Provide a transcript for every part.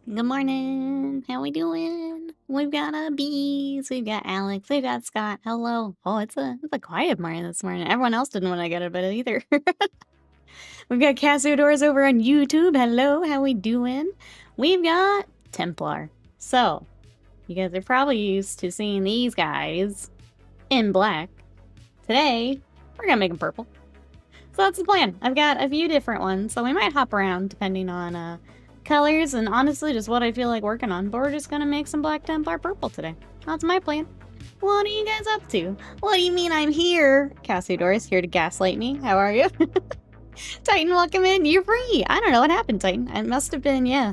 Good morning. How we doing? We've got bees. We've got Alex. We've got Scott. Hello. Oh, it's a quiet morning this morning. Everyone else didn't want to get out of bed either. We've got Cassiodors over on YouTube. Hello. How we doing? We've got Templar. So, you guys are probably used to seeing these guys in black. Today, we're gonna make them purple. So that's the plan. I've got a few different ones, so we might hop around depending on colors and honestly just what I feel like working on. But we're just gonna make some Black Templar purple today. That's my plan. What are you guys up to? What do you mean I'm here? Cassiodorus here to gaslight me. How are you? Titan, welcome in. You're free. I don't know what happened, Titan. It must have been, yeah,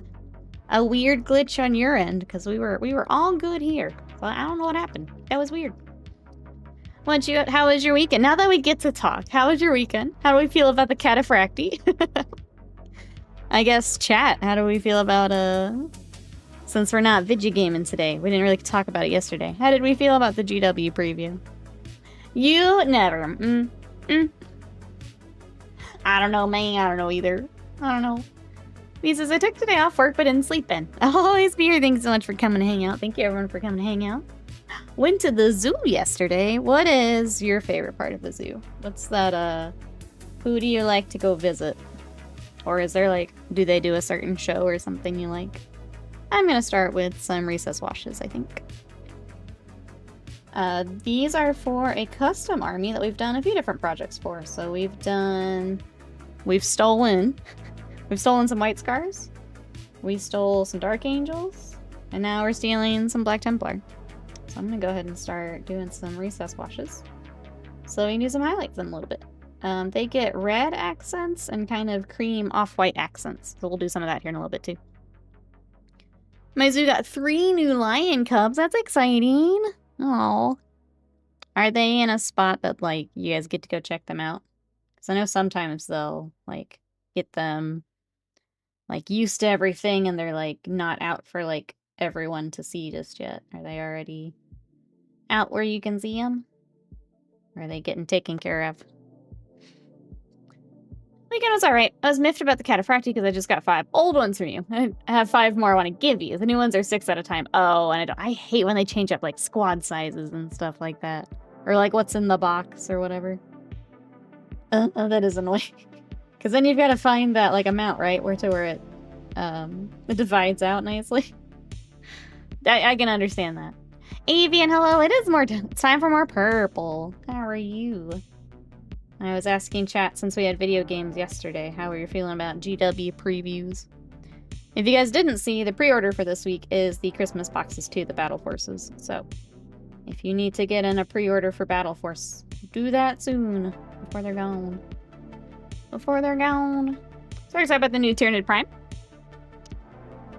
a weird glitch on your end because we were all good here. So I don't know what happened. That was weird. How was your weekend? Now that we get to talk, how was your weekend? How do we feel about the cataphracti? I guess chat, how do we feel about, since we're not video gaming today, we didn't really talk about it yesterday. How did we feel about the GW preview? You never. I don't know, man. I don't know either. I don't know. He says, I took today off work, but didn't sleep in. I'll always be here. Thanks so much for coming to hang out. Thank you, everyone, for coming to hang out. Went to the zoo yesterday. What is your favorite part of the zoo? What's that, who do you like to go visit? Or is there, like, do they do a certain show or something you like? I'm gonna start with some recess washes, I think. These are for a custom army that we've done a few different projects for. So we've stolen some White Scars. We stole some Dark Angels. And now we're stealing some Black Templar. So I'm gonna go ahead and start doing some recess washes. So we can do some highlights in a little bit. They get red accents and kind of cream off-white accents. So we'll do some of that here in a little bit too. My zoo got 3 new lion cubs. That's exciting. Oh, are they in a spot that, like, you guys get to go check them out? Because I know sometimes they'll, like, get them, like, used to everything and they're, like, not out for, like, everyone to see just yet. Are they already out where you can see them? Or are they getting taken care of? Weekend was alright. I was miffed about the cataphracti because I just got 5 old ones from you. I have 5 more I want to give you. The new ones are 6 at a time. Oh, and I hate when they change up, like, squad sizes and stuff like that. Or, like, what's in the box or whatever. That is annoying. Because then you've got to find that, like, amount, right? Where it divides out nicely. I can understand that. Avian, hello. It is it's time for more purple. How are you? I was asking chat since we had video games yesterday, how are you feeling about GW previews? If you guys didn't see, the pre-order for this week is the Christmas boxes to the Battle Forces. So, if you need to get in a pre-order for Battle Force, do that soon, before they're gone. Before they're gone. So excited about the new Tyranid Prime.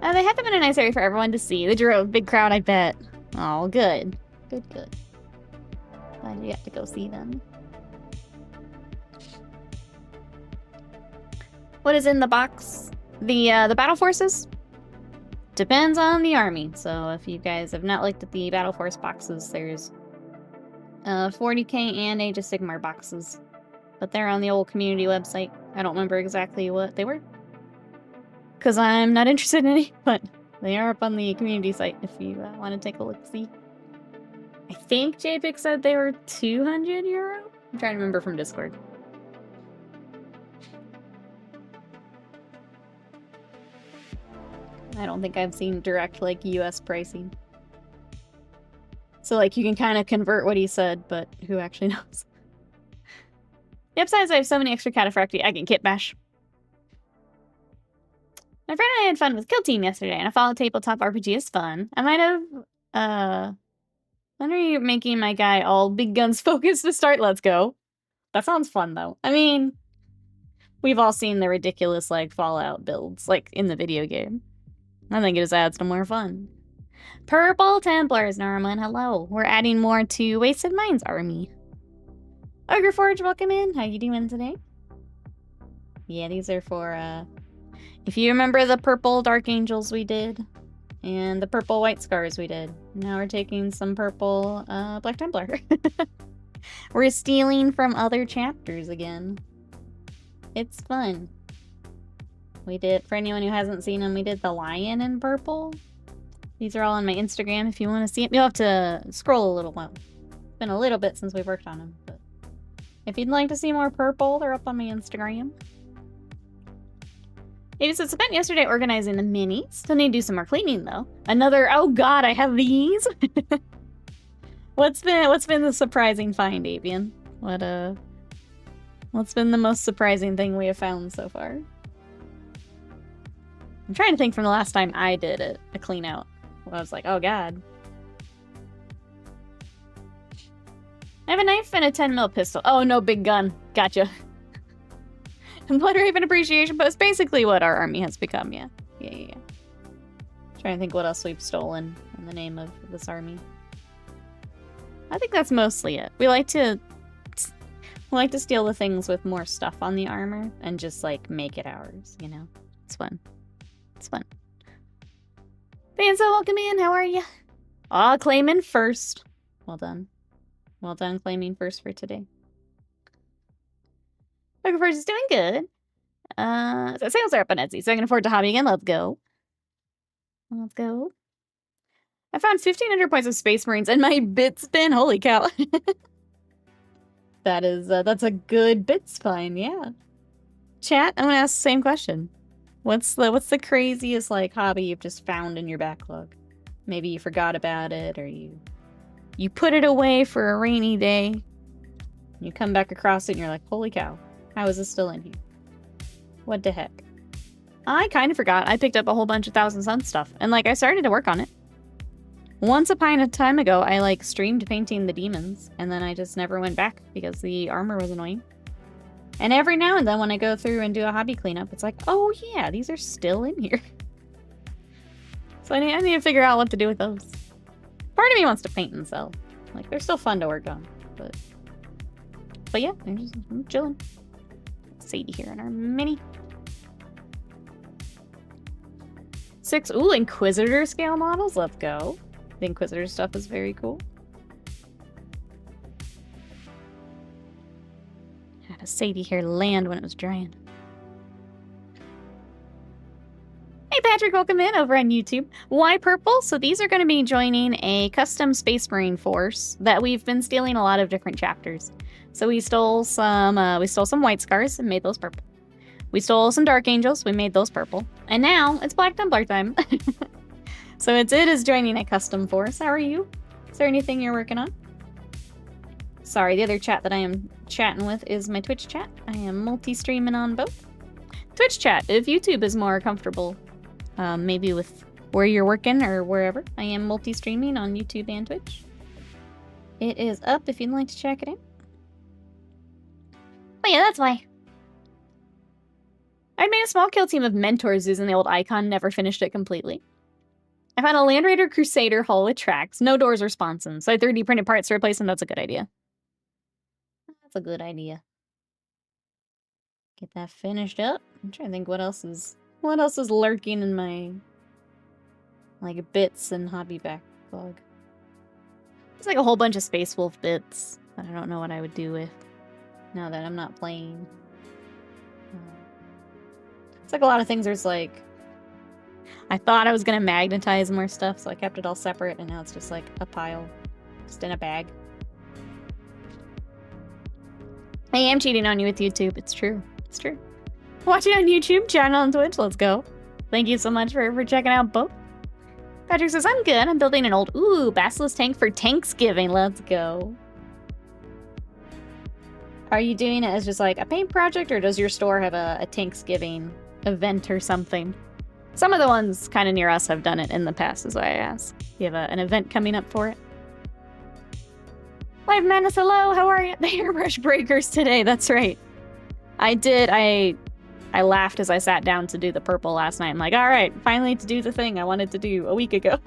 They had them in a nice area for everyone to see. They drew a big crowd, I bet. Oh, good. Good. Glad you got to go see them. What is in the box? The Battle Forces? Depends on the army. So if you guys have not looked at the Battle Force boxes, there's 40K and Age of Sigmar boxes. But they're on the old community website. I don't remember exactly what they were. Because I'm not interested in any, but they are up on the community site if you want to take a look-see. I think JPIC said they were €200? I'm trying to remember from Discord. I don't think I've seen direct, like, US pricing. So, like, you can kind of convert what he said, but who actually knows? The upside is I have so many extra cataphracti, I can kit bash. My friend and I had fun with Kill Team yesterday, and I followed tabletop RPG is fun. I might have, when are you making my guy all big guns focused to start? Let's go. That sounds fun, though. I mean, we've all seen the ridiculous, like, Fallout builds, like, in the video game. I think it just adds to more fun. Purple Templars, Norman, hello. We're adding more to Wasted Minds army. Ogre Forge, welcome in. How you doing today? Yeah, these are for, if you remember the purple Dark Angels we did, and the purple White Scars we did. Now we're taking some purple, Black Templar. We're stealing from other chapters again. It's fun. We did, for anyone who hasn't seen them, we did the lion in purple. These are all on my Instagram if you want to see them. You'll have to scroll a little while. It's been a little bit since we've worked on them, but if you'd like to see more purple, they're up on my Instagram. Maybe so spent yesterday organizing the minis. Still need to do some more cleaning though. Another, oh god, I have these. What's been the surprising find, Avian? What's been the most surprising thing we have found so far? I'm trying to think from the last time I did a clean out. I was like, oh god. I have a knife and a 10mm pistol. Oh, no big gun. Gotcha. And Blood Raven Appreciation Post. Basically what our army has become, yeah. Yeah. Trying to think what else we've stolen in the name of this army. I think that's mostly it. We like to steal the things with more stuff on the armor and just, like, make it ours, you know? It's fun. It's fun. Fanso, welcome in. How are you? Aw, claiming first. Well done. Well done claiming first for today. Looking forward to doing good. So sales are up on Etsy, so I can afford to hobby again. Let's go. Let's go. I found 1,500 points of Space Marines in my bit spin. Holy cow. That's a good bits find, yeah. Chat, I'm gonna ask the same question. What's the craziest like hobby you've just found in your backlog? Maybe you forgot about it, or you put it away for a rainy day. You come back across it and you're like, holy cow, how is this still in here? What the heck? I kind of forgot. I picked up a whole bunch of Thousand Suns stuff, and like I started to work on it. Once upon a time ago, I like streamed painting the demons, and then I just never went back because the armor was annoying. And every now and then when I go through and do a hobby cleanup, it's like, oh yeah, these are still in here. So I need to figure out what to do with those. Part of me wants to paint and sell. Like, they're still fun to work on, but yeah, I'm chilling. Sadie here in our mini. 6, ooh, Inquisitor scale models, let's go. The Inquisitor stuff is very cool. Had a Sadie here land when it was drying. Hey Patrick, welcome in over on YouTube. Why purple? So these are going to be joining a custom Space Marine force that we've been stealing a lot of different chapters. So we stole some White Scars and made those purple. We stole some Dark Angels, we made those purple. And now it's Black Templar time. So it is joining a custom force. How are you? Is there anything you're working on? Sorry, the other chat that I am chatting with is my Twitch chat. I am multi-streaming on both. Twitch chat, if YouTube is more comfortable, maybe with where you're working or wherever, I am multi-streaming on YouTube and Twitch. It is up if you'd like to check it out. Oh yeah, that's why. I made a small kill team of mentors using the old icon, never finished it completely. I found a Land Raider Crusader hull with tracks, no doors or sponsons, so I 3D printed parts to replace them. That's a good idea. That's a good idea. Get that finished up. I'm trying to think what else is lurking in my like bits and hobby backlog. It's like a whole bunch of Space Wolf bits that I don't know what I would do with now that I'm not playing. It's like a lot of things there's like I thought I was gonna magnetize more stuff, so I kept it all separate, and now it's just like a pile, just in a bag. I am cheating on you with YouTube. It's true. It's true. Watching on YouTube, chatting on Twitch. Let's go. Thank you so much for checking out both. Patrick says, I'm good. I'm building an old, Basilisk tank for Tanksgiving. Let's go. Are you doing it as just like a paint project, or does your store have a Tanksgiving event or something? Some of the ones kind of near us have done it in the past, is why I asked. You have an event coming up for it? Live Madness, hello, how are you? The Hairbrush Breakers today, that's right. I did, I laughed as I sat down to do the purple last night. I'm like, alright, finally to do the thing I wanted to do a week ago.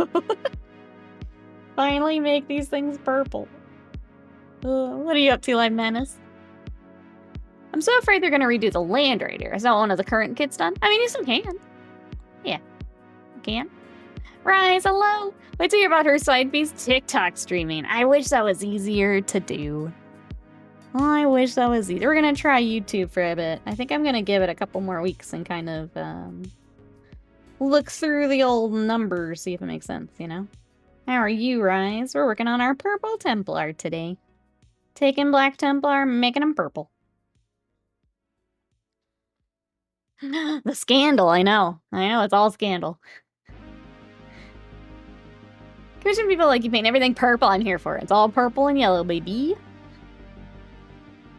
Finally make these things purple. What are you up to, Live Madness? I'm so afraid they're gonna redo the Land Raider. Is not one of the current kits done? I mean, you still can. Yeah, you can. Rise, hello! Wait to hear about her side piece TikTok streaming. I wish that was easier to do. I wish that was easy. We're gonna try YouTube for a bit. I think I'm gonna give it a couple more weeks and kind of look through the old numbers, see if it makes sense, you know? How are you, Rise? We're working on our Purple Templar today. Taking Black Templar, making them purple. The scandal, I know. It's all scandal. Commission people like you paint everything purple. I'm here for it. It's all purple and yellow, baby.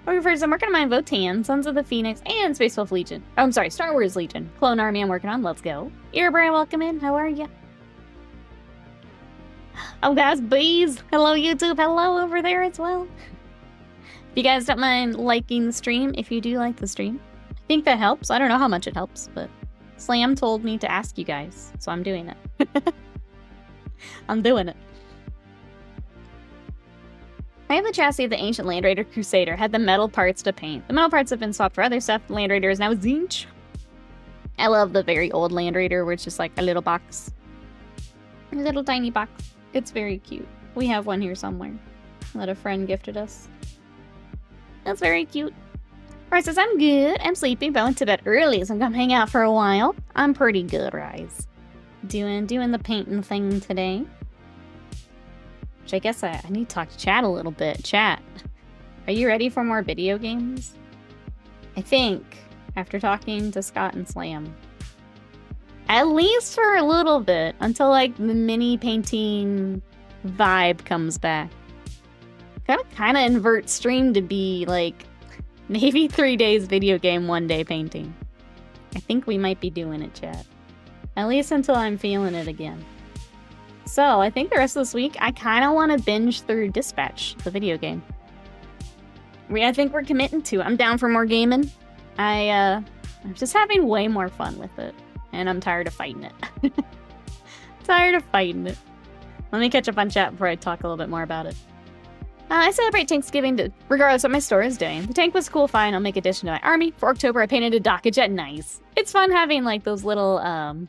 Okay, first, I'm working on my Votan, Sons of the Phoenix, and Space Wolf Legion. Oh, I'm sorry, Star Wars Legion. Clone Army I'm working on. Let's go. Earbright, welcome in. How are ya? Oh, guys, bees. Hello, YouTube. Hello over there as well. If you guys don't mind liking the stream, if you do like the stream, I think that helps. I don't know how much it helps, but Slam told me to ask you guys, so I'm doing it. I'm doing it. I have the chassis of the ancient Land Raider Crusader, had the metal parts to paint. The metal parts have been swapped for other stuff. The Land Raider is now a Zinch. I love the very old Land Raider where it's just like a little box. A little tiny box. It's very cute. We have one here somewhere that a friend gifted us. That's very cute. Rise says, I'm good. I'm sleepy, but I went to bed early, so I'm gonna hang out for a while. I'm pretty good, Rise. Doing the painting thing today. Which I guess I need to talk to chat a little bit. Chat, are you ready for more video games? I think, after talking to Scott and Slam. At least for a little bit, until like the mini painting vibe comes back. Kind of invert stream to be like maybe 3 days video game, 1 day painting. I think we might be doing it, chat. At least until I'm feeling it again. So I think the rest of this week, I kind of want to binge through Dispatch, the video game. I think we're committing to it. I'm down for more gaming. I'm just having way more fun with it. And I'm tired of fighting it. Tired of fighting it. Let me catch up on chat before I talk a little bit more about it. I celebrate Thanksgiving regardless of what my store is doing. The tank was cool, fine. I'll make addition to my army. For October, I painted a docket jet. Nice. It's fun having like those little,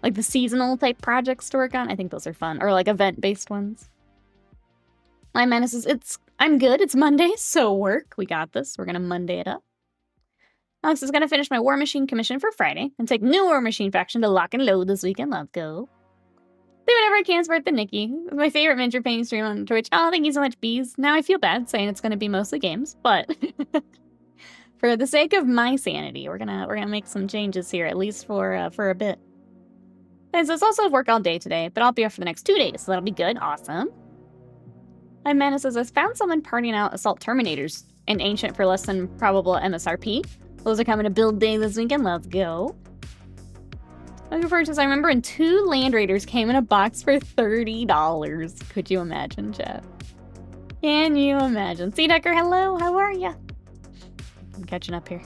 like the seasonal type projects to work on. I think those are fun. Or like event-based ones. My menace is, I'm good. It's Monday, so work. We got this. We're gonna Monday it up. Alex is gonna finish my War Machine commission for Friday and take new War Machine faction to lock and load this weekend. Let's go. Do whatever I can to support the Nikki. My favorite miniature painting stream on Twitch. Oh, thank you so much, Bees. Now I feel bad saying it's gonna be mostly games, but for the sake of my sanity, we're gonna make some changes here, at least for a bit. And so it's also work all day today, but I'll be off for the next 2 days, so that'll be good. Awesome. My Mana says, I found someone partying out Assault Terminators in Ancient for less than probable MSRP. Those are coming to build day this weekend. Let's go. Looking forward to this. I remember when 2 Land Raiders came in a box for $30. Could you imagine, chat? Can you imagine? Sea Decker, hello. How are ya? I'm catching up here.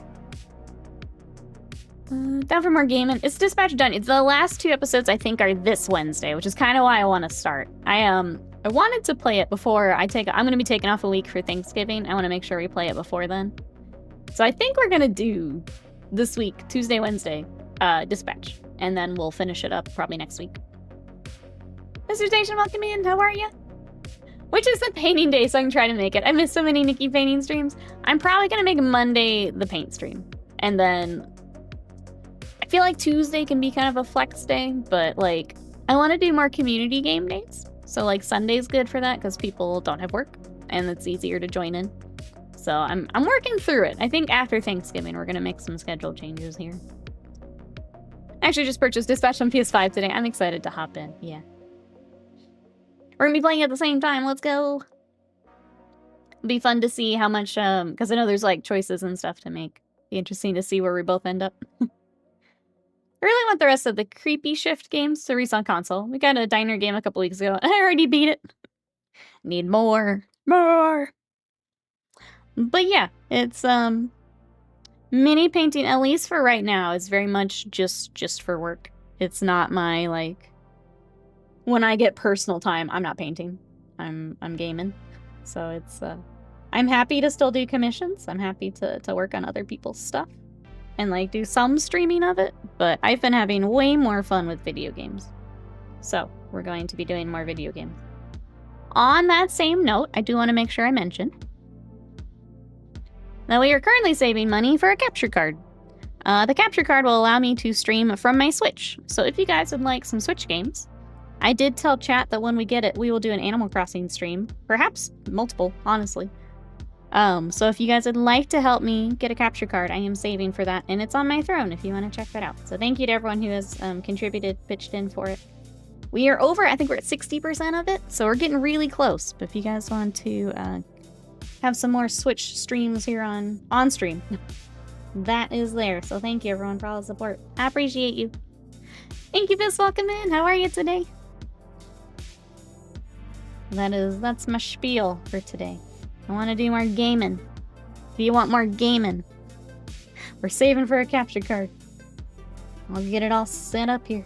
Down for more gaming. It's Dispatch done. It's the last 2 episodes I think are this Wednesday, which is kind of why I want to start. I wanted to play it before I'm going to be taking off a week for Thanksgiving. I want to make sure we play it before then. So I think we're going to do this week, Tuesday, Wednesday, Dispatch. And then we'll finish it up probably next week. Mr. Station, welcome in. How are you? Which is the painting day, so I can try to make it. I missed so many Nikki painting streams. I'm probably going to make Monday the paint stream. And then I feel like Tuesday can be kind of a flex day, but like I want to do more community game days. So like Sunday's good for that because people don't have work and it's easier to join in. So I'm working through it. I think after Thanksgiving, we're going to make some schedule changes here. I actually just purchased Dispatch on PS5 today. I'm excited to hop in. Yeah. We're going to be playing at the same time. Let's go. It'll be fun to see how much, because I know there's like choices and stuff to make. Be interesting to see where we both end up. I really want the rest of the Creepy Shift games to release on console. We got a diner game a couple weeks ago, and I already beat it. Need more. More! But yeah, it's, mini painting, at least for right now, is very much just for work. It's not my, like, when I get personal time, I'm not painting. I'm gaming. So it's, I'm happy to still do commissions. I'm happy to work on other people's stuff. And like do some streaming of it, but I've been having way more fun with video games. So we're going to be doing more video games. On that same note, I do want to make sure I mention Now we are currently saving money for a capture card. The capture card will allow me to stream from my Switch. So if you guys would like some Switch games, I did tell chat that when we get it, we will do an Animal Crossing stream. Perhaps multiple, honestly. So if you guys would like to help me get a capture card, I am saving for that. And it's on my throne if you want to check that out. So thank you to everyone who has contributed, pitched in for it. We are over, I think we're at 60% of it. So we're getting really close. But if you guys want to have some more Switch streams here on stream, that is there. So thank you everyone for all the support. I appreciate you. Thank you, Fist. Welcome in. How are you today? That's my spiel for today. I want to do more gaming. If you want more gaming, we're saving for a capture card. I'll get it all set up here.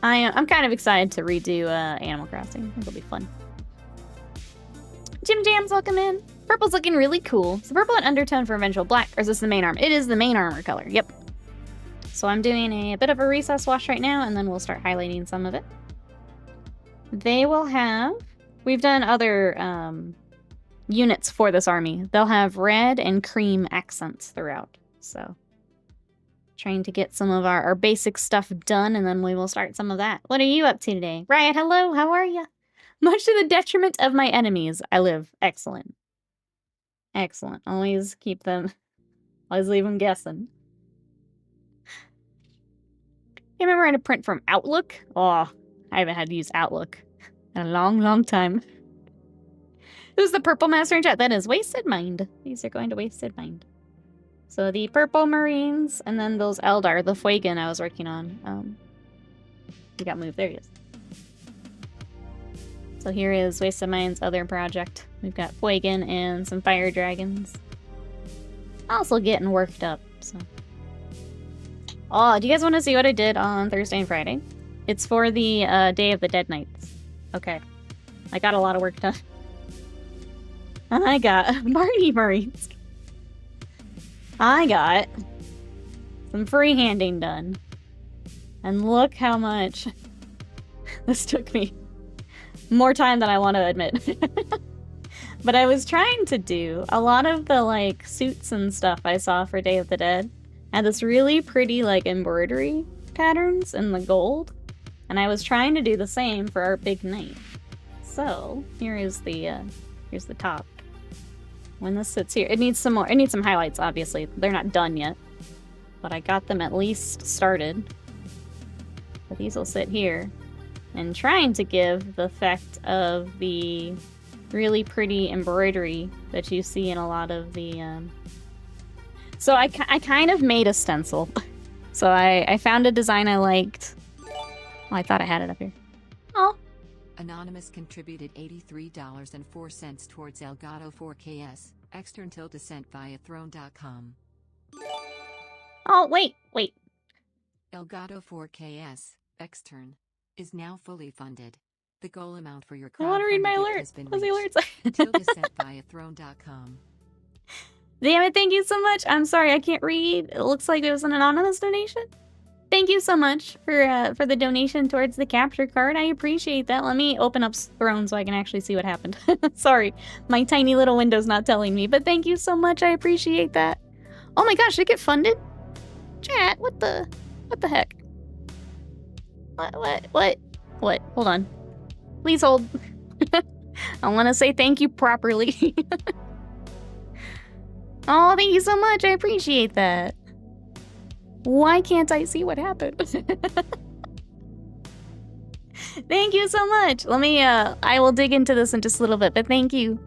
I'm kind of excited to redo Animal Crossing. I think it'll be fun. Jim Jams, welcome in. Purple's looking really cool. So purple and undertone for eventual black, or is this the main armor? It is the main armor color, yep. So I'm doing a bit of a recess wash right now, and then we'll start highlighting some of it. They will have... We've done other units for this army. They'll have red and cream accents throughout. So, trying to get some of our basic stuff done, and then we will start some of that. What are you up to today? Riot, hello, how are you? Much to the detriment of my enemies, I live. Excellent. Excellent. Always keep them... Always leave them guessing. You remember how to print from Outlook? Oh, I haven't had to use Outlook in a long, long time. Who's the purple master in chat? That is Wasted Mind. These are going to Wasted Mind. So the purple Marines, and then those Eldar, the Fuegan I was working on. He got moved. There he is. So here is Wasted Mind's other project. We've got Fuegan and some Fire Dragons. Also getting worked up, so. Oh, do you guys want to see what I did on Thursday and Friday? It's for the Day of the Dead Knights. Okay. I got a lot of work done. And I got Marty Marines. I got some freehanding done. And look how much this took me. More time than I want to admit. But I was trying to do a lot of the like suits and stuff I saw for Day of the Dead. Had this really pretty like embroidery patterns in the gold. And I was trying to do the same for our big knight. So here's the top. When this sits here, it needs some more. It needs some highlights, obviously. They're not done yet, but I got them at least started. But these will sit here, and trying to give the effect of the really pretty embroidery that you see in a lot of the. So I kind of made a stencil. So I found a design I liked. Oh, I thought I had it up here. Oh. Anonymous contributed $83.04 towards Elgato 4KS, extern till descent via throne.com. Oh, wait. Elgato 4KS, extern, is now fully funded. The goal amount for your I want to read my crowdfunding alert. has been What's the alert reached. Till descent via throne.com. Damn it, thank you so much. I'm sorry, I can't read. It looks like it was an anonymous donation. Thank you so much for the donation towards the capture card. I appreciate that. Let me open up Throne so I can actually see what happened. Sorry, my tiny little window's not telling me, but thank you so much. I appreciate that. Oh my gosh, did it get funded? Chat, what the heck? What? Hold on. Please hold. I want to say thank you properly. Oh, thank you so much. I appreciate that. Why can't I see what happened? Thank you so much. Let me, I will dig into this in just a little bit, but thank you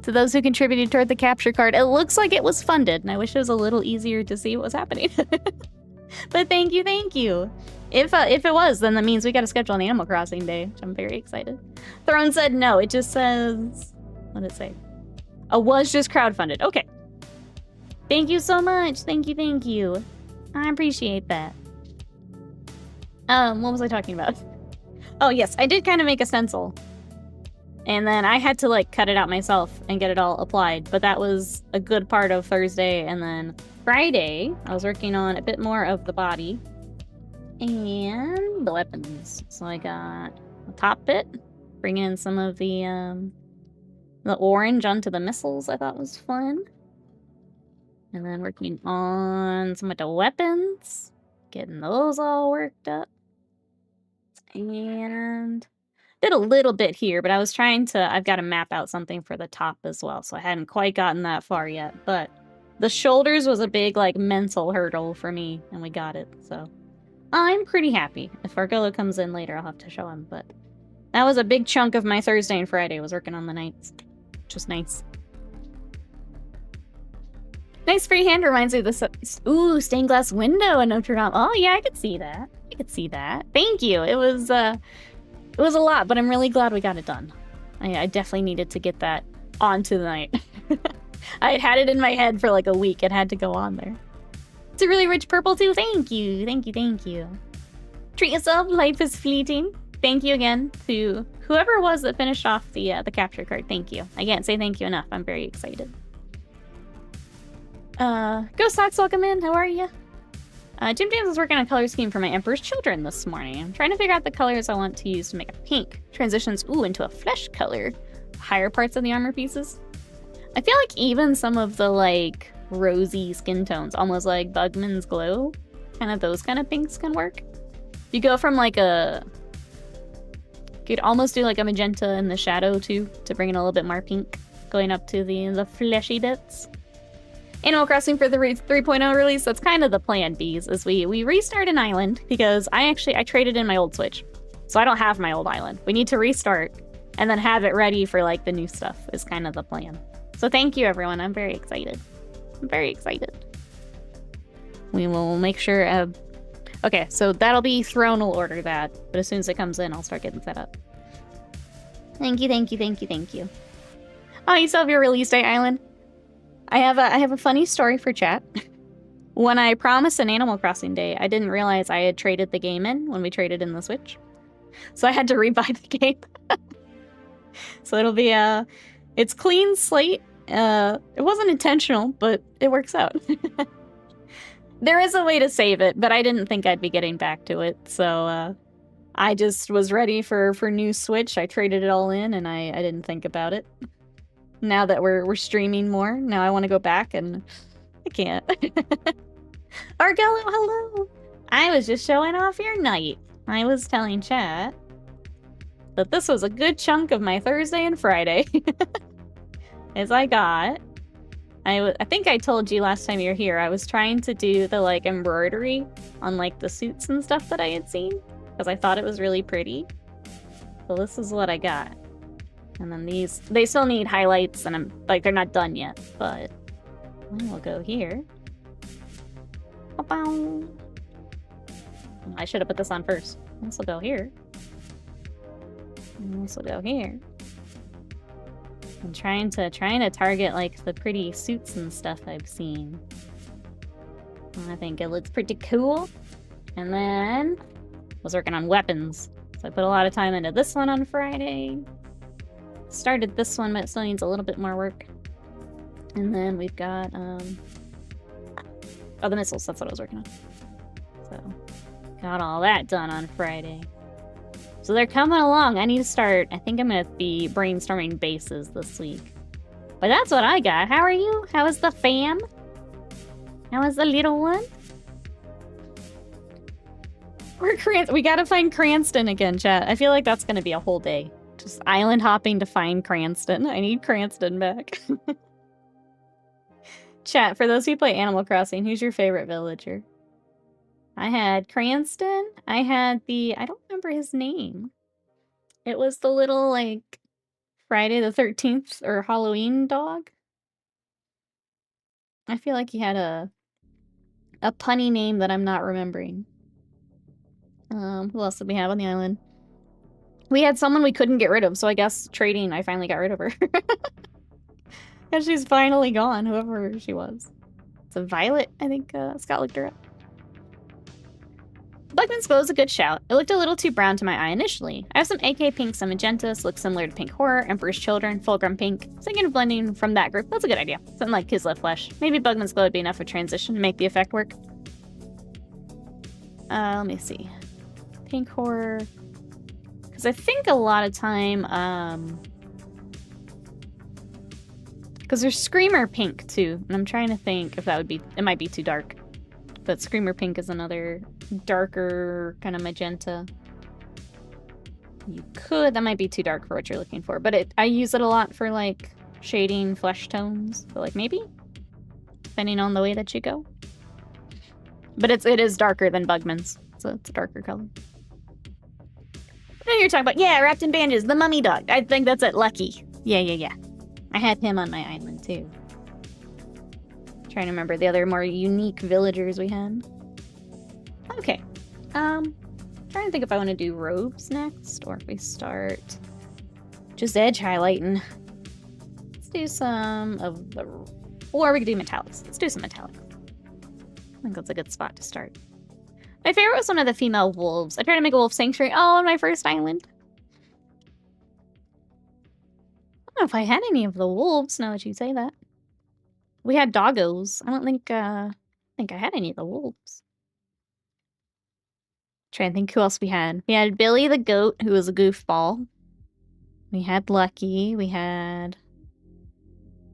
to those who contributed toward the capture card. It looks like it was funded, and I wish it was a little easier to see what was happening. But thank you. If it was, then that means we got to schedule an Animal Crossing day, which I'm very excited. Throne said no. It just says, what did it say? Oh, was just crowdfunded. Okay. Thank you so much. Thank you. I appreciate that. What was I talking about? Oh, yes, I did kind of make a stencil. And then I had to, like, cut it out myself and get it all applied. But that was a good part of Thursday. And then Friday, I was working on a bit more of the body. And the weapons. So I got the top bit. Bring in some of the The orange onto the missiles I thought was fun. And then working on some of the weapons. Getting those all worked up. And did a little bit here, but I was trying to... I've got to map out something for the top as well, so I hadn't quite gotten that far yet. But the shoulders was a big, like, mental hurdle for me, and we got it, so... I'm pretty happy. If Argolo comes in later, I'll have to show him, but... That was a big chunk of my Thursday and Friday, was working on the nights. Which was nice. Nice free hand reminds me of this. Ooh, stained glass window in Notre Dame. Oh yeah, I could see that. I could see that. Thank you. It was a lot, but I'm really glad we got it done. I definitely needed to get that onto the night. I had it in my head for like a week. It had to go on there. It's a really rich purple too. Thank you. Thank you. Thank you. Treat yourself. Life is fleeting. Thank you again to whoever it was that finished off the capture card. Thank you. I can't say thank you enough. I'm very excited. Ghost Socks, welcome in. How are you? Jim James was working on a color scheme for my Emperor's Children this morning. I'm trying to figure out the colors I want to use to make a pink. Transitions, into a flesh color. Higher parts of the armor pieces. I feel like even some of the, like, rosy skin tones, almost like Bugman's Glow, kind of those kind of pinks can work. You go from, like, you could almost do, like, a magenta in the shadow, too, to bring in a little bit more pink, going up to the fleshy bits. Animal Crossing for the 3.0 release, that's kind of the plan, Bees, is we restart an island, because I traded in my old Switch, so I don't have my old island. We need to restart, and then have it ready for, like, the new stuff, is kind of the plan. So thank you, everyone. I'm very excited. I'm very excited. We will make sure... Okay, so that'll be Throne will order that, but as soon as it comes in, I'll start getting set up. Thank you, thank you, thank you, thank you. Oh, you still have your release day, Island? I have a funny story for chat. When I promised an Animal Crossing day, I didn't realize I had traded the game in when we traded in the Switch. So I had to rebuy the game. So it'll be it's clean slate. It wasn't intentional, but it works out. There is a way to save it, but I didn't think I'd be getting back to it. So I just was ready for new Switch. I traded it all in and I didn't think about it. Now that we're streaming more, now I want to go back and I can't. Argello, hello! I was just showing off your night. I was telling chat that this was a good chunk of my Thursday and Friday. As I got... I think I told you last time you were here, I was trying to do the, like, embroidery on, like, the suits and stuff that I had seen. Because I thought it was really pretty. So this is what I got. And then these, they still need highlights, and I'm like, they're not done yet, but we'll go here. I should have put this on first. This will go here. And this will go here. I'm trying to target like the pretty suits and stuff I've seen. I think it looks pretty cool. And then I was working on weapons. So I put a lot of time into this one on Friday. Started this one, but it still needs a little bit more work. And then we've got, oh, the missiles, that's what I was working on. So, got all that done on Friday. So they're coming along. I need to start, I think I'm gonna be brainstorming bases this week. But that's what I got. How are you? How is the fam? How is the little one? We gotta find Cranston again, chat. I feel like that's gonna be a whole day. Just island hopping to find Cranston. I need Cranston back. Chat, for those who play Animal Crossing, who's your favorite villager? I had Cranston. I had I don't remember his name. It was the little, like, Friday the 13th or Halloween dog. I feel like he had a punny name that I'm not remembering. Who else did we have on the island? We had someone we couldn't get rid of, so I guess trading, I finally got rid of her. And she's finally gone, whoever she was. It's a Violet, I think Scott looked her up. Bugman's Glow is a good shout. It looked a little too brown to my eye initially. I have some AK Pink, some Magentas, look similar to Pink Horror, Emperor's Children, Fulgrim Pink. Thinking of blending from that group, that's a good idea. Something like Kislev Flesh. Maybe Bugman's Glow would be enough of transition to make the effect work. Let me see. Pink Horror... Because I think a lot of time, Because there's Screamer Pink, too. And I'm trying to think if that would be... It might be too dark. But Screamer Pink is another darker kind of magenta. You could... That might be too dark for what you're looking for. But I use it a lot for, like, shading flesh tones. So, like, maybe? Depending on the way that you go. But it is darker than Bugman's. So it's a darker color. Then you're talking about... Yeah, wrapped in bandages. The mummy dog. I think that's it. Lucky. Yeah. I had him on my island, too. Trying to remember the other more unique villagers we had. Okay. Trying to think if I want to do robes next, or if we start just edge highlighting. Let's do some of the... Or we could do metallics. Let's do some metallics. I think that's a good spot to start. My favorite was one of the female wolves. I tried to make a wolf sanctuary. Oh, on my first island. I don't know if I had any of the wolves, now that you say that. We had doggos. I don't think I had any of the wolves. Trying to think who else we had. We had Billy the goat, who was a goofball. We had Lucky. We had...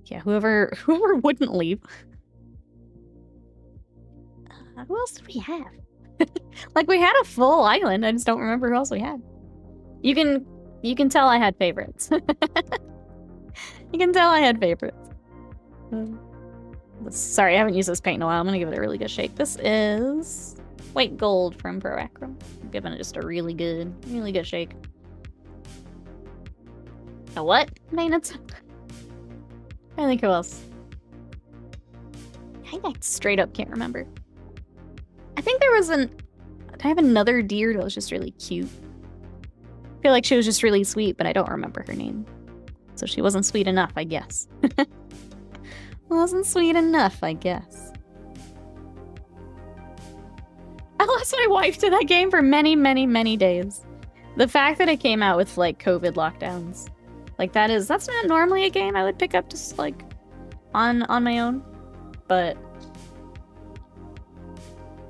Yeah, whoever wouldn't leave. Who else did we have? Like, we had a full island. I just don't remember who else we had. You can tell I had favorites. You can tell I had favorites. Sorry, I haven't used this paint in a while. I'm gonna give it a really good shake. This is white gold from Pro Acro. I'm giving it just a really good shake. A what? Maintenance? I think who else? I straight up can't remember. I think there was I have another deer that was just really cute. I feel like she was just really sweet, but I don't remember her name. So she wasn't sweet enough, I guess. Wasn't sweet enough, I guess. I lost my wife to that game for many days. The fact that it came out with, like, COVID lockdowns. Like, that's not normally a game I would pick up just, like, on my own. But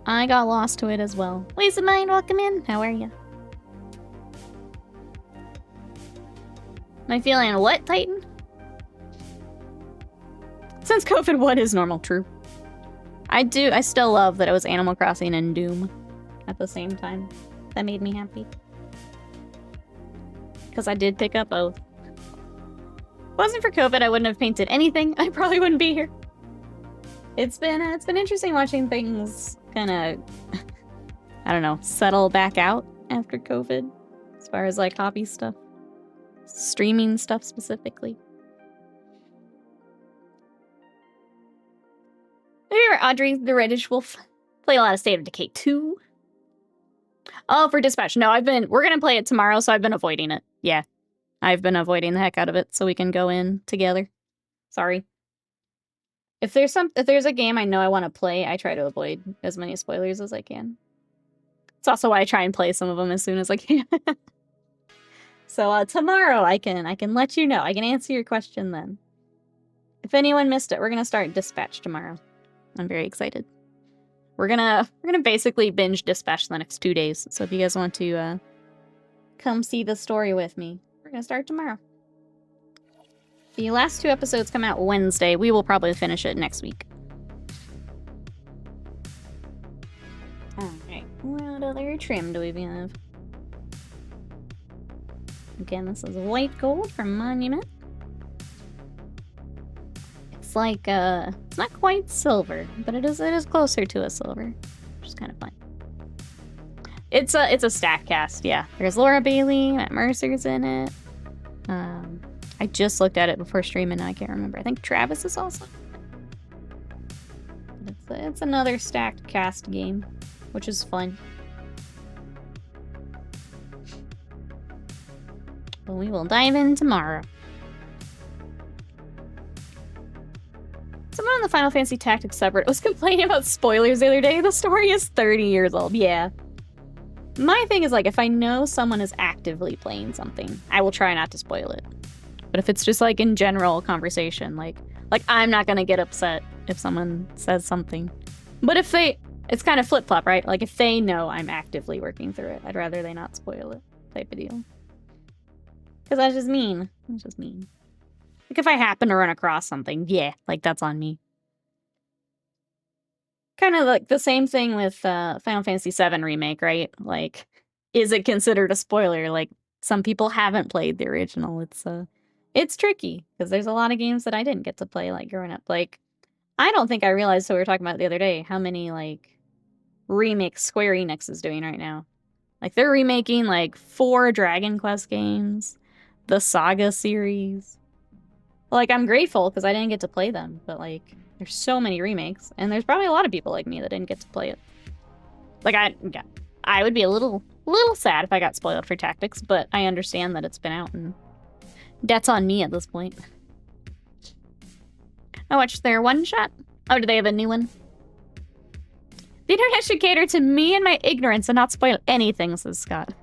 I got lost to it as well. Lisa Mine, welcome in. How are you? Am I feeling what, Titan? Since COVID, what is normal? True. I still love that it was Animal Crossing and Doom at the same time. That made me happy. Because I did pick up both. If it wasn't for COVID, I wouldn't have painted anything. I probably wouldn't be here. It's been interesting watching things kind of, I don't know, settle back out after COVID. As far as, like, hobby stuff. Streaming stuff specifically. Here, Audrey the Reddish Wolf. Play a lot of State of Decay 2. Oh, for Dispatch. No, we're gonna play it tomorrow, so I've been avoiding it. Yeah. I've been avoiding the heck out of it so we can go in together. Sorry. If there's a game I know I want to play, I try to avoid as many spoilers as I can. It's also why I try and play some of them as soon as I can. So tomorrow I can let you know. I can answer your question then. If anyone missed it, we're gonna start Dispatch tomorrow. I'm very excited. We're gonna basically binge Dispatch the next 2 days. So if you guys want to come see the story with me, we're gonna start tomorrow. The last 2 episodes come out Wednesday. We will probably finish it next week. Alright, what other trim do we have? Again, this is white gold from Monument. It's like, it's not quite silver, but it is closer to a silver, which is kind of fun. It's a stack cast, yeah. There's Laura Bailey, Matt Mercer's in it. I just looked at it before streaming, and I can't remember. I think Travis is also in it. It's another stacked cast game, which is fun. But we will dive in tomorrow. Someone on the Final Fantasy Tactics subreddit was complaining about spoilers the other day. The story is 30 years old. Yeah. My thing is, like, if I know someone is actively playing something, I will try not to spoil it. But if it's just, like, in general conversation, like I'm not gonna get upset if someone says something. But if it's kind of flip-flop, right? Like, if they know I'm actively working through it, I'd rather they not spoil it type of deal. Because that's just mean. That's just mean. Like, if I happen to run across something, yeah, like, that's on me. Kind of like the same thing with Final Fantasy VII Remake, right? Like, is it considered a spoiler? Like, some people haven't played the original. It's tricky, because there's a lot of games that I didn't get to play, like, growing up. Like, I don't think I realized, so we were talking about the other day, how many, like, remakes Square Enix is doing right now. Like, they're remaking, like, 4 Dragon Quest games, the Saga series. Like, I'm grateful, because I didn't get to play them, but, like, there's so many remakes, and there's probably a lot of people like me that didn't get to play it. Like, I would be a little sad if I got spoiled for Tactics, but I understand that it's been out, and that's on me at this point. I watched their one-shot. Oh, do they have a new one? The internet should cater to me and my ignorance and not spoil anything, says Scott.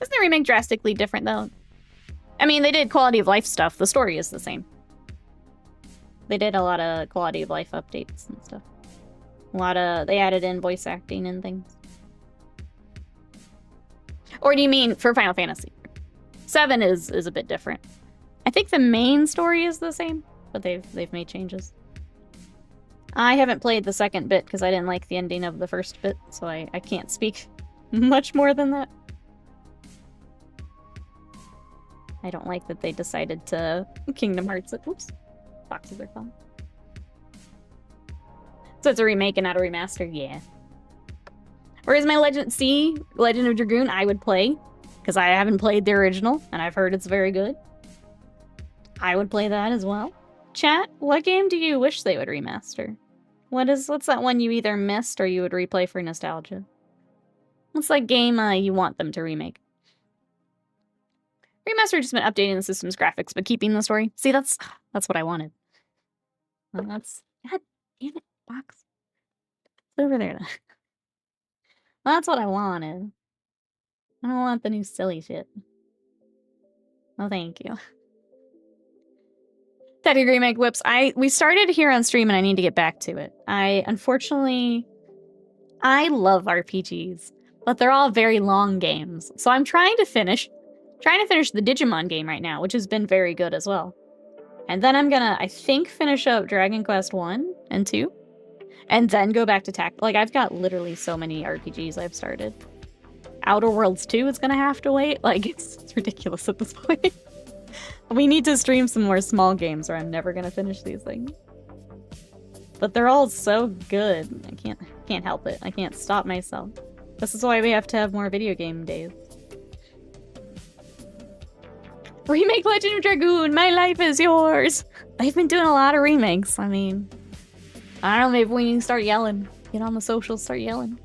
Isn't the remake drastically different, though? I mean, they did quality of life stuff. The story is the same. They did a lot of quality of life updates and stuff. They added in voice acting and things. Or do you mean for Final Fantasy? 7 is a bit different. I think the main story is the same, but they've made changes. I haven't played the second bit because I didn't like the ending of the first bit, so I can't speak much more than that. I don't like that they decided to Kingdom Hearts it. Oops. Boxes are fun. So it's a remake and not a remaster? Yeah. Whereas my Legend of Dragoon, I would play. Because I haven't played the original, and I've heard it's very good. I would play that as well. Chat, what game do you wish they would remaster? What's that one you either missed or you would replay for nostalgia? What's that game you want them to remake? Remaster just been updating the system's graphics, but keeping the story. See, that's what I wanted. Well, God damn it, box. It's over there. Well, that's what I wanted. I don't want the new silly shit. Oh, thank you. Teddy Remake Whips. We started here on stream and I need to get back to it. Unfortunately, I love RPGs, but they're all very long games. So I'm trying to finish the Digimon game right now, which has been very good as well. And then I'm gonna, I think, finish up Dragon Quest 1 and 2. And then go back to Tactics. Like, I've got literally so many RPGs I've started. Outer Worlds 2 is gonna have to wait. Like, it's ridiculous at this point. We need to stream some more small games or I'm never gonna finish these things. But they're all so good. I can't help it. I can't stop myself. This is why we have to have more video game days. Remake Legend of Dragoon, my life is yours! They've been doing a lot of remakes. I mean, I don't know, maybe we need to start yelling. Get on the socials, start yelling.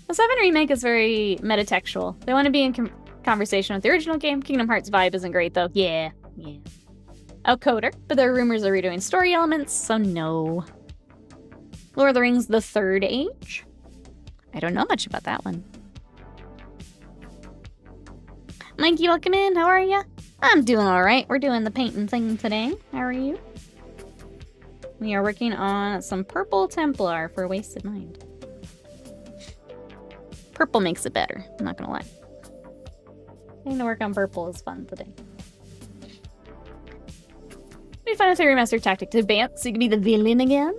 The 7 remake is very metatextual. They want to be in conversation with the original game. Kingdom Hearts vibe isn't great, though. Yeah. Oh, Coder. But there are rumors of redoing story elements, so no. Lord of the Rings, The Third Age? I don't know much about that one. Mikey, welcome in. How are ya? I'm doing alright. We're doing the painting thing today. How are you? We are working on some Purple Templar for Wasted Mind. Purple makes it better. I'm not gonna lie. Getting to work on purple is fun today. It'd be fun if they remaster Tactic to Advance so you can be the villain again.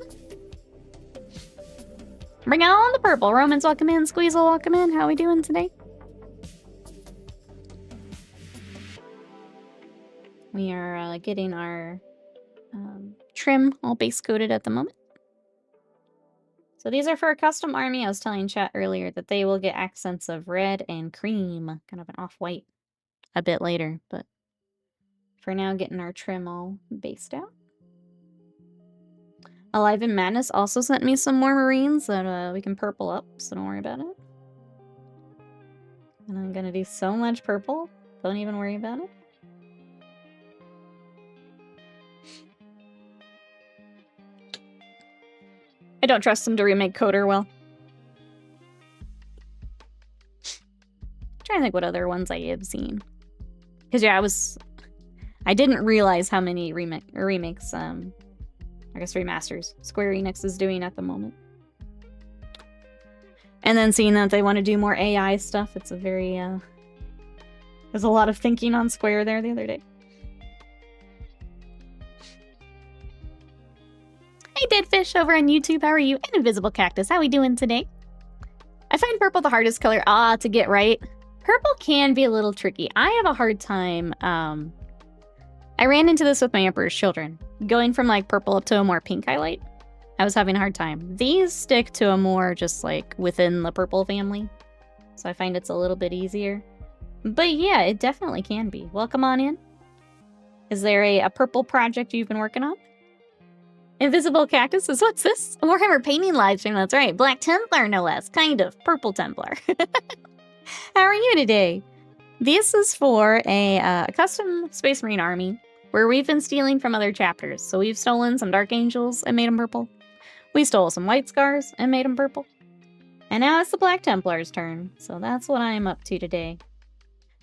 Bring on the purple. Romans, welcome in. Squeezel, welcome in. How are we doing today? We are getting our trim all base coated at the moment. So these are for a custom army. I was telling chat earlier that they will get accents of red and cream, kind of an off-white a bit later, but for now getting our trim all based out. Alive in Madness also sent me some more Marines that we can purple up, so don't worry about it. And I'm gonna do so much purple, don't even worry about it. I don't trust them to remake Coder well. I'm trying to think what other ones I have seen. Because yeah, I didn't realize how many remakes, I guess remasters, Square Enix is doing at the moment. And then seeing that they want to do more AI stuff, it's a very There's a lot of thinking on Square there the other day. Hey, Deadfish over on YouTube, how are you? And Invisible Cactus, how we doing today? I find purple the hardest color to get right. Purple can be a little tricky. I have a hard time, I ran into this with my Emperor's Children. Going from like purple up to a more pink highlight, I was having a hard time. These stick to a more just like within the purple family. So I find it's a little bit easier. But yeah, it definitely can be. Welcome on in. Is there a purple project you've been working on? Invisible Cactus, what's this? A Warhammer painting live stream, that's right. Black Templar, no less. Kind of. Purple Templar. How are you today? This is for a custom Space Marine army where we've been stealing from other chapters. So we've stolen some Dark Angels and made them purple. We stole some White Scars and made them purple. And now it's the Black Templar's turn. So that's what I'm up to today.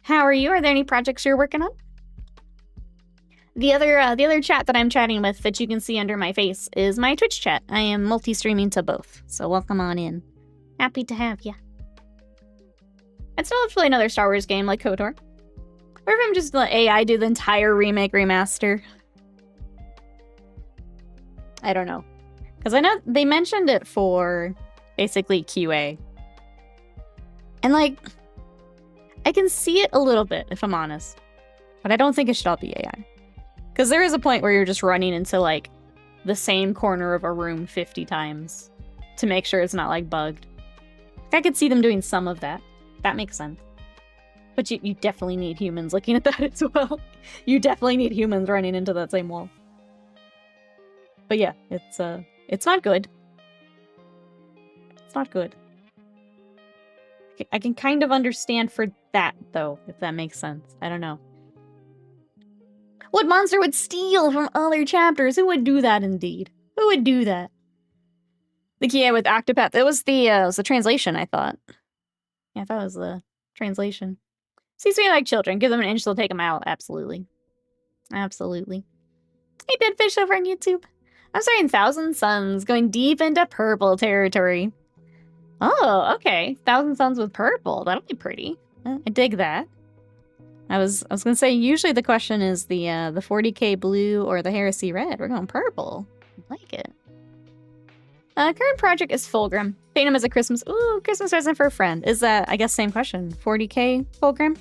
How are you? Are there any projects you're working on? The other chat that I'm chatting with that you can see under my face is my Twitch chat. I am multi-streaming to both, so welcome on in. Happy to have ya. I'd still love to play another Star Wars game like KOTOR. Or if I'm just let AI do the entire remake remaster. I don't know. Because I know they mentioned it for basically QA. And like, I can see it a little bit, if I'm honest. But I don't think it should all be AI. Because there is a point where you're just running into, like, the same corner of a room 50 times to make sure it's not, like, bugged. I could see them doing some of that. That makes sense. But you definitely need humans looking at that as well. You definitely need humans running into that same wall. But yeah, it's not good. It's not good. I can kind of understand for that, though, if that makes sense. I don't know. What monster would steal from other chapters? Who would do that, indeed? Who would do that? The Kia with Octopath. It was the translation, I thought. Yeah, I thought it was the translation. Seems to me like children. Give them an inch, they'll take them out. Absolutely. Absolutely. Hey, Deadfish over on YouTube. I'm starting Thousand Suns, going deep into purple territory. Oh, okay. Thousand Suns with purple. That'll be pretty. I dig that. I was gonna say, usually the question is the 40K blue or the Heresy red. We're going purple. I like it. Current project is Fulgrim. Paint him as a Christmas present for a friend. Is that, I guess, same question. 40K Fulgrim?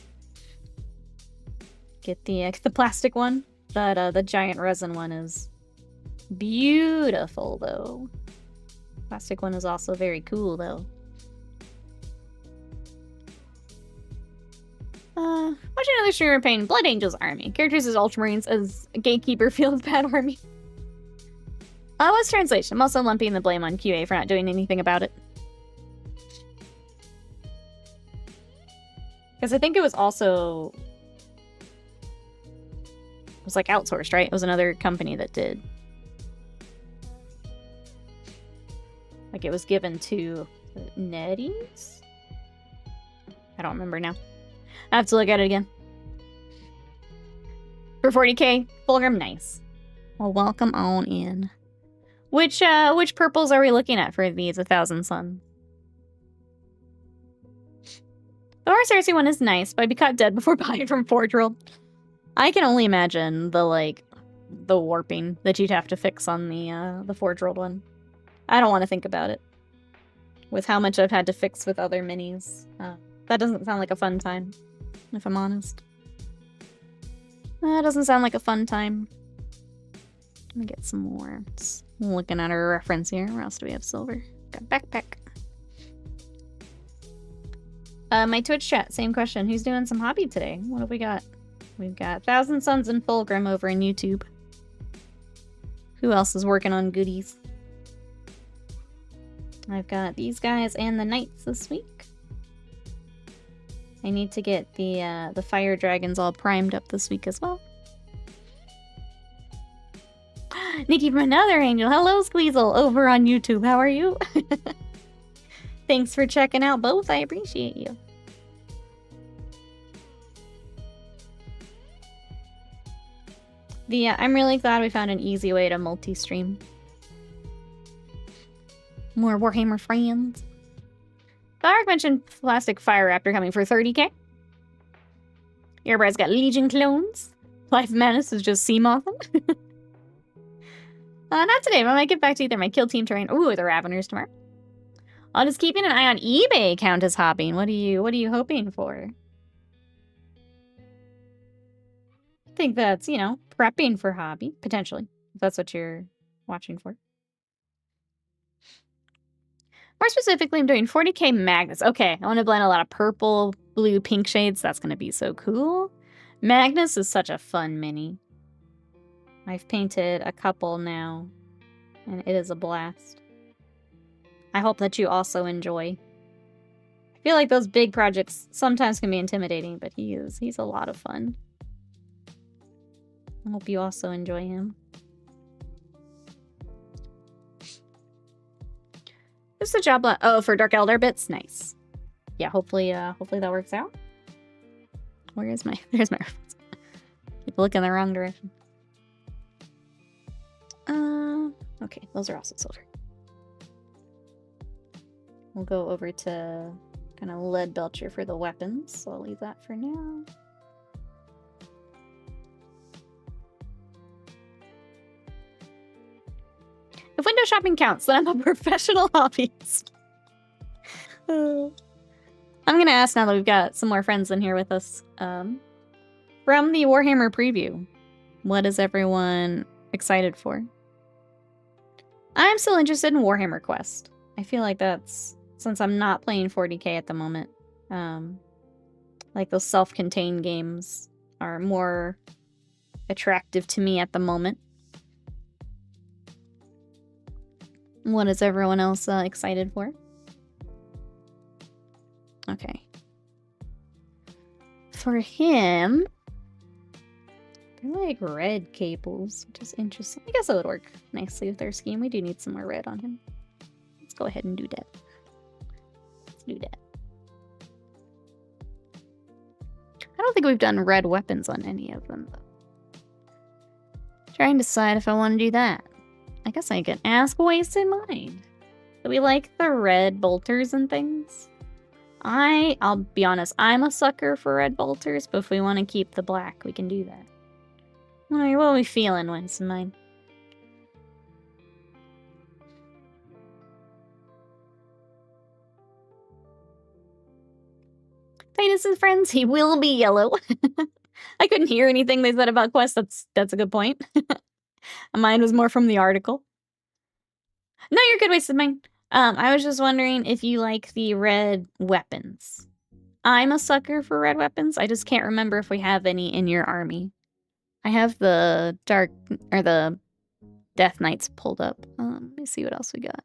Get the plastic one. But the giant resin one is beautiful, though. Plastic one is also very cool, though. Watch another streamer paint Blood Angels army. Characters as Ultramarines as Gatekeeper Field Pad army. What's translation? I'm also lumping the blame on QA for not doing anything about it. Because I think it was also... It was like outsourced, right? It was another company that did. Like it was given to NetEase? I don't remember now. I have to look at it again. For 40K, Fulgrim, nice. Well, welcome on in. Which purples are we looking at for these 1,000 Suns? The Horse Heresy one is nice, but I'd be caught dead before buying from Forge World. I can only imagine the warping that you'd have to fix on the Forge World one. I don't want to think about it. With how much I've had to fix with other minis. That doesn't sound like a fun time, if I'm honest. That doesn't sound like a fun time. Let me get some more. Just looking at our reference here. Where else do we have silver? Got backpack. My Twitch chat, same question. Who's doing some hobby today? What have we got? We've got 1,000 Suns and Fulgrim over in YouTube. Who else is working on goodies? I've got these guys and the Knights this week. I need to get the Fire Dragons all primed up this week as well. Nikki from Another Angel. Hello, Squeezel, over on YouTube. How are you? Thanks for checking out both. I appreciate you. I'm really glad we found an easy way to multi-stream. More Warhammer friends. Thark mentioned Plastic Fire Raptor coming for 30K. Everybody's got Legion clones. Life Menace is just Seamothing. Not today, but I might get back to either my kill team terrain. Ooh, the Raveners tomorrow. I'll just keeping an eye on eBay count as hopping. What are you hoping for? I think that's, you know, prepping for hobby, potentially. If that's what you're watching for. More specifically, I'm doing 40K Magnus. Okay, I want to blend a lot of purple, blue, pink shades. That's going to be so cool. Magnus is such a fun mini. I've painted a couple now, and it is a blast. I hope that you also enjoy. I feel like those big projects sometimes can be intimidating, but he's a lot of fun. I hope you also enjoy him. Just a job. Oh, for Dark Elder bits, nice. Yeah, hopefully that works out. There's my reference. Keep looking the wrong direction. Okay, those are also silver. We'll go over to kind of lead belcher for the weapons, so I'll leave that for now. If window shopping counts, then I'm a professional hobbyist. I'm gonna ask now that we've got some more friends in here with us. From the Warhammer preview, what is everyone excited for? I'm still interested in Warhammer Quest. I feel like that's, since I'm not playing 40K at the moment, like those self-contained games are more attractive to me at the moment. What is everyone else excited for? Okay. For him, they're like red cables, which is interesting. I guess it would work nicely with their scheme. We do need some more red on him. Let's go ahead and do that. Let's do that. I don't think we've done red weapons on any of them, though. Trying to decide if I want to do that. I guess I can ask Wasted Mind. Do we like the red bolters and things? I'll be honest, I'm a sucker for red bolters, but if we want to keep the black, we can do that. What are we feeling, Wasted Mind? Titus and friends, he will be yellow. I couldn't hear anything they said about Quest. That's a good point. Mine was more from the article. No, you're good, Wasted Mind. I was just wondering if you like the red weapons. I'm a sucker for red weapons. I just can't remember if we have any in your army. I have the the Death Knights pulled up. Let me see what else we got.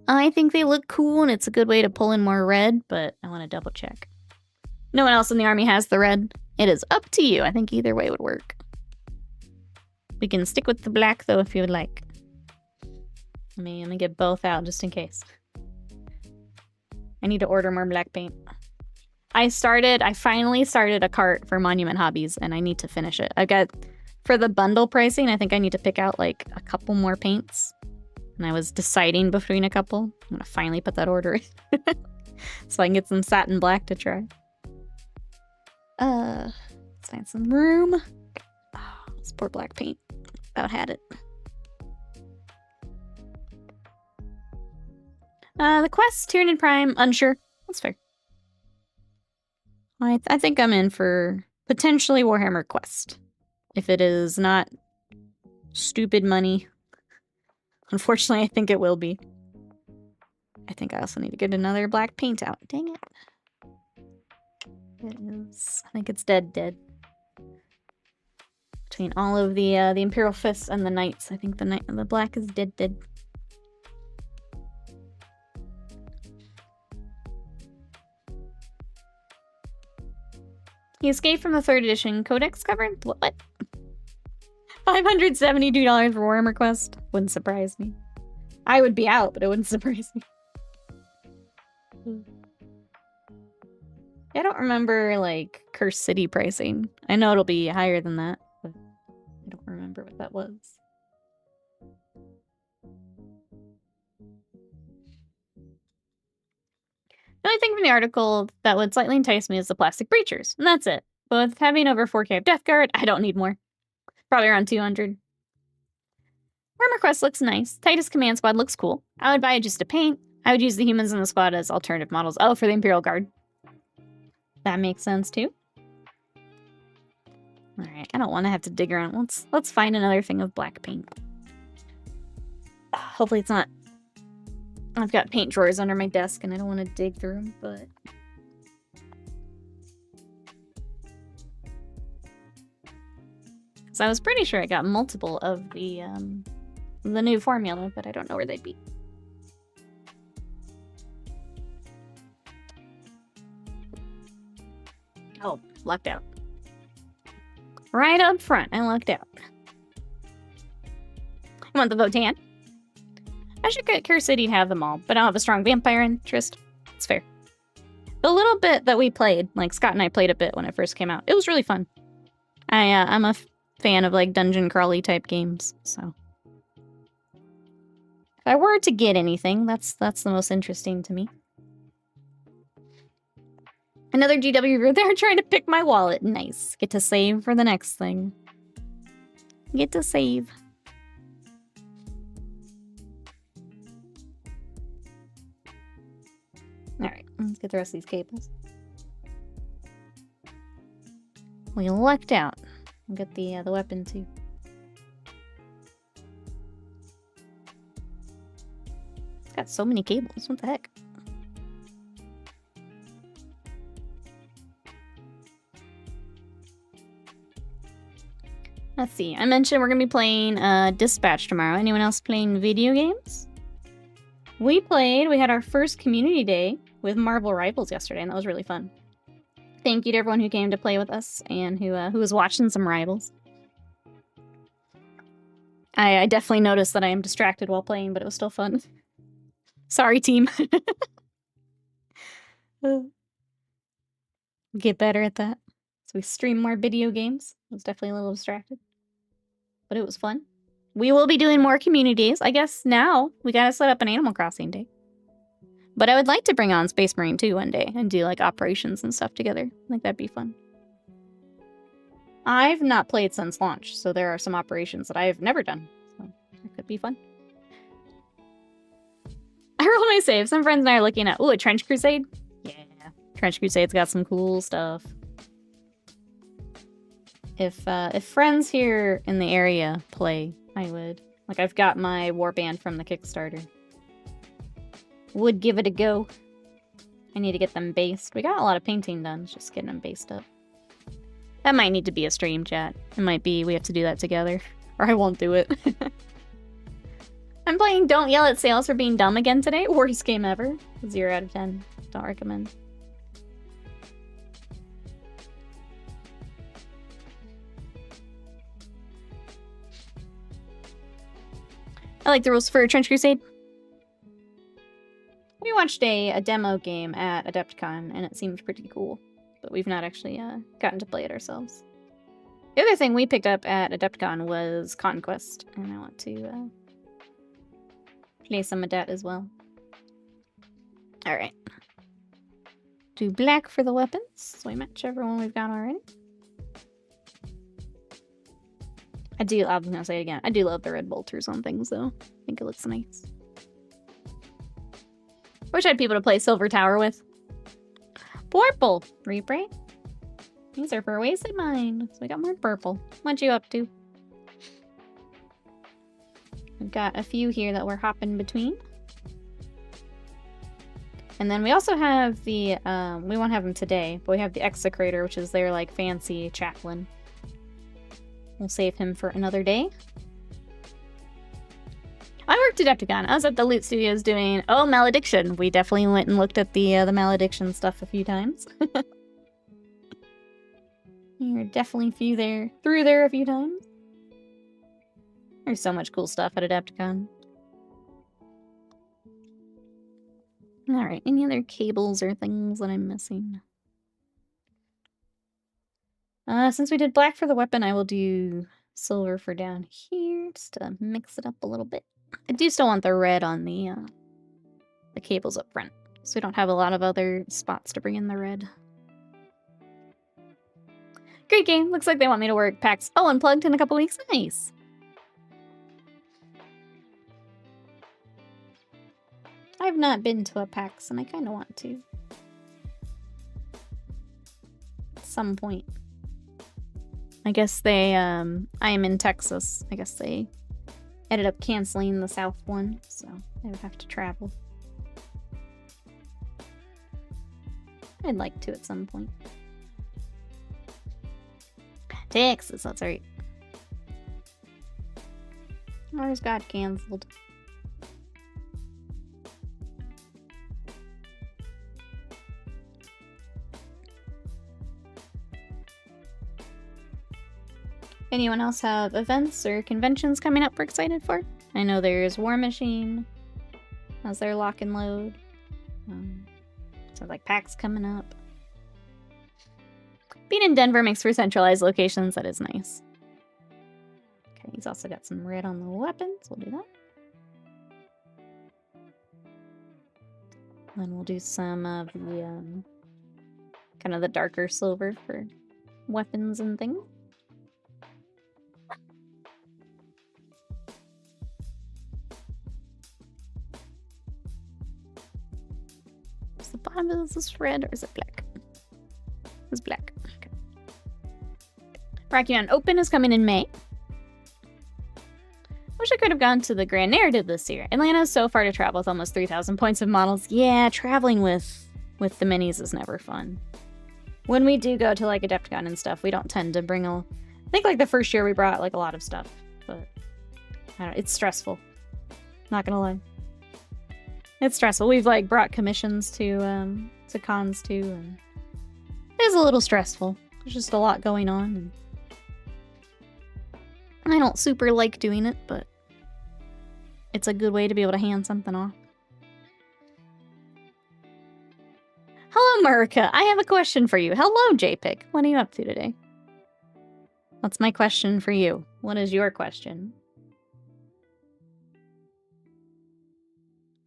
I think they look cool and it's a good way to pull in more red, but I want to double check. No one else in the army has the red. It is up to you. I think either way would work. We can stick with the black though if you would like. Let me get both out just in case. I need to order more black paint. I finally started a cart for Monument Hobbies and I need to finish it. I've got, for the bundle pricing, I think I need to pick out like a couple more paints. And I was deciding between a couple. I'm gonna finally put that order in. So I can get some satin black to try. Let's find some room. Oh, this poor black paint. About had it. The quest, Tyranid Prime, unsure. That's fair. I think I'm in for potentially Warhammer Quest. If it is not stupid money. Unfortunately, I think it will be. I think I also need to get another black paint out. Dang it. It is... I think it's dead. Between all of the Imperial Fists and the Knights, I think the black is dead. He escaped from the 3rd edition Codex cover? What? $572 for Warhammer Quest? Wouldn't surprise me. I would be out, but it wouldn't surprise me. I don't remember, like, Cursed City pricing. I know it'll be higher than that, but I don't remember what that was. The only thing from the article that would slightly entice me is the plastic breachers, and that's it. But with having over 4K of Death Guard, I don't need more. Probably around 200. Armor Quest looks nice. Titus Command Squad looks cool. I would buy it just to paint. I would use the humans in the squad as alternative models. Oh, for the Imperial Guard. That makes sense, too. Alright, I don't want to have to dig around. Let's find another thing of black paint. Hopefully it's not... I've got paint drawers under my desk and I don't want to dig through them, but... So I was pretty sure I got multiple of the new formula, but I don't know where they'd be. Oh, lucked out. Right up front, I lucked out. I want the Votan. I should get Cure City to have them all, but I don't have a strong vampire interest. It's fair. The little bit that we played, like Scott and I played a bit when it first came out, it was really fun. I'm a fan of like dungeon crawly type games, so. If I were to get anything, that's the most interesting to me. Another GW viewer there trying to pick my wallet. Nice. Get to save for the next thing. Get to save. Alright, let's get the rest of these cables. We lucked out. We'll get the weapon too. It's got so many cables. What the heck? Let's see. I mentioned we're going to be playing Dispatch tomorrow. Anyone else playing video games? We had our first community day with Marvel Rivals yesterday, and that was really fun. Thank you to everyone who came to play with us and who was watching some Rivals. I definitely noticed that I am distracted while playing, but it was still fun. Sorry, team. Get better at that. So we stream more video games. I was definitely a little distracted. But it was fun. We will be doing more community days. I guess now we gotta set up an Animal Crossing day. But I would like to bring on Space Marine 2 one day and do like operations and stuff together. I think that'd be fun. I've not played since launch, so there are some operations that I've never done. So it could be fun. I rolled my save. Some friends and I are looking at, ooh, a Trench Crusade? Yeah. Trench Crusade's got some cool stuff. If friends here in the area play, I would. Like, I've got my warband from the Kickstarter. Would give it a go. I need to get them based. We got a lot of painting done, just getting them based up. That might need to be a stream chat. It might be we have to do that together. Or I won't do it. I'm playing Don't Yell at Sales for Being Dumb again today. Worst game ever. 0 out of 10. Don't recommend. I like the rules for Trench Crusade. We watched a demo game at Adepticon, and it seemed pretty cool. But we've not actually gotten to play it ourselves. The other thing we picked up at Adepticon was Conquest, and I want to play some of that as well. Alright. Do black for the weapons, so we match everyone we've got already. I was gonna say it again, I do love the red bolters on things though. I think it looks nice. Wish I had people to play Silver Tower with. Purple! Replay. These are for wasted mine. So we got more purple. What you up to? We've got a few here that we're hopping between. And then we also have the, we won't have them today, but we have the Execrator, which is their, like, fancy chaplain. We'll save him for another day. I worked at Adepticon. I was at the Loot Studios doing, oh, Malediction. We definitely went and looked at the Malediction stuff a few times. You're definitely through there a few times. There's so much cool stuff at Adepticon. Alright, any other cables or things that I'm missing? Since we did black for the weapon, I will do silver for down here, just to mix it up a little bit. I do still want the red on the cables up front. So we don't have a lot of other spots to bring in the red. Great game. Looks like they want me to work PAX Unplugged in a couple weeks. Nice. I've not been to a PAX and I kind of want to. At some point. I guess they, I am in Texas. I guess they ended up canceling the South one, so I would have to travel. I'd like to at some point. Texas, that's right. Ours got canceled. Anyone else have events or conventions coming up we're excited for? I know there's War Machine. How's their lock and load? So like PAX coming up. Being in Denver makes for centralized locations. That is nice. Okay, he's also got some red on the weapons. We'll do that. Then we'll do some of the kind of the darker silver for weapons and things. Is the bottom of this red or is it black? It's black. Okay. Rocky Mountain Open is coming in May. Wish I could have gone to the Grand Narrative this year. Atlanta is so far to travel with almost 3,000 points of models. Yeah, traveling with the minis is never fun. When we do go to like Adepticon and stuff, we don't tend to bring I think like the first year we brought like a lot of stuff, but I don't know, it's stressful. Not gonna lie. It's stressful. We've like brought commissions to cons too, and it is a little stressful. There's just a lot going on, and I don't super like doing it, but it's a good way to be able to hand something off. Hello, Marika. I have a question for you. Hello, JPIC. What are you up to today? What's my question for you? What is your question?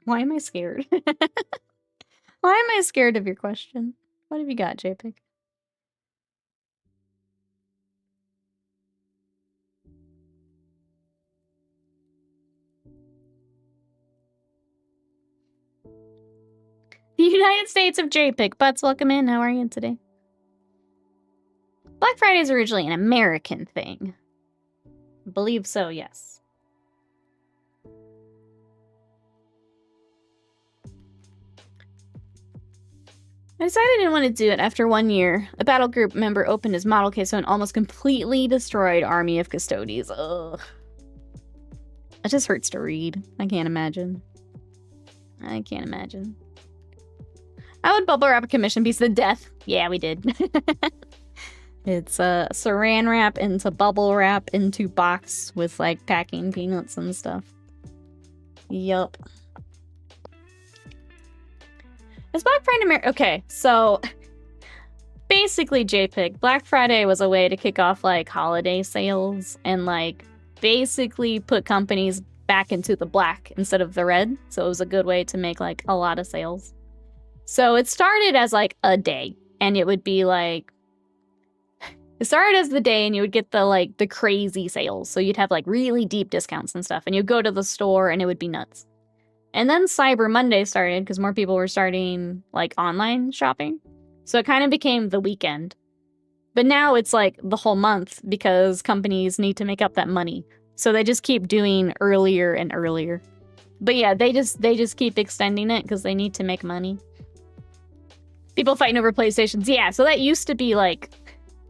Why am I scared? Why am I scared of your question? What have you got, JPIC? The United States of JPIC. Butts, welcome in. How are you today? Black Friday is originally an American thing. I believe so, yes. I decided I didn't want to do it after 1 year. A battle group member opened his model case and almost completely destroyed army of custodies. Ugh. It just hurts to read. I can't imagine. I can't imagine. I would bubble wrap a commission piece to death. Yeah, we did. It's saran wrap into bubble wrap into box with like packing peanuts and stuff. Yup. Is Black Friday okay, so basically JPIG, Black Friday was a way to kick off like holiday sales and like basically put companies back into the black instead of the red. So it was a good way to make like a lot of sales. So it started as like a day, and it would be like, it started as the day and you would get the crazy sales. So you'd have like really deep discounts and stuff, and you'd go to the store and it would be nuts. And then Cyber Monday started because more people were starting like online shopping. So it kind of became the weekend. But now it's like the whole month because companies need to make up that money. So they just keep doing earlier and earlier. But yeah, they just keep extending it because they need to make money. People fighting over PlayStations. Yeah, so that used to be like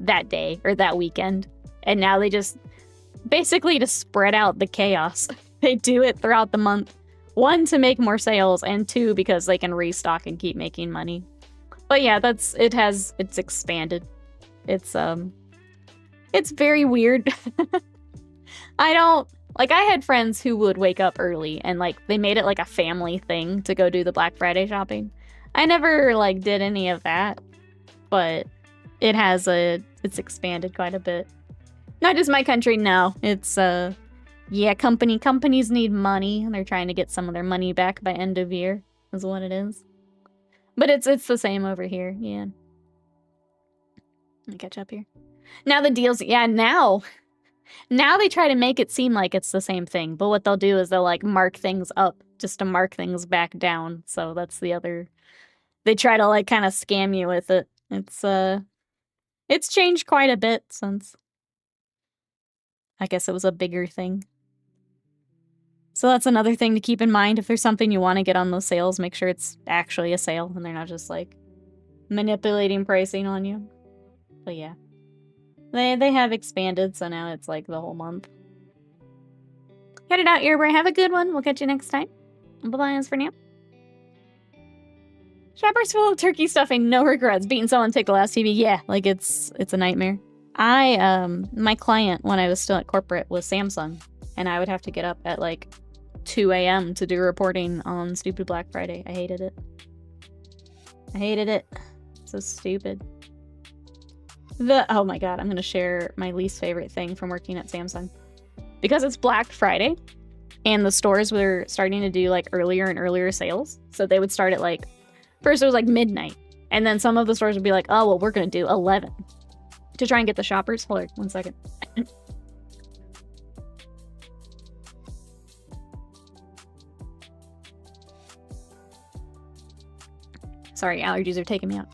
that day or that weekend. And now they just basically to spread out the chaos. They do it throughout the month. 1, to make more sales, and 2, because they can restock and keep making money. But yeah, it's expanded. It's very weird. I had friends who would wake up early and like they made it like a family thing to go do the Black Friday shopping. I never like did any of that, but it's expanded quite a bit. Not just my country, no. It's yeah, companies need money and they're trying to get some of their money back by end of year is what it is. But it's the same over here, yeah. Let me catch up here. Now the deals, yeah, now they try to make it seem like it's the same thing, but what they'll do is they'll like mark things up just to mark things back down. So that's the other, they try to like kind of scam you with it. It's changed quite a bit since I guess it was a bigger thing. So that's another thing to keep in mind. If there's something you want to get on those sales, make sure it's actually a sale and they're not just like manipulating pricing on you. But yeah. They have expanded, so now it's like the whole month. Head it out, Earbray. Have a good one. We'll catch you next time. Bye-bye as for now. Shoppers full of turkey stuffing, no regrets. Beating someone take the last TV. Yeah, like it's a nightmare. My client when I was still at corporate was Samsung, and I would have to get up at like 2 a.m. to do reporting on stupid Black Friday. I hated it. I hated it. So stupid. Oh my god, I'm gonna share my least favorite thing from working at Samsung. Because it's Black Friday, and the stores were starting to do like earlier and earlier sales. So they would start at like, first it was like midnight, and then some of the stores would be like, oh, well, we're gonna do 11 to try and get the shoppers. Hold on 1 second. Sorry, allergies are taking me out.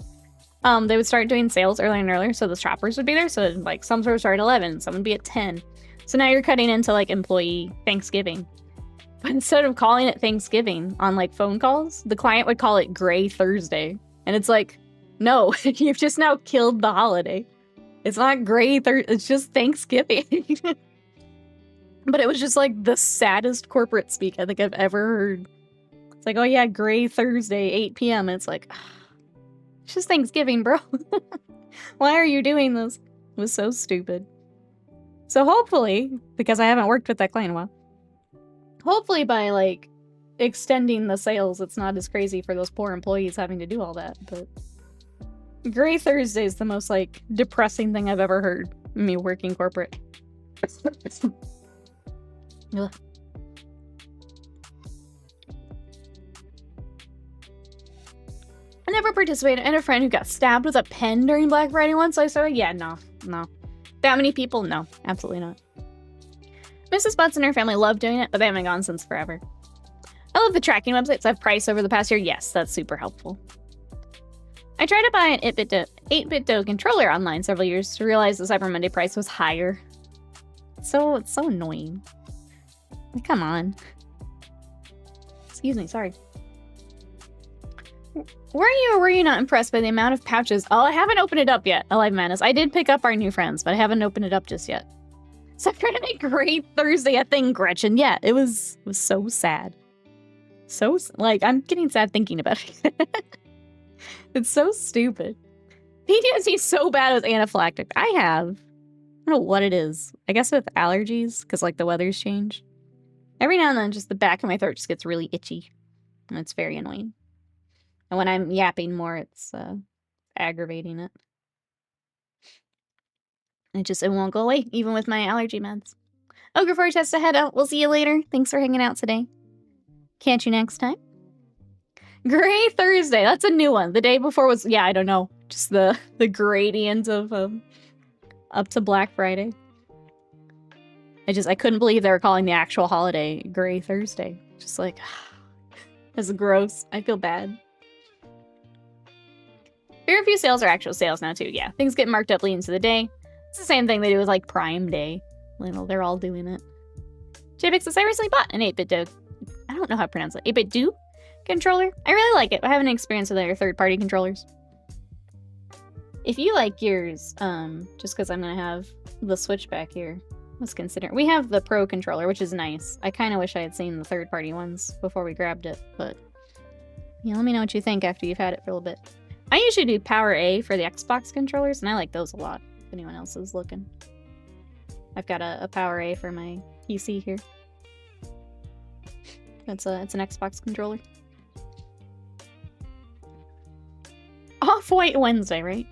They would start doing sales earlier and earlier, so the shoppers would be there. So like some stores start at 11, some would be at 10. So now you're cutting into like employee Thanksgiving. But instead of calling it Thanksgiving on like phone calls, the client would call it Gray Thursday. And it's like, no, you've just now killed the holiday. It's not Gray Thursday, it's just Thanksgiving. But it was just like the saddest corporate speak I think I've ever heard. It's like, oh yeah, Gray Thursday, 8 p.m. And it's like, it's just Thanksgiving, bro. Why are you doing this? It was so stupid. So hopefully, because I haven't worked with that client in a while, hopefully by like extending the sales, it's not as crazy for those poor employees having to do all that. But Gray Thursday is the most like depressing thing I've ever heard. Me working corporate. Ugh. I never participated in a friend who got stabbed with a pen during Black Friday once. So I said, yeah, no. That many people? No, absolutely not. Mrs. Butts and her family love doing it, but they haven't gone since forever. I love the tracking websites I've priced over the past year. Yes, that's super helpful. I tried to buy an 8-bit Do controller online several years to realize the Cyber Monday price was higher. It's so annoying. Like, come on. Excuse me, sorry. Were you or were you not impressed by the amount of pouches? Oh, I haven't opened it up yet, Alive Madness. I did pick up our new friends, but I haven't opened it up just yet. So I'm trying to make Great Thursday a thing, Gretchen. Yeah, it was so sad. So, like, I'm getting sad thinking about it. It's so stupid. PTSD is so bad with anaphylactic. I don't know what it is. I guess with allergies, because, like, the weather's changed. Every now and then, just the back of my throat just gets really itchy. And it's very annoying. And when I'm yapping more, it's aggravating it. It won't go away, even with my allergy meds. Ogre Forge has to head out. We'll see you later. Thanks for hanging out today. Catch you next time. Gray Thursday. That's a new one. The day before was, yeah, I don't know. Just the gradient of up to Black Friday. I couldn't believe they were calling the actual holiday Gray Thursday. Just like, that's gross. I feel bad. Very few sales are actual sales now, too. Yeah, things get marked up leading into the day. It's the same thing they do with, like, Prime Day. They're all doing it. JPix says, I recently bought an 8-bit Do. I don't know how to pronounce it. 8-bit Do controller. I really like it. I haven't experienced with other third-party controllers. If you like yours, just because I'm going to have the Switch back here, let's consider. We have the Pro controller, which is nice. I kind of wish I had seen the third-party ones before we grabbed it, but yeah, let me know what you think after you've had it for a little bit. I usually do Power A for the Xbox controllers, and I like those a lot, if anyone else is looking. I've got a Power A for my PC here. It's an Xbox controller. Off-White Wednesday, right?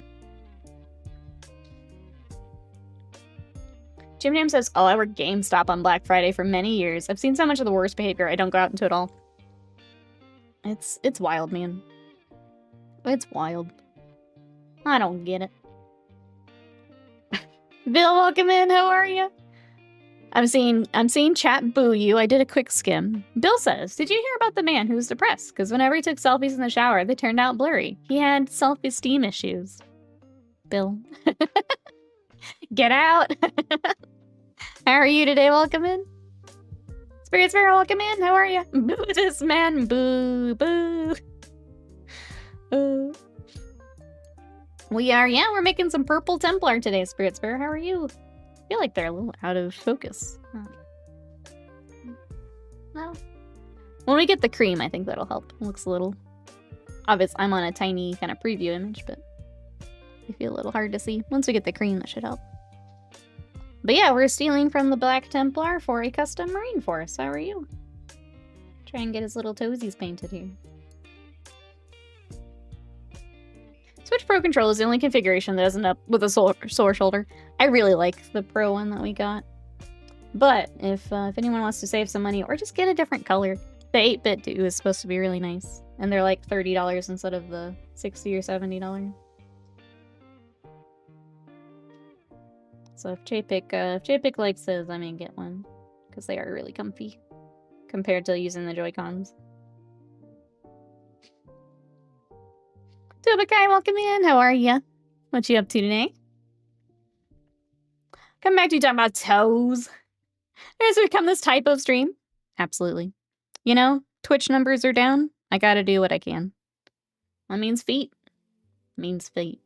Jim Jam says, oh, I worked GameStop on Black Friday for many years. I've seen so much of the worst behavior, I don't go out into it all. It's wild, man. It's wild. I don't get it. Bill, welcome in. How are you? I'm seeing chat boo you. I did a quick skim. Bill says, did you hear about the man who was depressed? Because whenever he took selfies in the shower, they turned out blurry. He had self-esteem issues. Bill. Get out. How are you today? Welcome in. Spirit Sparrow, welcome in. How are you? Boo this man. Boo. Boo. We're making some Purple Templar today, Spirit Sparrow. How are you? I feel like they're a little out of focus. Well, when we get the cream, I think that'll help. It looks a little obvious. I'm on a tiny kind of preview image, but they feel a little hard to see. Once we get the cream, that should help. But yeah, we're stealing from the Black Templar for a custom Marine Force. How are you? Try and get his little toesies painted here. Switch Pro Control is the only configuration that isn't up with a sore shoulder. I really like the Pro one that we got. But if anyone wants to save some money or just get a different color, the 8-bit do is supposed to be really nice. And they're like $30 instead of the $60 or $70. So if JPick likes his, I may get one. Because they are really comfy. Compared to using the Joy-Cons. Tubakai, welcome in. How are ya? What you up to today? Come back to talking about toes. Has become this type of stream? Absolutely. You know, Twitch numbers are down. I gotta do what I can. That means feet. Means feet.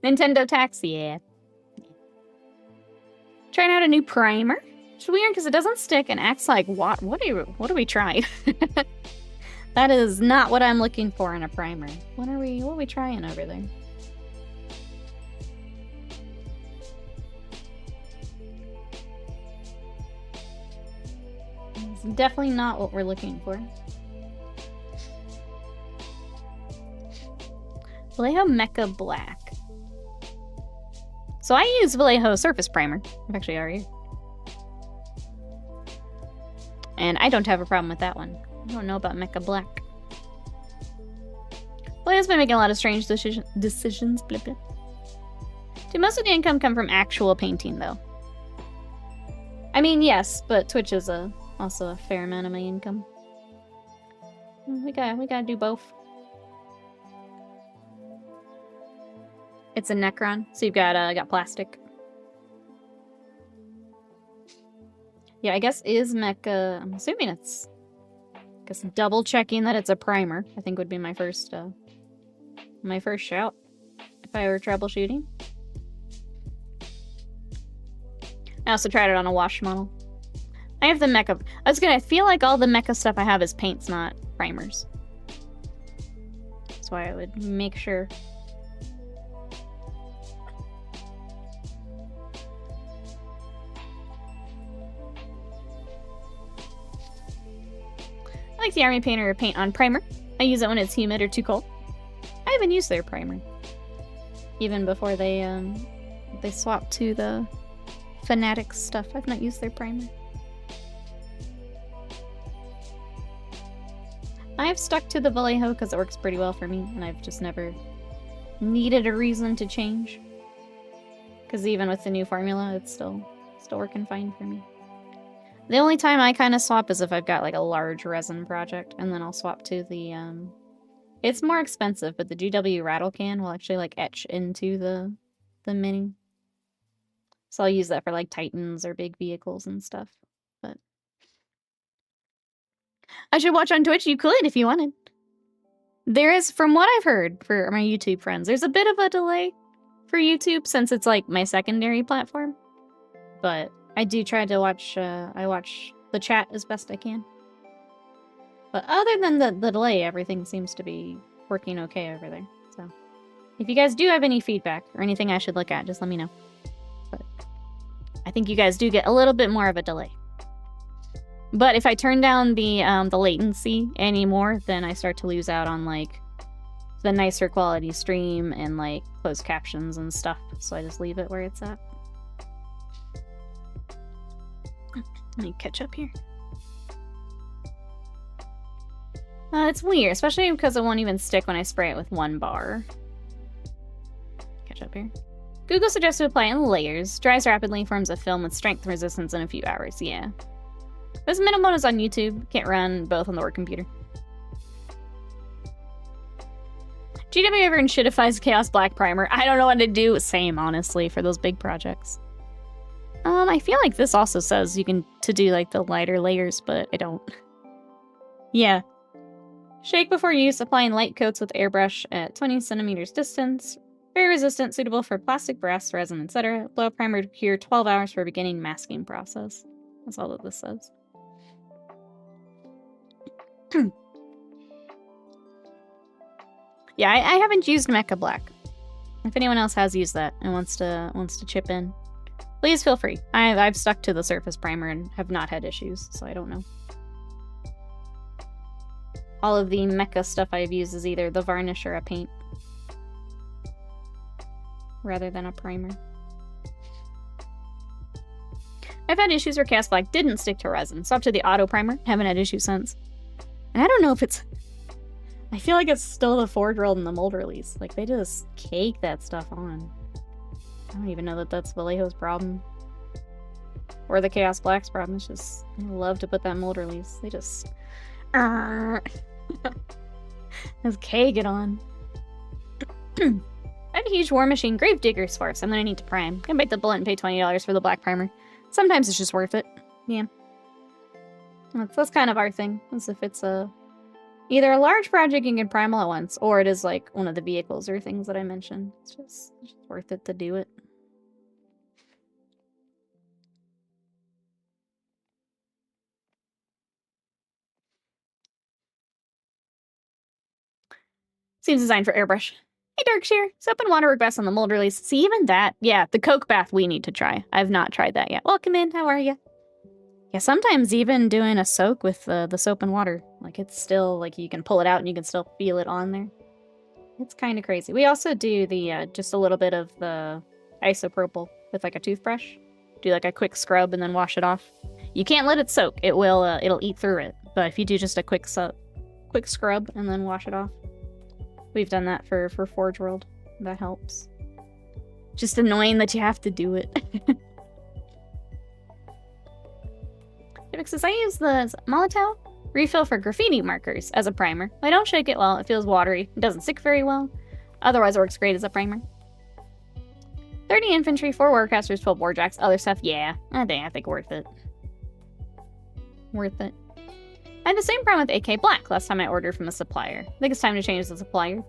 Nintendo tax, yeah. Trying out a new primer. It's weird because it doesn't stick and acts like what? What do we try? That is not what I'm looking for in a primer. What are we trying over there? It's definitely not what we're looking for. Vallejo Mecha Black. So I use Vallejo Surface Primer. I've actually already. And I don't have a problem with that one. I don't know about Mecha Black. Vallejo's been making a lot of strange decisions. Blah, blah. Do most of the income come from actual painting, though? I mean, yes, but Twitch is also a fair amount of my income. We gotta do both. It's a Necron, so you've got plastic. Yeah, I guess is mecha. I'm assuming it's. I guess double checking that it's a primer. I think would be my first shout if I were troubleshooting. I also tried it on a wash model. I have the mecha. I feel like all the mecha stuff I have is paints, not primers. That's why I would make sure. I like the Army Painter paint on primer. I use it when it's humid or too cold. I haven't used their primer. Even before they swapped to the Fanatic stuff. I've not used their primer. I've stuck to the Vallejo because it works pretty well for me, and I've just never needed a reason to change. Because even with the new formula, it's still working fine for me. The only time I kind of swap is if I've got like a large resin project, and then I'll swap to the, it's more expensive, but the GW rattle can will actually like etch into the mini. So I'll use that for like Titans or big vehicles and stuff, but I should watch on Twitch. You could if you wanted. There is, from what I've heard for my YouTube friends, there's a bit of a delay for YouTube since it's like my secondary platform, but I do try to watch, I watch the chat as best I can. But other than the delay, everything seems to be working okay over there. So if you guys do have any feedback or anything I should look at, just let me know. But I think you guys do get a little bit more of a delay. But if I turn down the latency anymore, then I start to lose out on like the nicer quality stream and like closed captions and stuff. So I just leave it where it's at. Let me catch up here. It's weird, especially because it won't even stick when I spray it with one bar. Catch up here. Google suggests to apply in layers. Dries rapidly, forms a film with strength resistance in a few hours. Yeah. This minimum is on YouTube. Can't run both on the work computer. GW ever shitifies Chaos Black Primer. I don't know what to do. Same, honestly, for those big projects. I feel like this also says you can do like the lighter layers, but I don't. Yeah. Shake before use, applying light coats with airbrush at 20 centimeters distance. Very resistant, suitable for plastic, brass, resin, etc. Blow primer to cure 12 hours for beginning masking process. That's all that this says. Yeah, I haven't used Mecha Black. If anyone else has used that and wants to chip in, please feel free. I've stuck to the surface primer and have not had issues, so I don't know. All of the mecha stuff I've used is either the varnish or a paint, rather than a primer. I've had issues where Chaos Black didn't stick to resin, so up to the auto primer, haven't had issues since. And I don't know if it's... I feel like it's still the Forge World and the mold release. Like, they just cake that stuff on. I don't even know that that's Vallejo's problem. Or the Chaos Black's problem. It's just, they love to put that mold release. They just... Just cake it on. I have a huge War Machine Gravedigger Sparse. I'm gonna need to prime. Gonna bite the bullet and pay $20 for the black primer. Sometimes it's just worth it. Yeah. That's kind of our thing. As if it's either a large project you can prime all at once, or it is like one of the vehicles or things that I mentioned. It's just worth it to do it. Seems designed for airbrush. Hey, Darkshire. Soap and water work best on the mold release. See, even that. Yeah, the Coke bath we need to try. I've not tried that yet. Welcome in. How are you? Yeah, sometimes even doing a soak with the soap and water, like it's still, like you can pull it out and you can still feel it on there. It's kind of crazy. We also do the, just a little bit of the isopropyl with like a toothbrush. Do like a quick scrub and then wash it off. You can't let it soak. It will, it'll eat through it. But if you do just a quick scrub and then wash it off. We've done that for Forge World. That helps. Just annoying that you have to do it. Says, I use the Molotov refill for graffiti markers as a primer. I don't shake it well. It feels watery. It doesn't stick very well. Otherwise, it works great as a primer. 30 infantry, 4 warcasters, 12 warjacks. Other stuff, yeah. I think worth it. Worth it. I had the same problem with AK Black last time I ordered from a supplier. I think it's time to change the supplier.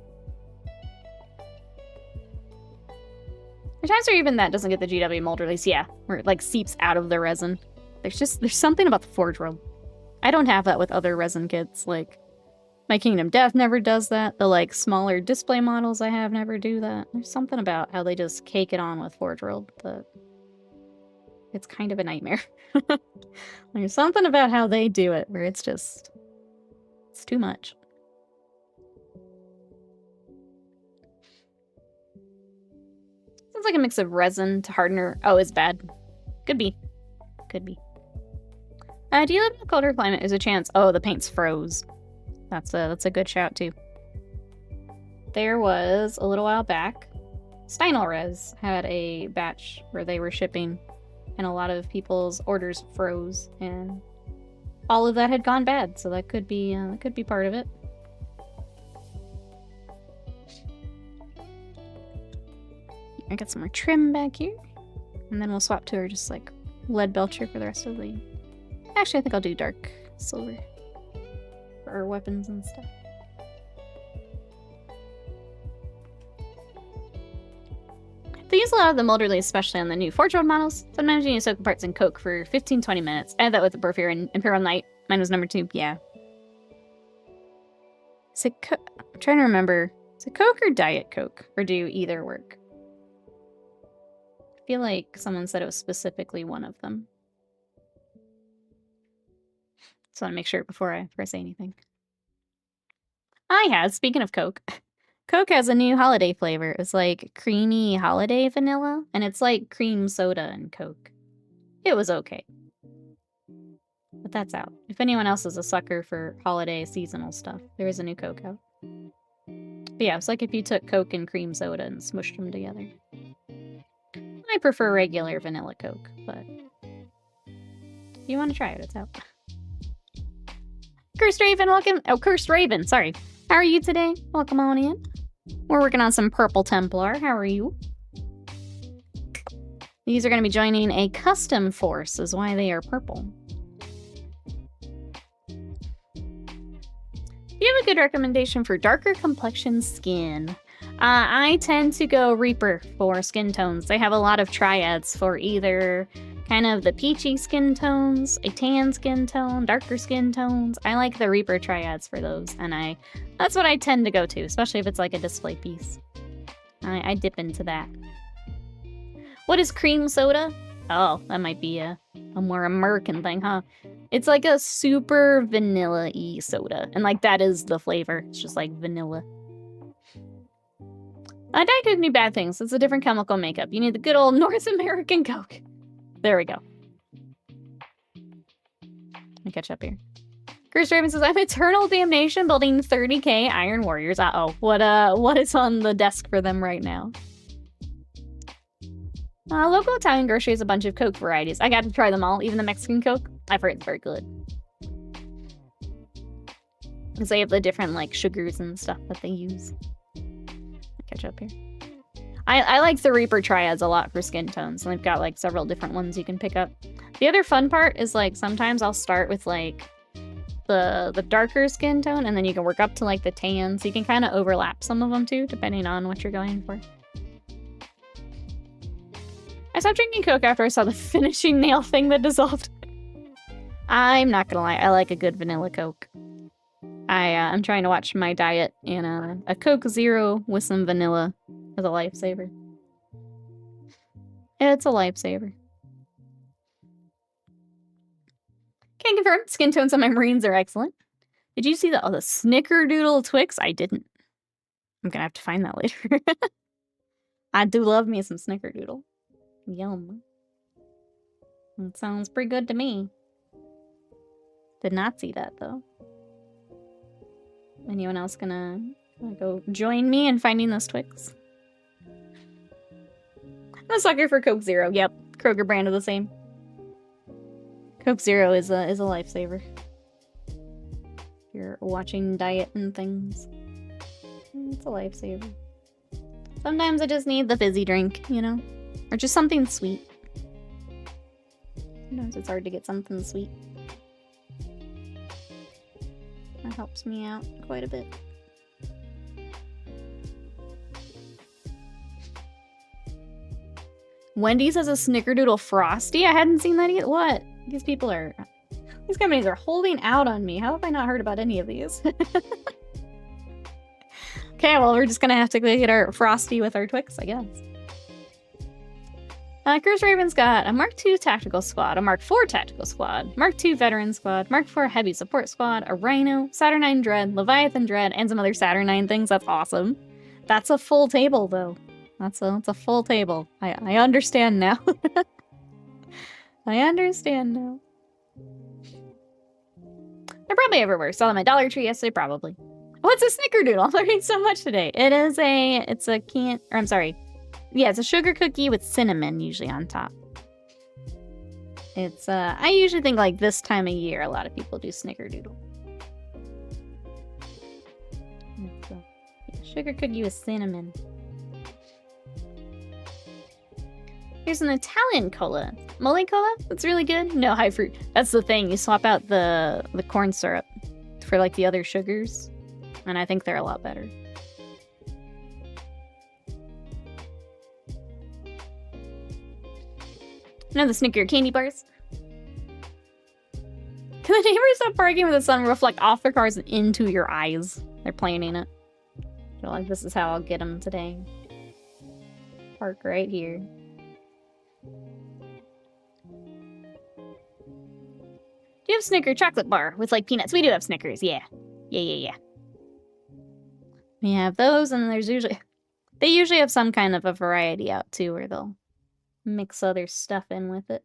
There's times where even that doesn't get the GW mold release, yeah. Where it like seeps out of the resin. There's something about the Forge World. I don't have that with other resin kits. Like, my Kingdom Death never does that. The like smaller display models I have never do that. There's something about how they just cake it on with Forge World that it's kind of a nightmare. There's something about how they do it where it's too much. Sounds like a mix of resin to hardener. Oh, it's bad. Could be. Could be. Do you live in a colder climate? There's a chance. Oh, the paint's froze. That's a good shout too. There was a little while back, Steinelres had a batch where they were shipping, and a lot of people's orders froze, and all of that had gone bad. So that could be part of it. I got some more trim back here, and then we'll swap to our just like lead belcher for the rest of the. Actually, I think I'll do dark silver for our weapons and stuff. They use a lot of the mold release, especially on the new Forge World models. Sometimes you need to soak the parts in Coke for 15-20 minutes. I had that with the Porphyr and Imperial Knight. Mine was number 2, yeah. Is it I'm trying to remember. Is it Coke or Diet Coke? Or do either work? I feel like someone said it was specifically one of them. Just want to make sure before I say anything. Speaking of Coke, Coke has a new holiday flavor. It's like creamy holiday vanilla, and it's like cream soda and Coke. It was okay. But that's out. If anyone else is a sucker for holiday seasonal stuff, there is a new Coke out. But yeah, it's like if you took Coke and cream soda and smushed them together. I prefer regular vanilla Coke, but if you want to try it, it's out. Cursed Raven, welcome. Oh, Cursed Raven, sorry. How are you today? Welcome on in. We're working on some Purple Templar. How are you? These are going to be joining a custom force, is why they are purple. Do you have a good recommendation for darker complexion skin? I tend to go Reaper for skin tones. They have a lot of triads for either kind of the peachy skin tones, a tan skin tone, darker skin tones. I like the Reaper triads for those, and that's what I tend to go to, especially if it's like a display piece. I dip into that. What is cream soda? Oh, that might be a more American thing, huh? It's like a super vanilla-y soda, and like that is the flavor. It's just like vanilla. Diet Coke need bad things. It's a different chemical makeup. You need the good old North American Coke. There we go. Let me catch up here. Chris Raven says, I'm Eternal Damnation building 30k Iron Warriors. Uh-oh. What is on the desk for them right now? Local Italian grocery has a bunch of Coke varieties. I got to try them all, even the Mexican Coke. I've heard it's very good. Because they have the different, like, sugars and stuff that they use. Catch up here. I like the Reaper triads a lot for skin tones, and they've got, like, several different ones you can pick up. The other fun part is, like, sometimes I'll start with, like, the darker skin tone, and then you can work up to, like, the tan, so you can kind of overlap some of them, too, depending on what you're going for. I stopped drinking Coke after I saw the finishing nail thing that dissolved. I'm not gonna lie, I like a good vanilla Coke. I'm trying to watch my diet, and a Coke Zero with some vanilla is a lifesaver. It's a lifesaver. Can confirm, skin tones on my Marines are excellent. Did you see the Snickerdoodle Twix? I didn't. I'm gonna have to find that later. I do love me some Snickerdoodle. Yum. That sounds pretty good to me. Did not see that, though. Anyone else gonna go join me in finding those Twix? I'm a sucker for Coke Zero. Yep, Kroger brand of the same. Coke Zero is a lifesaver. If you're watching diet and things, it's a lifesaver. Sometimes I just need the fizzy drink, you know? Or just something sweet. Sometimes it's hard to get something sweet. That helps me out quite a bit. Wendy's has a Snickerdoodle Frosty? I hadn't seen that either. What? These companies are holding out on me. How have I not heard about any of these? Okay, well, we're just gonna have to get our Frosty with our Twix, I guess. Curse Raven's got a Mark II Tactical Squad, a Mark IV Tactical Squad, Mark II Veteran Squad, Mark IV Heavy Support Squad, a Rhino, Saturnine Dread, Leviathan Dread, and some other Saturnine things. That's awesome. That's a full table, though. That's a full table. I understand now. I understand now. They're probably everywhere. Saw them at Dollar Tree yesterday, probably. What's a Snickerdoodle? I'm learning so much today. It's a sugar cookie with cinnamon usually on top. It's, I usually think like this time of year, a lot of people do Snickerdoodle. Sugar cookie with cinnamon. Here's an Italian cola. Mole cola? That's really good. No high fruit. That's the thing. You swap out the corn syrup for like the other sugars. And I think they're a lot better. No, the Snicker candy bars. Can the neighbors stop parking with the sun reflect off their cars and into your eyes? They're planning it. I feel like this is how I'll get them today. Park right here. Do you have Snicker chocolate bar with like peanuts? We do have Snickers, yeah. Yeah. We have those, and there's they usually have some kind of a variety out too, where they'll mix other stuff in with it.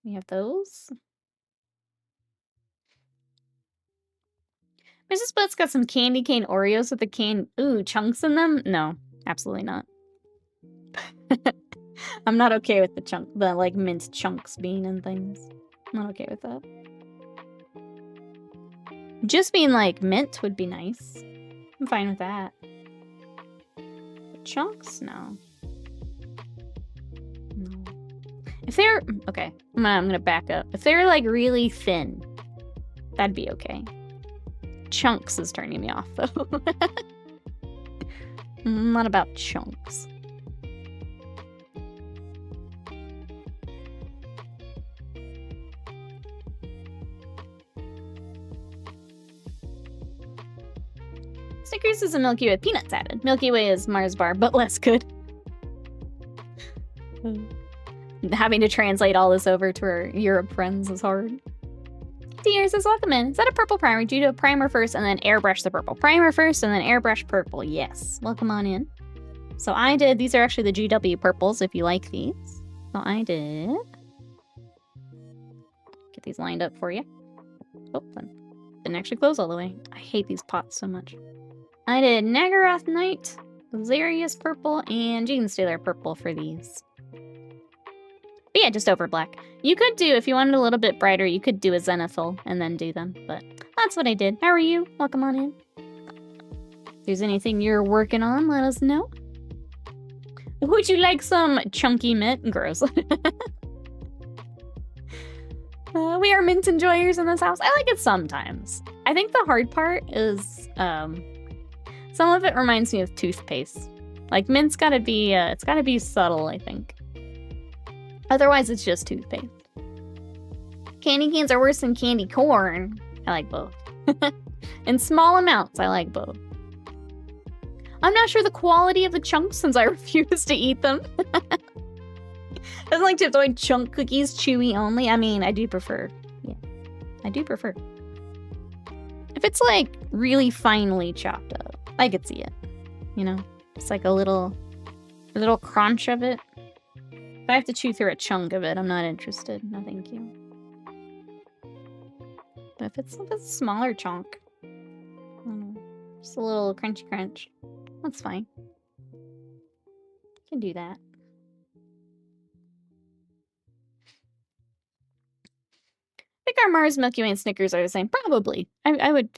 We have those. Mrs. Split's got some candy cane Oreos with the chunks in them? No, absolutely not. I'm not okay with the like mint chunks being in things. I'm not okay with that. Just being like mint would be nice. I'm fine with that. But chunks? No. No. If they're okay, I'm gonna back up. If they're like really thin, that'd be okay. Chunks is turning me off though. I'm not about chunks. Snickers is a Milky Way with peanuts added. Milky Way is Mars bar, but less good. Having to translate all this over to our Europe friends is hard. Dears is welcome in. Is that a purple primer? Do you do a primer first and then airbrush the purple? Primer first and then airbrush purple. Yes. Welcome on in. So I did, these are actually the GW purples if you like these. So I did. Get these lined up for you. Oh, didn't actually close all the way. I hate these pots so much. I did Nagaroth Knight, Zarius purple, and Genestealer purple for these. But yeah, just over black. You could do, if you wanted a little bit brighter, you could do a Zenithal and then do them, but that's what I did. How are you? Welcome on in. If there's anything you're working on, let us know. Would you like some chunky mint? Gross. We are mint enjoyers in this house. I like it sometimes. I think the hard part is, some of it reminds me of toothpaste. Like, mint's gotta be, it's gotta be subtle, I think. Otherwise, it's just toothpaste. Candy canes are worse than candy corn. I like both. In small amounts, I like both. I'm not sure the quality of the chunks since I refuse to eat them. Doesn't like to avoid chunk cookies, chewy only. I mean, I do prefer. Yeah, I do prefer. If it's like really finely chopped up, I could see it. You know, it's like a little crunch of it. If I have to chew through a chunk of it, I'm not interested. No, thank you. But if it's a smaller chunk, just a little crunchy crunch, that's fine. Can do that. I think our Mars, Milky Way, and Snickers are the same. Probably. I would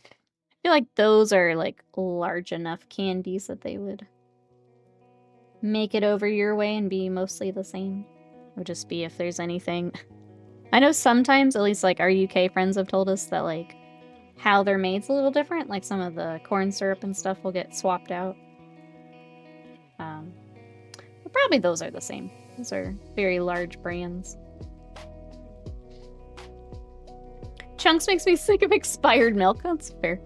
feel like those are like large enough candies that they would make it over your way and be mostly the same. It would just be if there's anything. I know sometimes, at least like our UK friends have told us that like how they're made's a little different. Like some of the corn syrup and stuff will get swapped out. But probably those are the same. Those are very large brands. Chunks makes me sick of expired milk. That's fair.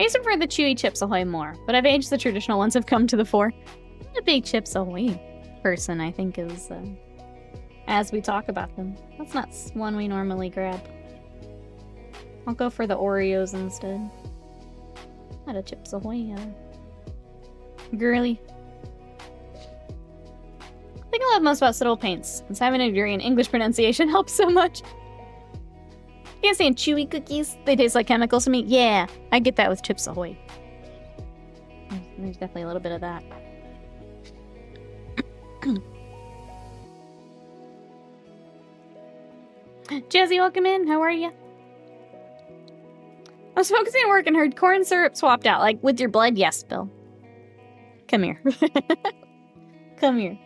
I used to prefer the chewy Chips Ahoy more, but I've aged the traditional ones have come to the fore. I'm a big Chips Ahoy person, I think, is as we talk about them. That's not one we normally grab. I'll go for the Oreos instead. Not a Chips Ahoy, girly. I think I love most about Citadel paints is having a degree in English pronunciation helps so much. You guys saying chewy cookies? They taste like chemicals to me? Yeah, I get that with Chips Ahoy. There's definitely a little bit of that. Jazzy, welcome in. How are you? I was focusing on work and heard corn syrup swapped out. Like, with your blood? Yes, Bill. Come here. Come here.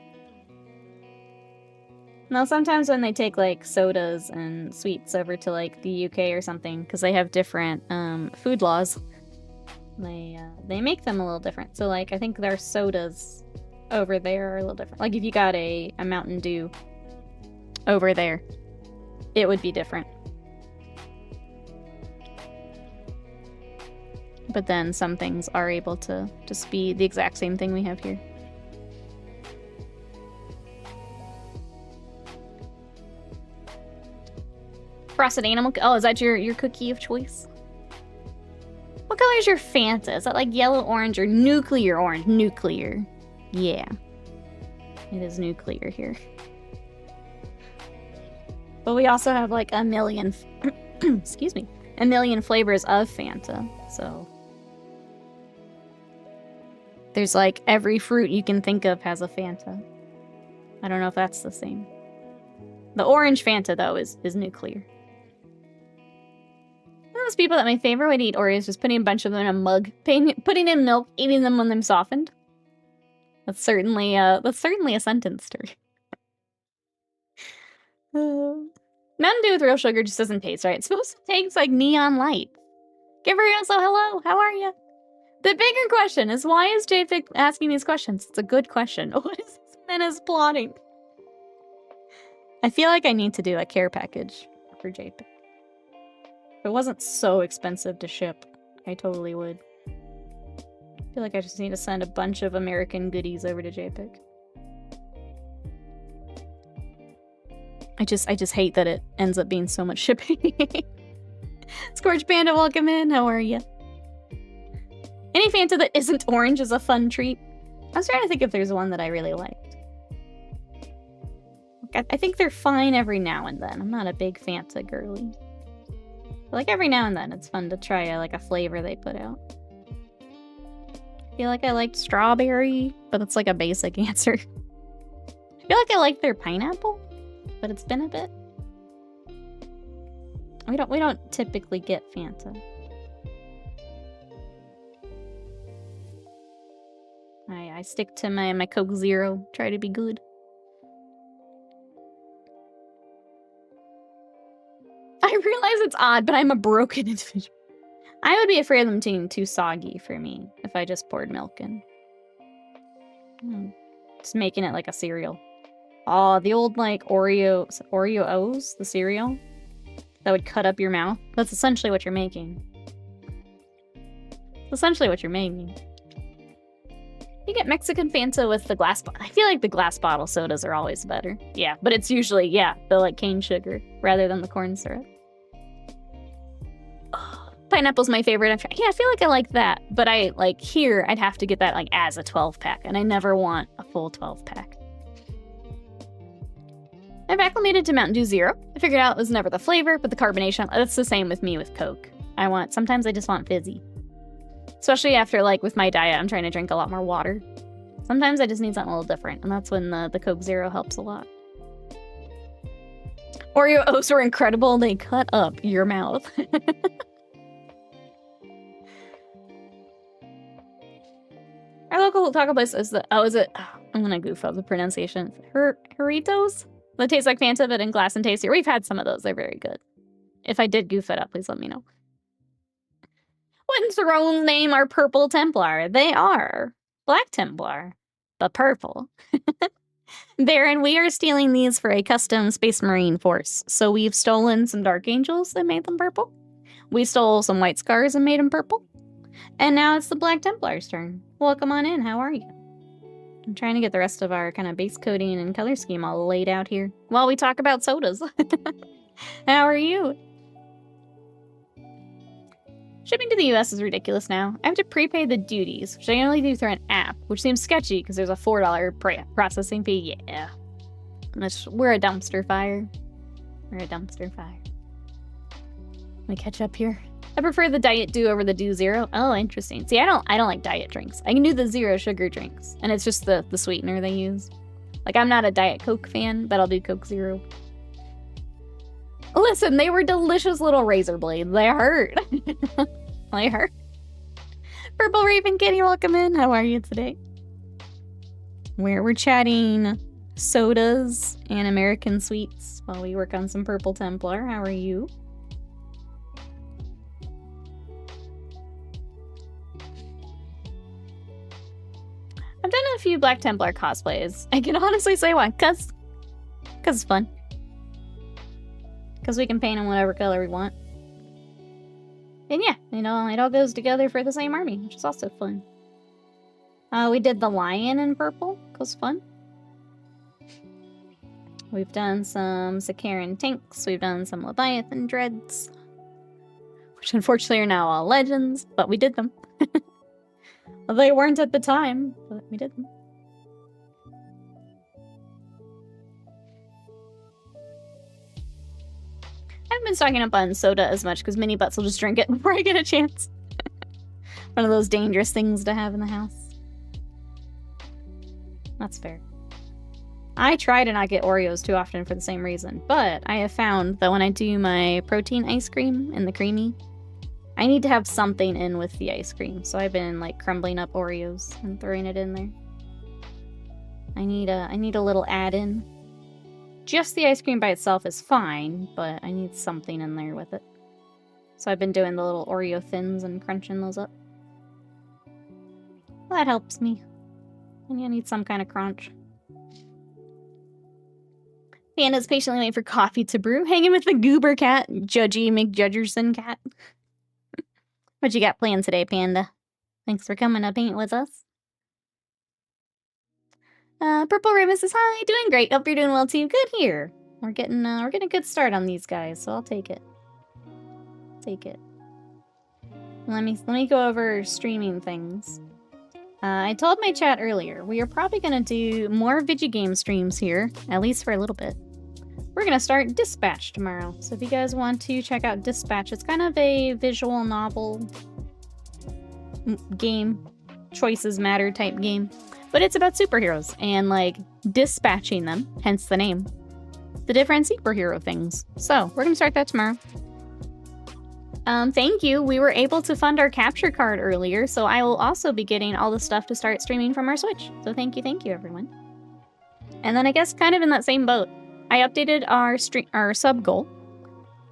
Now, sometimes when they take, like, sodas and sweets over to, like, the UK or something, because they have different food laws, they make them a little different. So, like, I think their sodas over there are a little different. Like, if you got a Mountain Dew over there, it would be different. But then some things are able to just be the exact same thing we have here. Frosted animal. Oh, is that your cookie of choice? What color is your Fanta? Is that like yellow, orange, or nuclear orange? Nuclear. Yeah. It is nuclear here. But we also have like a million, excuse me, a million flavors of Fanta. So there's like every fruit you can think of has a Fanta. I don't know if that's the same. The orange Fanta though is nuclear. Those people that my favorite way to eat Oreos is putting a bunch of them in a mug, putting in milk, eating them when they're softened. That's certainly a sentence to Nothing to do with real sugar, just doesn't taste right. It's supposed to taste like neon light. Gabriel, so hello, how are you? The bigger question is, why is JPEG asking these questions? It's a good question. What is this menace plotting? I feel like I need to do a care package for JPEG. If it wasn't so expensive to ship, I totally would. I feel like I just need to send a bunch of American goodies over to JPEG. I just hate that it ends up being so much shipping. Scorch Panda, welcome in. How are you? Any Fanta that isn't orange is a fun treat. I was trying to think if there's one that I really liked. I think they're fine every now and then. I'm not a big Fanta girly. But like every now and then, it's fun to try like a flavor they put out. I feel like I liked strawberry, but it's like a basic answer. I feel like I like their pineapple, but it's been a bit. We don't typically get Fanta. I stick to my Coke Zero, try to be good. I realize it's odd, but I'm a broken individual. I would be afraid of them being too soggy for me if I just poured milk in. Just making it like a cereal. Oh, the old like Oreo-O's, the cereal that would cut up your mouth. That's essentially what you're making. It's essentially what you're making. You get Mexican Fanta with the glass bottle. I feel like the glass bottle sodas are always better. Yeah, but it's usually, the like cane sugar rather than the corn syrup. Oh, pineapple's my favorite. Yeah, I feel like I like that. But I like here, I'd have to get that like as a 12-pack, and I never want a full 12-pack. I've acclimated to Mountain Dew Zero. I figured out it was never the flavor, but the carbonation. That's the same with me with Coke. Sometimes I just want fizzy. Especially after, like, with my diet, I'm trying to drink a lot more water. Sometimes I just need something a little different, and that's when the Coke Zero helps a lot. Oreo-O's were incredible. They cut up your mouth. Our local taco place is I'm gonna goof up the pronunciation. Haritos? That tastes like Fanta, but in glass and tastier. We've had some of those. They're very good. If I did goof it up, please let me know. What in Theron's name are Purple Templar? They are Black Templar, but purple. Baron, we are stealing these for a custom Space Marine force. So we've stolen some Dark Angels and made them purple. We stole some White Scars and made them purple. And now it's the Black Templar's turn. Welcome on in. How are you? I'm trying to get the rest of our kind of base coding and color scheme all laid out here while we talk about sodas. How are you? Shipping to the US is ridiculous now. I have to prepay the duties, which I only do through an app, which seems sketchy because there's a $4 processing fee. Yeah. We're a dumpster fire. We're a dumpster fire. Let me catch up here. I prefer the Diet Dew over the Dew Zero. Oh, interesting. See, I don't like diet drinks. I can do the zero sugar drinks, and it's just the sweetener they use. Like, I'm not a Diet Coke fan, but I'll do Coke Zero. Listen, they were delicious little razor blades. They hurt. They hurt. Purple Raven Kitty, welcome in. How are you today? We're chatting sodas and American sweets while we work on some Purple Templar. How are you? I've done a few Black Templar cosplays. I can honestly say why. Cause it's fun. Because we can paint in whatever color we want. And yeah, it all goes together for the same army, which is also fun. We did the lion in purple. It was fun. We've done some Sakaran tanks. We've done some Leviathan dreads. Which unfortunately are now all legends, but we did them. Well, they weren't at the time, but we did them. haven't been stocking up on soda as much because Mini Butts will just drink it before I get a chance. One of those dangerous things to have in the house. That's fair. I try to not get Oreos too often for the same reason, but I have found that when I do my protein ice cream in the creamy, I need to have something in with the ice cream. So I've been like crumbling up Oreos and throwing it in there. I need a little add-in. Just the ice cream by itself is fine, but I need something in there with it. So I've been doing the little Oreo thins and crunching those up. Well, that helps me. And I need some kind of crunch. Panda's patiently waiting for coffee to brew, hanging with the goober cat, Judgy McJudgerson cat. What you got planned today, Panda? Thanks for coming to paint with us. Purple Raven says, hi, doing great. Hope you're doing well too. Good here. We're getting a good start on these guys, so I'll take it. Take it. Let me go over streaming things. I told my chat earlier, we are probably gonna do more Vigigame streams here, at least for a little bit. We're gonna start Dispatch tomorrow, so if you guys want to check out Dispatch, it's kind of a visual novel game, choices matter type game, but it's about superheroes and like dispatching them, hence the name, the different superhero things. So we're gonna start that tomorrow. Thank you. We were able to fund our capture card earlier, so I will also be getting all the stuff to start streaming from our Switch. So thank you everyone. And then I guess kind of in that same boat, I updated our sub goal.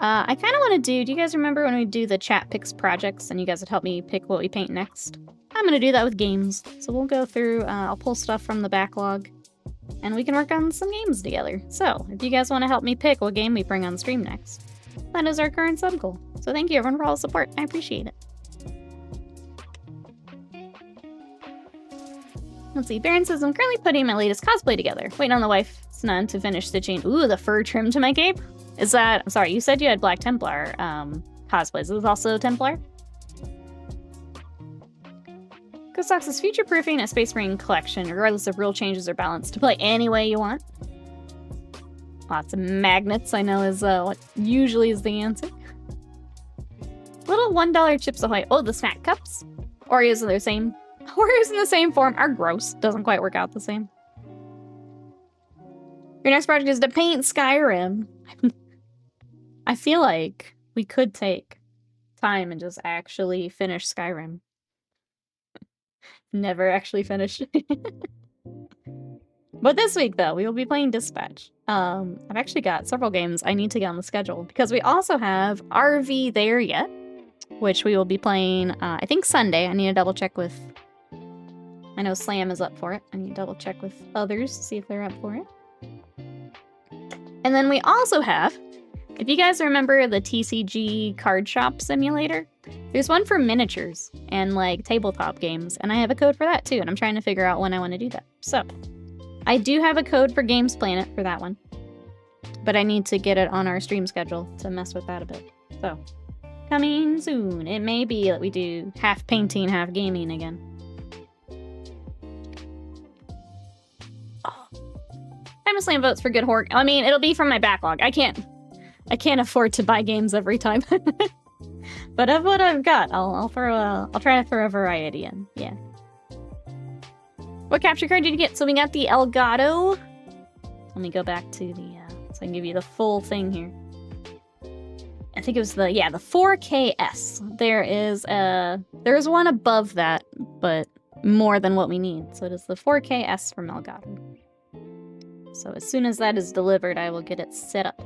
I kind of want to do you guys remember when we do the chat picks projects and you guys would help me pick what we paint next? I'm going to do that with games. So we'll go through, I'll pull stuff from the backlog and we can work on some games together. So if you guys want to help me pick what game we bring on stream next, that is our current sub goal. So thank you everyone for all the support. I appreciate it. Let's see. Baron says, I'm currently putting my latest cosplay together. Waiting on the wife's nun to finish stitching. Ooh, the fur trim to my cape? Is that... I'm sorry, you said you had Black Templar cosplays. Is this also Templar? Ghostox is future-proofing a Space Marine collection, regardless of real changes or balance, to play any way you want. Lots of magnets, I know, is what usually is the answer. Little $1 Chips Ahoy. Oh, the snack cups. Oreos are the same. Oreos in the same form are gross. Doesn't quite work out the same. Your next project is to paint Skyrim. I feel like we could take time and just actually finish Skyrim. Never actually finished. But this week, though, we will be playing Dispatch. I've actually got several games I need to get on the schedule because we also have RV There Yet, which we will be playing, I think Sunday. I need to double check with... I know Slam is up for it. I need to double check with others to see if they're up for it. And then we also have, if you guys remember the TCG card shop simulator, there's one for miniatures and like tabletop games, and I have a code for that too, and I'm trying to figure out when I want to do that. So, I do have a code for Games Planet for that one, but I need to get it on our stream schedule to mess with that a bit. So, coming soon. It may be that we do half painting, half gaming again. I'm a Slam votes for good horror. I mean, it'll be from my backlog. I can't afford to buy games every time. But of what I've got, I'll try to throw a variety in. Yeah. What capture card did you get? So we got the Elgato. Let me go back to the so I can give you the full thing here. I think it was the 4KS. There's one above that, but more than what we need. So it is the 4KS from Elgato. So as soon as that is delivered, I will get it set up.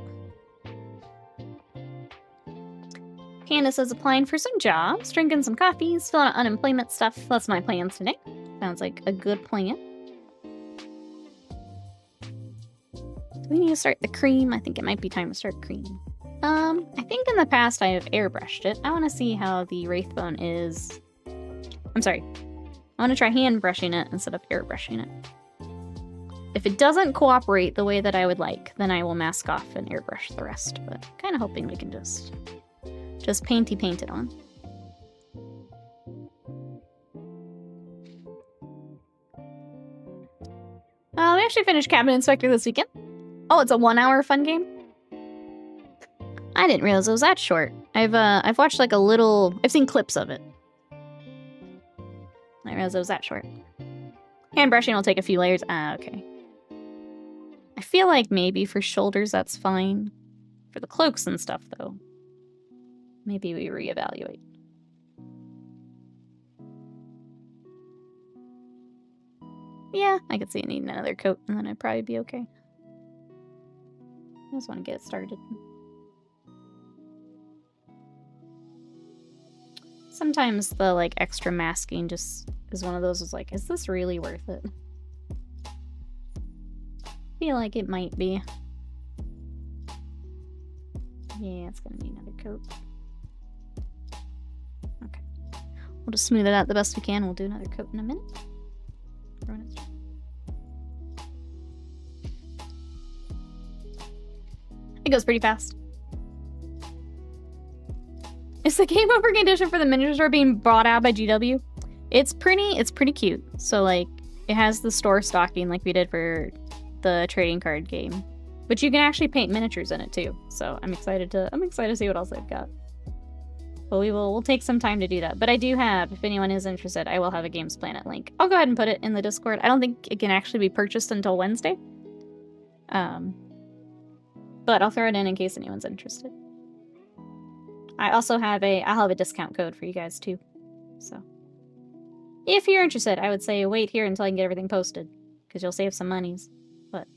Candace is applying for some jobs, drinking some coffees, filling out unemployment stuff. That's my plans today. Sounds like a good plan. Do we need to start the cream? I think it might be time to start cream. I think in the past I have airbrushed it. I want to see how the Wraithbone is... I'm sorry. I want to try hand brushing it instead of airbrushing it. If it doesn't cooperate the way that I would like, then I will mask off and airbrush the rest. But kind of hoping we can just paint it on. We actually finished Cabinet Inspector this weekend. Oh, it's a 1-hour fun game? I didn't realize it was that short. I've watched like a little... I've seen clips of it. I didn't realize it was that short. Hand brushing will take a few layers. Ah, okay. I feel like maybe for shoulders that's fine. For the cloaks and stuff, though, maybe we reevaluate. Yeah, I could see it needing another coat, and then I'd probably be okay. I just want to get it started. Sometimes the, like, extra masking just is one of those is like, is this really worth it? I feel like it might be. Yeah, it's gonna need another coat. Okay. We'll just smooth it out the best we can. We'll do another coat in a minute. It goes pretty fast. Is the game over condition for the miniature store being brought out by GW? It's pretty cute. So like it has the store stocking like we did for the trading card game. But you can actually paint miniatures in it too. So I'm excited to see what else they've got. But we'll take some time to do that. But I do have, if anyone is interested, I will have a Games Planet link. I'll go ahead and put it in the Discord. I don't think it can actually be purchased until Wednesday. But I'll throw it in case anyone's interested. I also have I'll have a discount code for you guys too. So if you're interested, I would say wait here until I can get everything posted, because you'll save some monies. But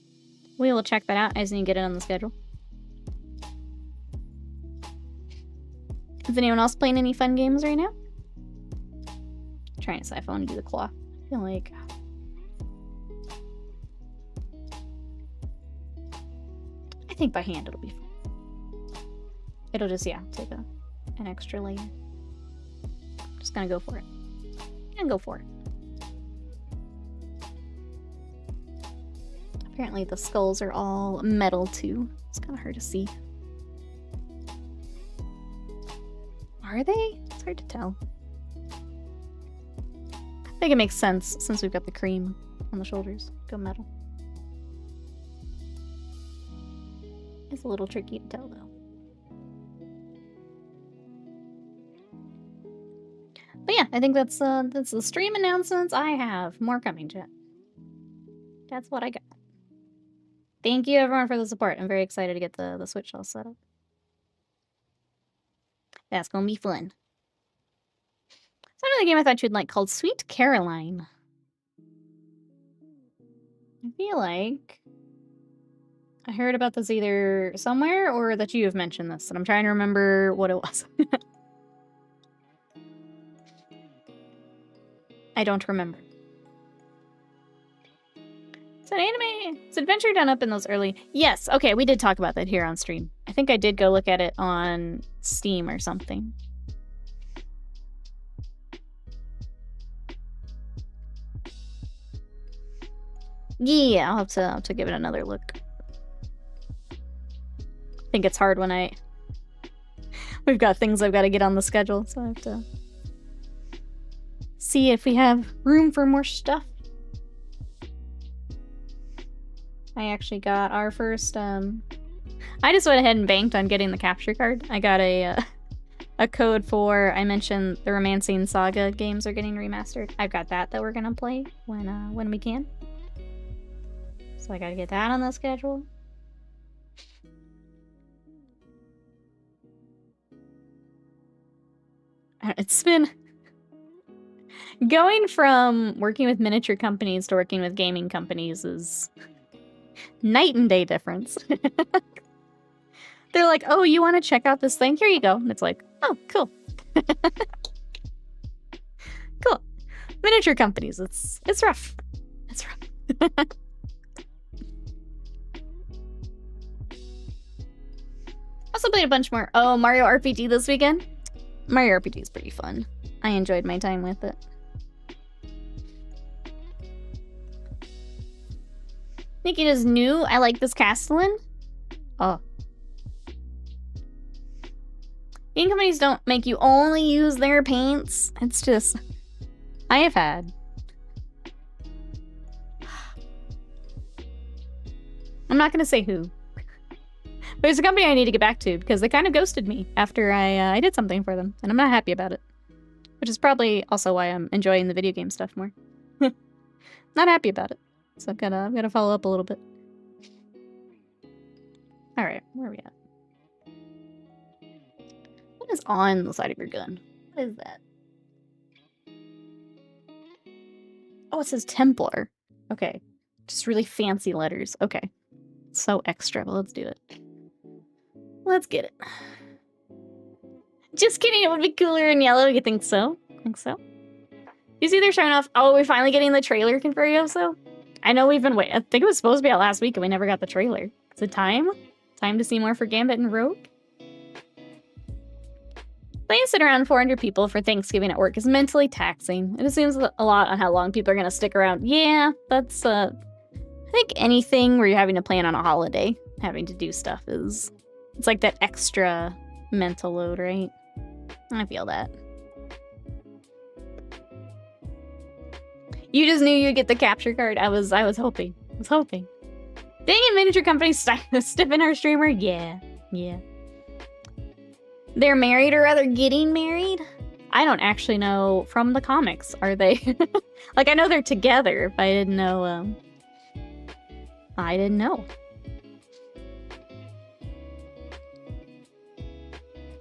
we will check that out. I just need to get it on the schedule. Is anyone else playing any fun games right now? I'm trying to decide if I want to do the claw. I feel like... I think by hand it'll be fun. It'll just, yeah, take an extra layer. Just gonna go for it. And go for it. Apparently the skulls are all metal too. It's kind of hard to see. Are they? It's hard to tell. I think it makes sense since we've got the cream on the shoulders. Go metal. It's a little tricky to tell though. But yeah, I think that's the stream announcements I have. More coming, chat. That's what I got. Thank you everyone for the support. I'm very excited to get the Switch all set up. That's gonna be fun. So another game I thought you'd like called Sweet Caroline. I feel like I heard about this either somewhere or that you have mentioned this, and I'm trying to remember what it was. I don't remember. It's an anime. It's adventure done up in those early... Yes, okay, we did talk about that here on stream. I think I did go look at it on Steam or something. Yeah, I'll have to give it another look. I think it's hard when we've got things I've got to get on the schedule, so I have to see if we have room for more stuff. I actually got our first, I just went ahead and banked on getting the capture card. I got a code for, I mentioned the Romancing Saga games are getting remastered. I've got that we're gonna play when we can. So I gotta get that on the schedule. It's been... Going from working with miniature companies to working with gaming companies is night and day difference. They're like, oh, you want to check out this thing? Here you go. And it's like, oh, cool. Cool. Miniature companies, it's rough. It's rough. Also played a bunch more. Oh, Mario RPG this weekend? Mario RPG is pretty fun. I enjoyed my time with it. Think it is new. I like this Castellan. Oh. Game companies don't make you only use their paints. It's just... I have had. I'm not gonna say who. But it's a company I need to get back to because they kind of ghosted me after I did something for them, and I'm not happy about it. Which is probably also why I'm enjoying the video game stuff more. Not happy about it. So I've gotta follow up a little bit. Alright, where are we at? What is on the side of your gun? What is that? Oh, it says Templar. Okay. Just really fancy letters. Okay. So extra, but let's do it. Let's get it. Just kidding, it would be cooler in yellow. You think so? Think so? You see they're showing off. Oh, we're finally getting the trailer for Yoso? I know we've been waiting. I think it was supposed to be out last week and we never got the trailer. Is it time? Time to see more for Gambit and Rogue? Sit around 400 people for Thanksgiving at work is mentally taxing. It assumes a lot on how long people are going to stick around. Yeah, that's, I think anything where you're having to plan on a holiday, having to do stuff is... It's like that extra mental load, right? I feel that. You just knew you'd get the capture card. I was hoping. I was hoping. Dang it, miniature company stiffing our streamer? Yeah. Yeah. They're married or rather getting married? I don't actually know from the comics. Are they? Like, I know they're together, but I didn't know, I didn't know.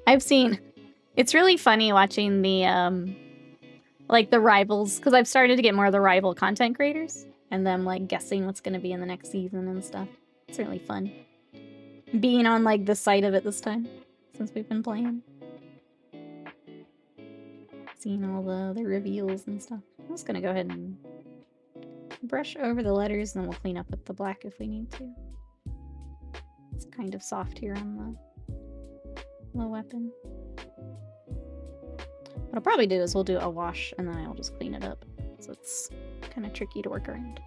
I've seen... It's really funny watching the, like, the rivals, because I've started to get more of the rival content creators, and them, like, guessing what's going to be in the next season and stuff. It's really fun. Being on, like, the side of it this time. Since we've been playing. Seeing all the reveals and stuff. I'm just gonna go ahead and brush over the letters and then we'll clean up with the black if we need to. It's kind of soft here on the weapon. What I'll probably do is we'll do a wash and then I'll just clean it up. So it's kind of tricky to work around.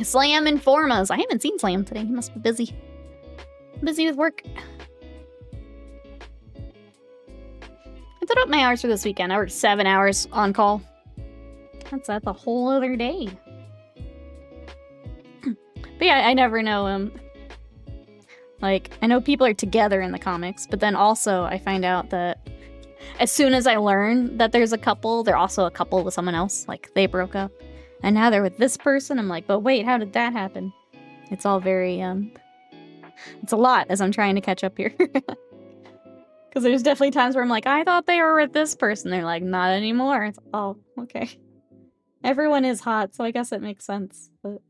Slam inform us. I haven't seen Slam today. He must be busy. Busy with work. I put up my hours for this weekend. I worked 7 hours on call. That's a whole other day. But yeah, I never know, like, I know people are together in the comics, but then also I find out that as soon as I learn that there's a couple, they're also a couple with someone else. Like, they broke up. And now they're with this person. I'm like, but wait, how did that happen? It's all very, it's a lot as I'm trying to catch up here. Because there's definitely times where I'm like, I thought they were with this person. They're like, not anymore. It's, oh, okay. Everyone is hot, so I guess it makes sense. But...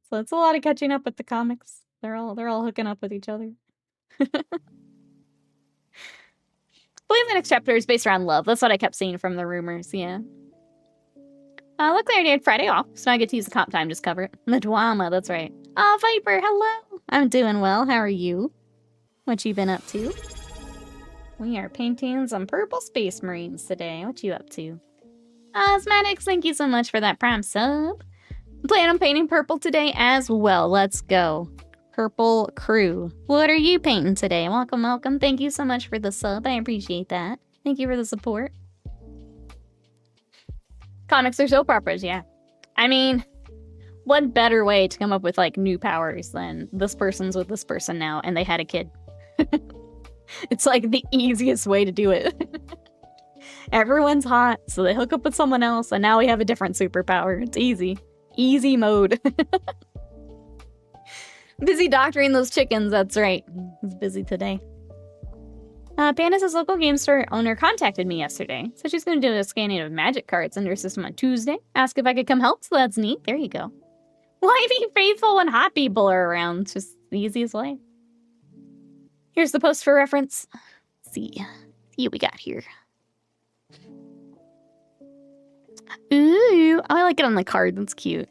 So it's a lot of catching up with the comics. They're all hooking up with each other. I believe the next chapter is based around love. That's what I kept seeing from the rumors, yeah. Luckily I already had Friday off, so I get to use the comp time to just cover it. The drama, that's right. Oh, Viper, hello! I'm doing well, how are you? What you been up to? We are painting some purple space marines today. What you up to? Osmatics, thank you so much for that prime sub. Plan on painting purple today as well. Let's go. Purple crew. What are you painting today? Welcome, welcome. Thank you so much for the sub. I appreciate that. Thank you for the support. Comics are soap operas, yeah. I mean, what better way to come up with, like, new powers than this person's with this person now and they had a kid? It's, like, the easiest way to do it. Everyone's hot, so they hook up with someone else, and now we have a different superpower. It's easy. Easy mode. Busy doctoring those chickens, that's right. He's busy today. Panda's local game store owner contacted me yesterday. So she's going to do a scanning of magic cards in her system on Tuesday. Ask if I could come help, so that's neat. There you go. Why be faithful when hot people are around? It's just the easiest way. Here's the post for reference. Let's see what we got here. Ooh, I like it on the card. That's cute.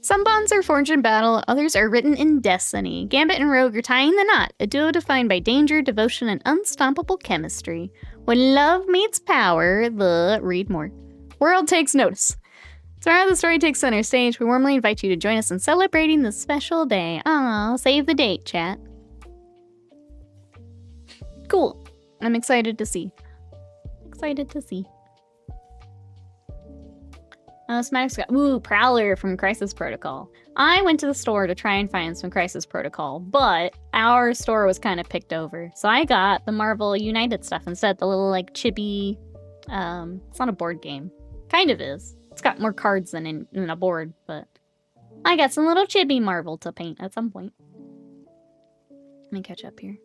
Some bonds are forged in battle, others are written in destiny. Gambit and Rogue are tying the knot, a duo defined by danger, devotion, and unstoppable chemistry. When love meets power, read more. World takes notice. So now the story takes center stage. We warmly invite you to join us in celebrating this special day. Aw, save the date, chat. Cool. I'm excited to see. Excited to see. Smack's got, ooh, Prowler from Crisis Protocol. I went to the store to try and find some Crisis Protocol, but our store was kind of picked over. So I got the Marvel United stuff instead, the little, like, chibi, it's not a board game. Kind of is. It's got more cards than in a board, but I got some little chibi Marvel to paint at some point. Let me catch up here.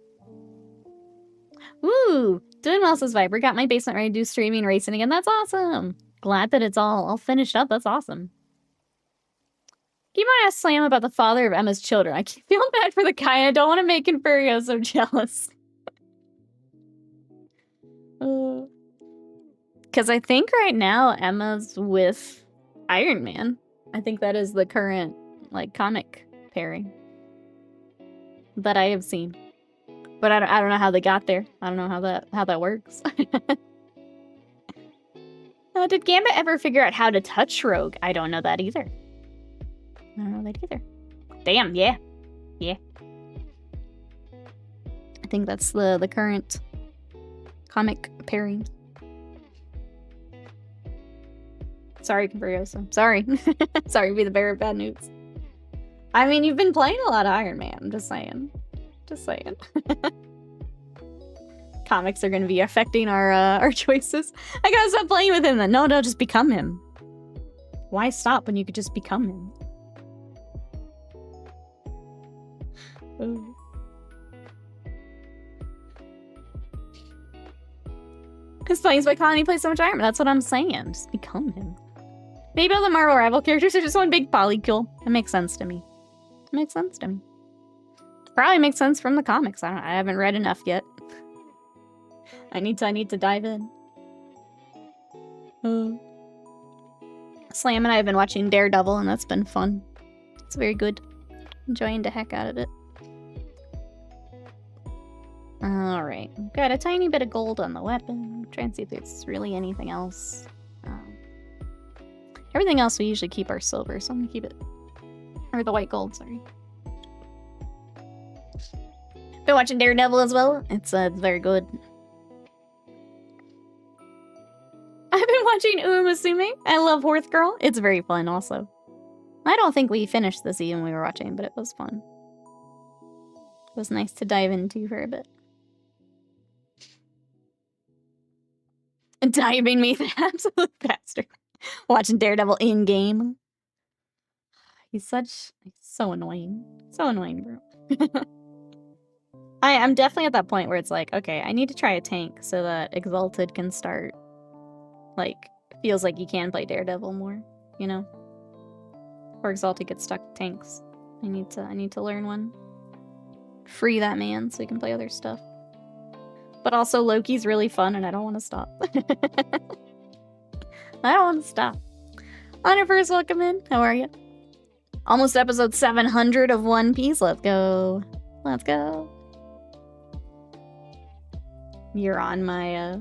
Ooh, doing well, says Viper. Got my basement ready to do streaming racing again. That's awesome. Glad that it's all finished up. That's awesome. Keep my ass Slam about the father of Emma's children. I keep feeling bad for the guy. I don't want to make Confurio so jealous. Because I think right now Emma's with Iron Man. I think that is the current, like, comic pairing that I have seen. But I don't know how they got there. I don't know how that works. Did Gambit ever figure out how to touch Rogue? I don't know that either. Damn, yeah. Yeah. I think that's the current comic pairing. Sorry, Confurio. Sorry. Sorry to be the bearer of bad news. I mean, you've been playing a lot of Iron Man. I'm just saying. Just saying. Comics are going to be affecting our choices. I gotta stop playing with him then. No, just become him. Why stop when you could just become him? Because playing by Colony plays so much Iron Man. That's what I'm saying. Just become him. Maybe all the Marvel rival characters are just one big polycule. It makes sense to me. It makes sense to me. Probably makes sense from the comics. I haven't read enough yet. I need to dive in. Slam and I have been watching Daredevil, and that's been fun. It's very good. Enjoying the heck out of it. Alright. Got a tiny bit of gold on the weapon. Try and see if there's really anything else. Everything else we usually keep our silver, so I'm gonna keep it. Or the white gold, sorry. Been watching Daredevil as well. It's very good. I've been watching Umusume. I love Horse Girl. It's very fun also. I don't think we finished the season we were watching, but it was fun. It was nice to dive into for a bit. Diving me, the absolute bastard. Watching Daredevil in-game. He's so annoying. So annoying, bro. I'm definitely at that point where it's like, okay, I need to try a tank so that Exalted can start, like, feels like you can play Daredevil more, you know? Or Exalted gets stuck with tanks. I need to learn one. Free that man so he can play other stuff. But also Loki's really fun and I don't want to stop. I don't want to stop. Honor first, welcome in. How are you? Almost episode 700 of One Piece. Let's go. Let's go. You're on my,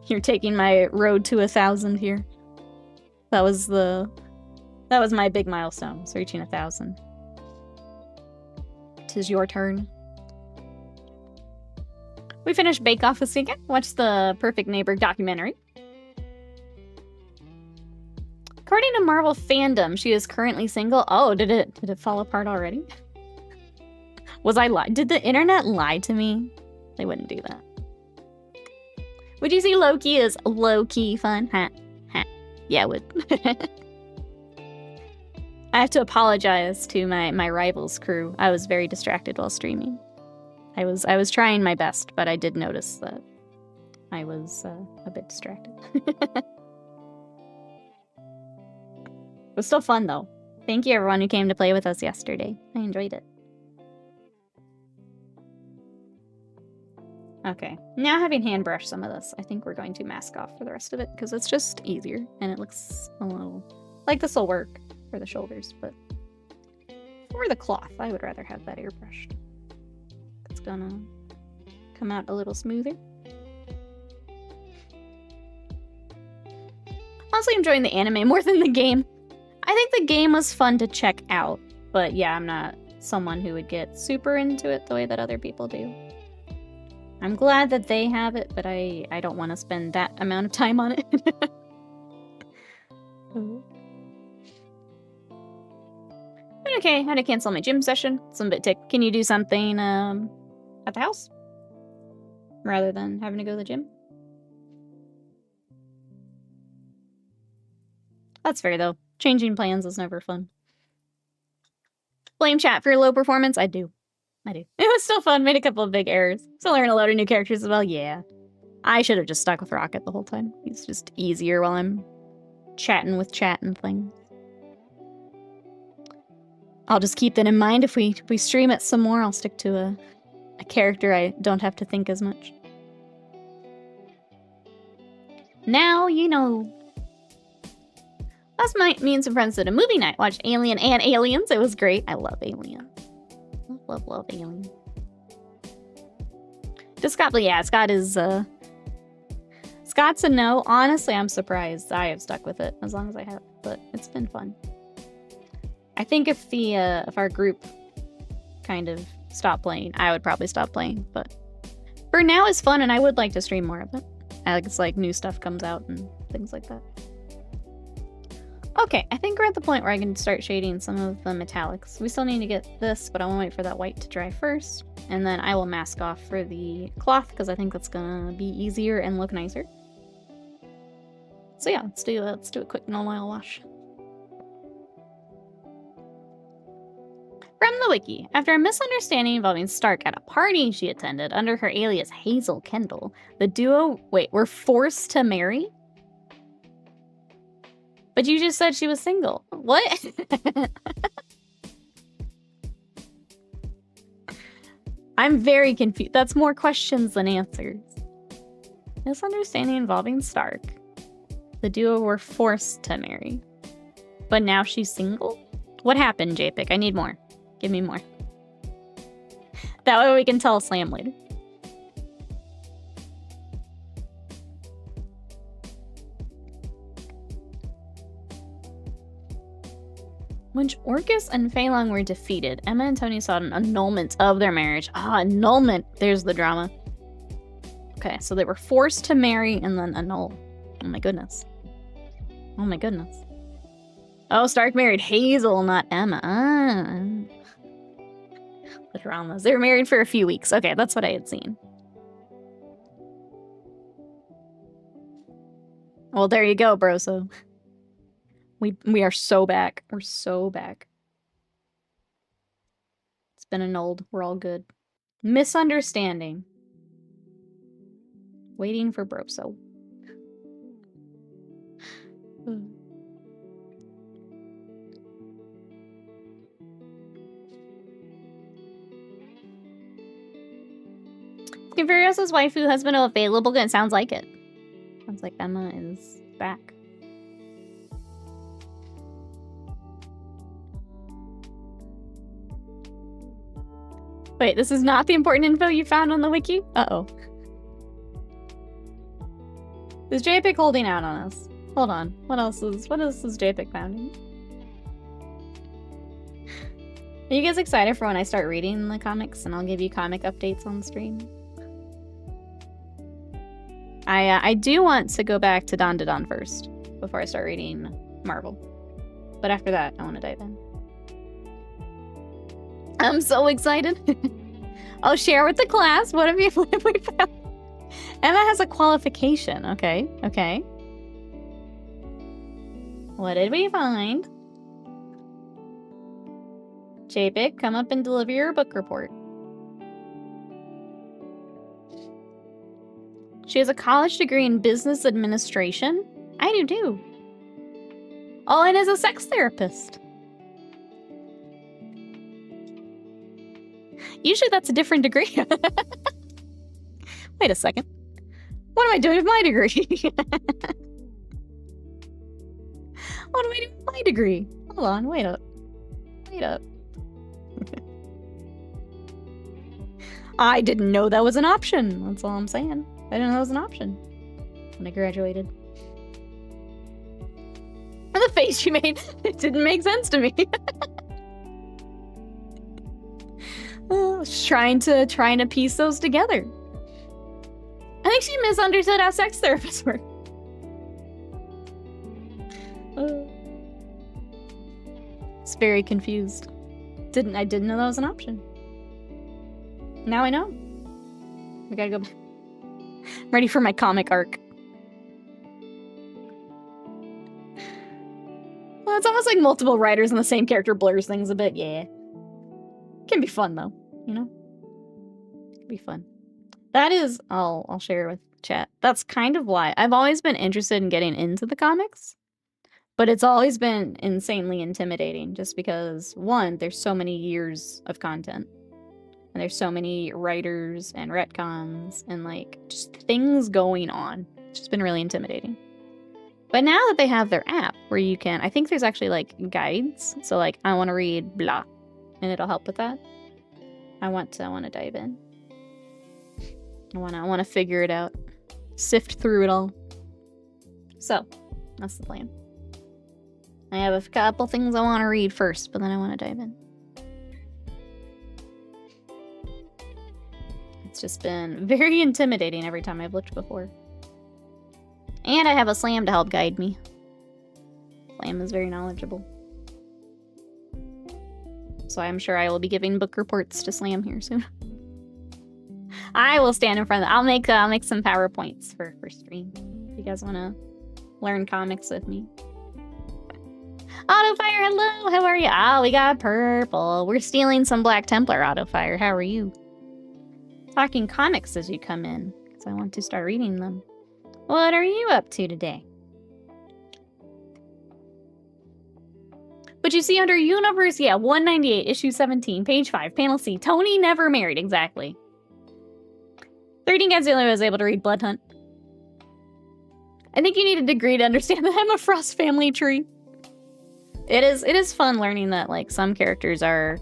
you're taking my road to 1,000 here. That was my big milestone. It's reaching 1,000. 'Tis your turn. We finished Bake Off this weekend. Watched the Perfect Neighbor documentary. According to Marvel fandom, she is currently single. Oh, did it fall apart already? Was I lied? Did the internet lie to me? They wouldn't do that. Would you see Loki as low-key fun? Ha. Yeah, I would. I have to apologize to my Rivals crew. I was very distracted while streaming. I was trying my best, but I did notice that I was a bit distracted. It was still fun, though. Thank you, everyone who came to play with us yesterday. I enjoyed it. Okay, now having hand brushed some of this, I think we're going to mask off for the rest of it, because it's just easier, and it looks a little... Like, this will work for the shoulders, but for the cloth, I would rather have that airbrushed. It's gonna come out a little smoother. Honestly, enjoying the anime more than the game. I think the game was fun to check out, but yeah, I'm not someone who would get super into it the way that other people do. I'm glad that they have it, but I don't want to spend that amount of time on it. Okay, how to cancel my gym session. It's a bit tick. Can you do something at the house rather than having to go to the gym? That's fair though. Changing plans is never fun. Blame chat for your low performance? I do. It was still fun. Made a couple of big errors. Still learned a load of new characters as well. Yeah. I should have just stuck with Rocket the whole time. He's just easier while I'm chatting with chat and things. I'll just keep that in mind. If we stream it some more, I'll stick to a character I don't have to think as much. Now you know. Last night, me and some friends did a movie night. Watched Alien and Aliens. It was great. I love Alien. Love Alien. Does Scott, but yeah, Scott is, Scott's a no. Honestly, I'm surprised I have stuck with it as long as I have, but it's been fun. I think if our group kind of stopped playing, I would probably stop playing, but for now it's fun and I would like to stream more of it. It's like new stuff comes out and things like that. Okay, I think we're at the point where I can start shading some of the metallics. We still need to get this, but I want to wait for that white to dry first. And then I will mask off for the cloth, because I think that's gonna be easier and look nicer. So yeah, let's do a quick no-oil wash. From the wiki, after a misunderstanding involving Stark at a party she attended under her alias Hazel Kendall, the duo, were forced to marry? But you just said she was single. What? I'm very confused. That's more questions than answers. Misunderstanding involving Stark. The duo were forced to marry. But now she's single? What happened, JPIC? I need more. Give me more. That way we can tell Slam later. When Orcus and Fei Long were defeated, Emma and Tony sought an annulment of their marriage. Ah, annulment. There's the drama. Okay, so they were forced to marry and then annul. Oh my goodness. Oh my goodness. Oh, Stark married Hazel, not Emma. Ah. The dramas. They were married for a few weeks. Okay, that's what I had seen. Well, there you go, bro. So we are so back. We're so back. It's been annulled. We're all good. Misunderstanding. Waiting for Broso. Furiosa's waifu has been available, and it sounds like it. Sounds like Emma is back. Wait, this is not the important info you found on the wiki? Uh-oh. Is JPIC holding out on us? Hold on. What else is JPIC founding? Are you guys excited for when I start reading the comics and I'll give you comic updates on stream? I do want to go back to Dawn to Dawn first before I start reading Marvel. But after that, I want to dive in. I'm so excited. I'll share with the class. What have we found? Emma has a qualification. Okay, okay. What did we find? JPIC, come up and deliver your book report. She has a college degree in business administration. I do too. Oh, and is a sex therapist. Usually that's a different degree. Wait a second. What am I doing with my degree? What am I doing with my degree? Hold on, wait up. Wait up. I didn't know that was an option. That's all I'm saying. I didn't know that was an option when I graduated. And the face she made, it didn't make sense to me. Oh, trying to piece those together. I think she misunderstood how sex therapists work. very confused. I didn't know that was an option. Now I know. We gotta go. I'm ready for my comic arc. Well, it's almost like multiple writers and the same character blurs things a bit. Yeah. Can be fun though, you know? Can be fun. That is, I'll share with chat. That's kind of why I've always been interested in getting into the comics, but it's always been insanely intimidating just because, one, there's so many years of content and there's so many writers and retcons and like just things going on. It's just been really intimidating. But now that they have their app where you can, I think there's actually like guides. So like, I want to read blah, and it'll help with that. I want to dive in. I want to figure it out, sift through it all. So that's the plan. I have a couple things I want to read first, but then I want to dive in. It's just been very intimidating every time I've looked before. And I have a Slam to help guide me. Slam is very knowledgeable. So I'm sure I will be giving book reports to Slam here soon. I will stand in front of them. I'll make some PowerPoints for stream. If you guys want to learn comics with me. Autofire, hello! How are you? Ah, we got purple. We're stealing some Black Templar, Autofire. How are you? Talking comics as you come in, because I want to start reading them. What are you up to today? But you see under Universe, yeah, 198, issue 17, page 5, panel C. Tony never married, exactly. 13 Godzilla was able to read Blood Hunt. I think you need a degree to understand the Emma Frost family tree. It is fun learning that like some characters are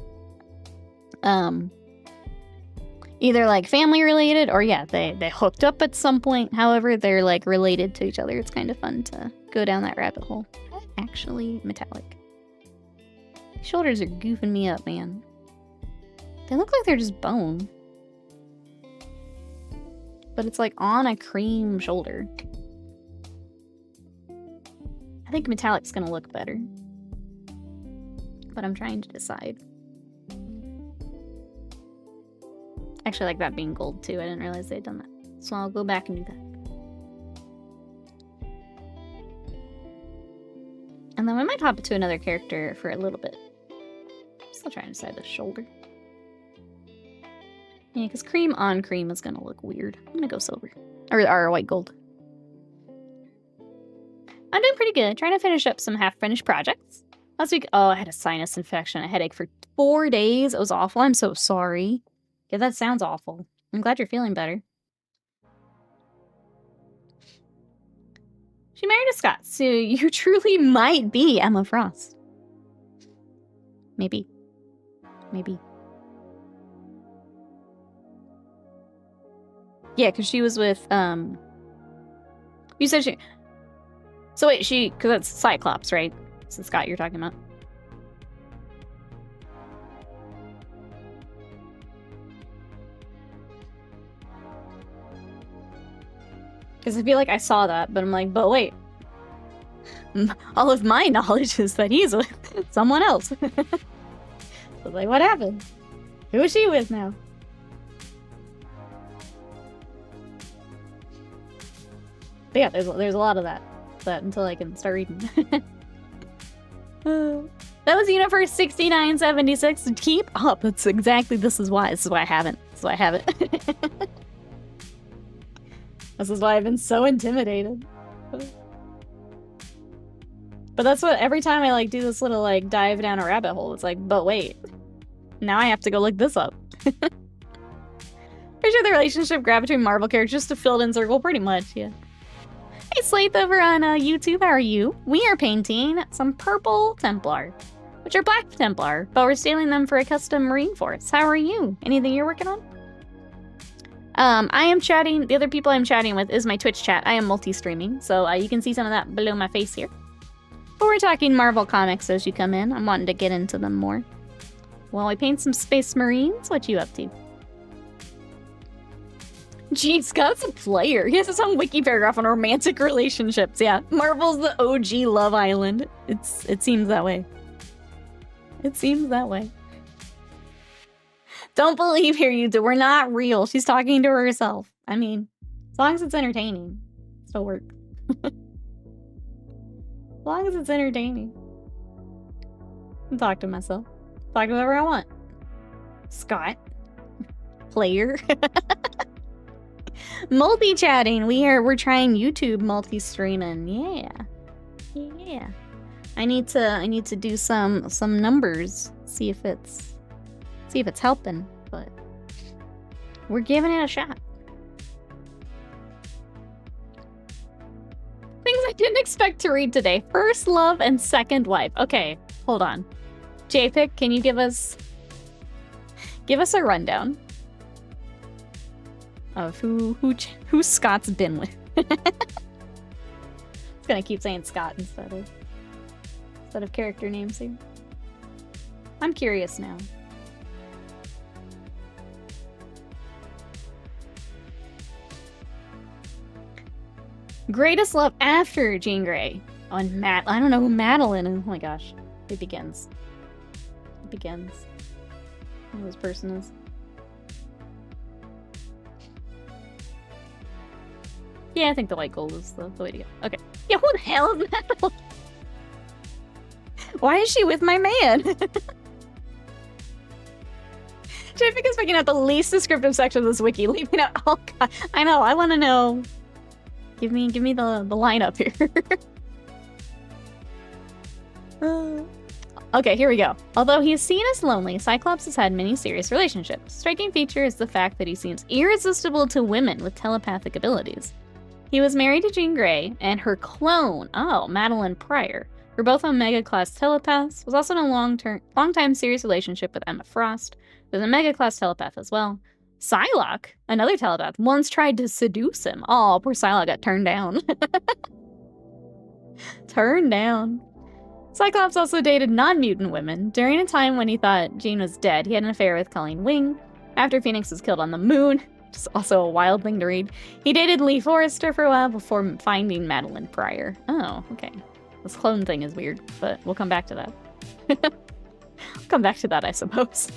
either like family related or yeah, they hooked up at some point. However, they're like related to each other. It's kind of fun to go down that rabbit hole. Actually metallic. Shoulders are goofing me up, man. They look like they're just bone. But it's like on a cream shoulder. I think metallic's gonna look better. But I'm trying to decide. Actually, I like that being gold too. I didn't realize they'd done that. So I'll go back and do that. And then we might hop to another character for a little bit. Still trying to decide the shoulder. Yeah, because cream on cream is gonna look weird. I'm gonna go silver. Or white gold. I'm doing pretty good. Trying to finish up some half-finished projects. Last week, I had a sinus infection, a headache for 4 days. It was awful. I'm so sorry. Yeah, that sounds awful. I'm glad you're feeling better. She married a Scot, so you truly might be Emma Frost. Maybe. Maybe. Yeah, because she was with, you said she... So wait, because that's Cyclops, right? It's the Scott you're talking about. Because I feel like I saw that, but I'm like, but wait. All of my knowledge is that he's with someone else. I was like, what happened? Who is she with now? But yeah, there's a lot of that until I can start reading. That was Universe 6976. Keep up. This is why I haven't. This is why I've been so intimidated. But that's what, every time I like do this little like dive down a rabbit hole, it's like, but wait. Now I have to go look this up. Pretty sure the relationship grab between Marvel characters just a filled-in circle, pretty much, yeah. Hey Slate over on YouTube, how are you? We are painting some Purple Templar, which are Black Templar, but we're stealing them for a custom Marine Force. How are you? Anything you're working on? I am chatting, the other people I'm chatting with is my Twitch chat. I am multi-streaming, so you can see some of that below my face here. But we're talking Marvel comics as you come in. I'm wanting to get into them more. While we paint some Space Marines, what you up to? Gee, Scott's a player. He has his own wiki paragraph on romantic relationships. Yeah, Marvel's the OG Love Island. It seems that way. It seems that way. Don't believe her, you do. We're not real. She's talking to herself. I mean, as long as it's entertaining, it'll work. As long as it's entertaining. I'll talk to myself. Talk to whoever I want. Scott. Player. Multi-chatting. We're trying YouTube multi-streaming. Yeah. Yeah. I need to do some numbers. See if it's helping, but we're giving it a shot. Things I didn't expect to read today. First love and second wife. Okay, hold on. JPic, can you give us a rundown of who Scott's been with? It's gonna keep saying Scott instead of character names here. I'm curious now. Greatest love after Jean Grey. On Matt. I don't know who Madeline is. Oh my gosh. It begins. It begins. Who this person is. Yeah, I think the white gold is the way to go. Okay. Yeah, who the hell is Madeline? Why is she with my man? JPic is picking out the least descriptive section of this wiki, leaving out all. I know. I want to know. Give me the lineup here. Okay, here we go. Although he is seen as lonely, Cyclops has had many serious relationships. Striking feature is the fact that he seems irresistible to women with telepathic abilities. He was married to Jean Grey and her clone, Madeline Pryor, who are both Omega-class telepaths, was also in a long-time serious relationship with Emma Frost, who is a Mega-class telepath as well. Psylocke, another telepath, once tried to seduce him. Oh, poor Psylocke got turned down. Turned down. Cyclops also dated non-mutant women. During a time when he thought Jean was dead, he had an affair with Colleen Wing. After Phoenix was killed on the moon, which is also a wild thing to read, he dated Lee Forrester for a while before finding Madeline Pryor. Oh, okay. This clone thing is weird, but we'll come back to that. We'll come back to that, I suppose.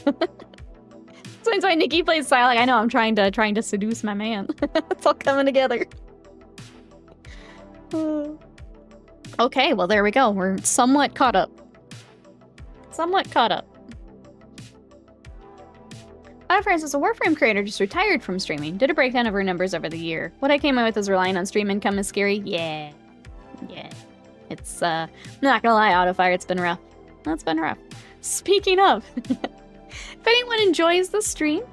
So that's why Nikki plays Psylocke. I know I'm trying to seduce my man. It's all coming together. Okay, well there we go. We're somewhat caught up. Francis, a Warframe creator, just retired from streaming. Did a breakdown of her numbers over the year. What I came up with is relying on stream income is scary. Yeah. It's I'm not gonna lie, Autofire, it's been rough. That's been rough. Speaking of. If anyone enjoys the stream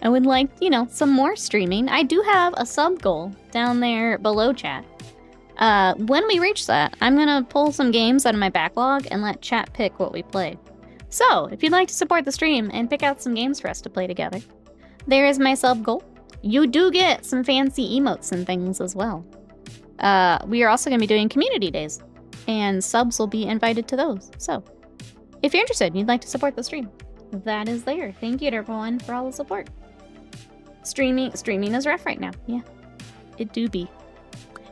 and would like, some more streaming, I do have a sub goal down there below chat. When we reach that, I'm going to pull some games out of my backlog and let chat pick what we play. So, if you'd like to support the stream and pick out some games for us to play together, there is my sub goal. You do get some fancy emotes and things as well. We are also going to be doing community days, and subs will be invited to those. So, if you're interested and you'd like to support the stream, that is there. Thank you to everyone for all the support. Streaming is rough right now. Yeah, it do be.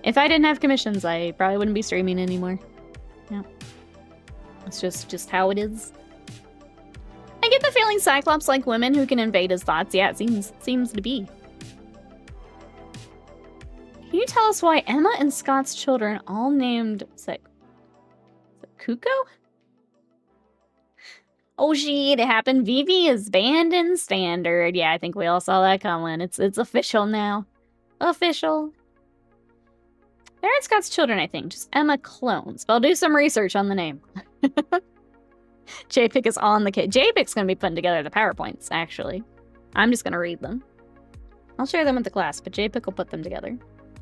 If I didn't have commissions, I probably wouldn't be streaming anymore. Yeah, it's just how it is. I get the feeling Cyclops like women who can invade his thoughts. Yeah, it seems to be. Can you tell us why Emma and Scott's children all named Kuko? Oh shit, it happened. Vivi is banned in standard. Yeah, I think we all saw that coming. It's official now. Official. They're Scott's children, I think. Just Emma clones. But I'll do some research on the name. JPic is on the case. JPic's going to be putting together the PowerPoints, actually. I'm just going to read them. I'll share them with the class, but JPic will put them together.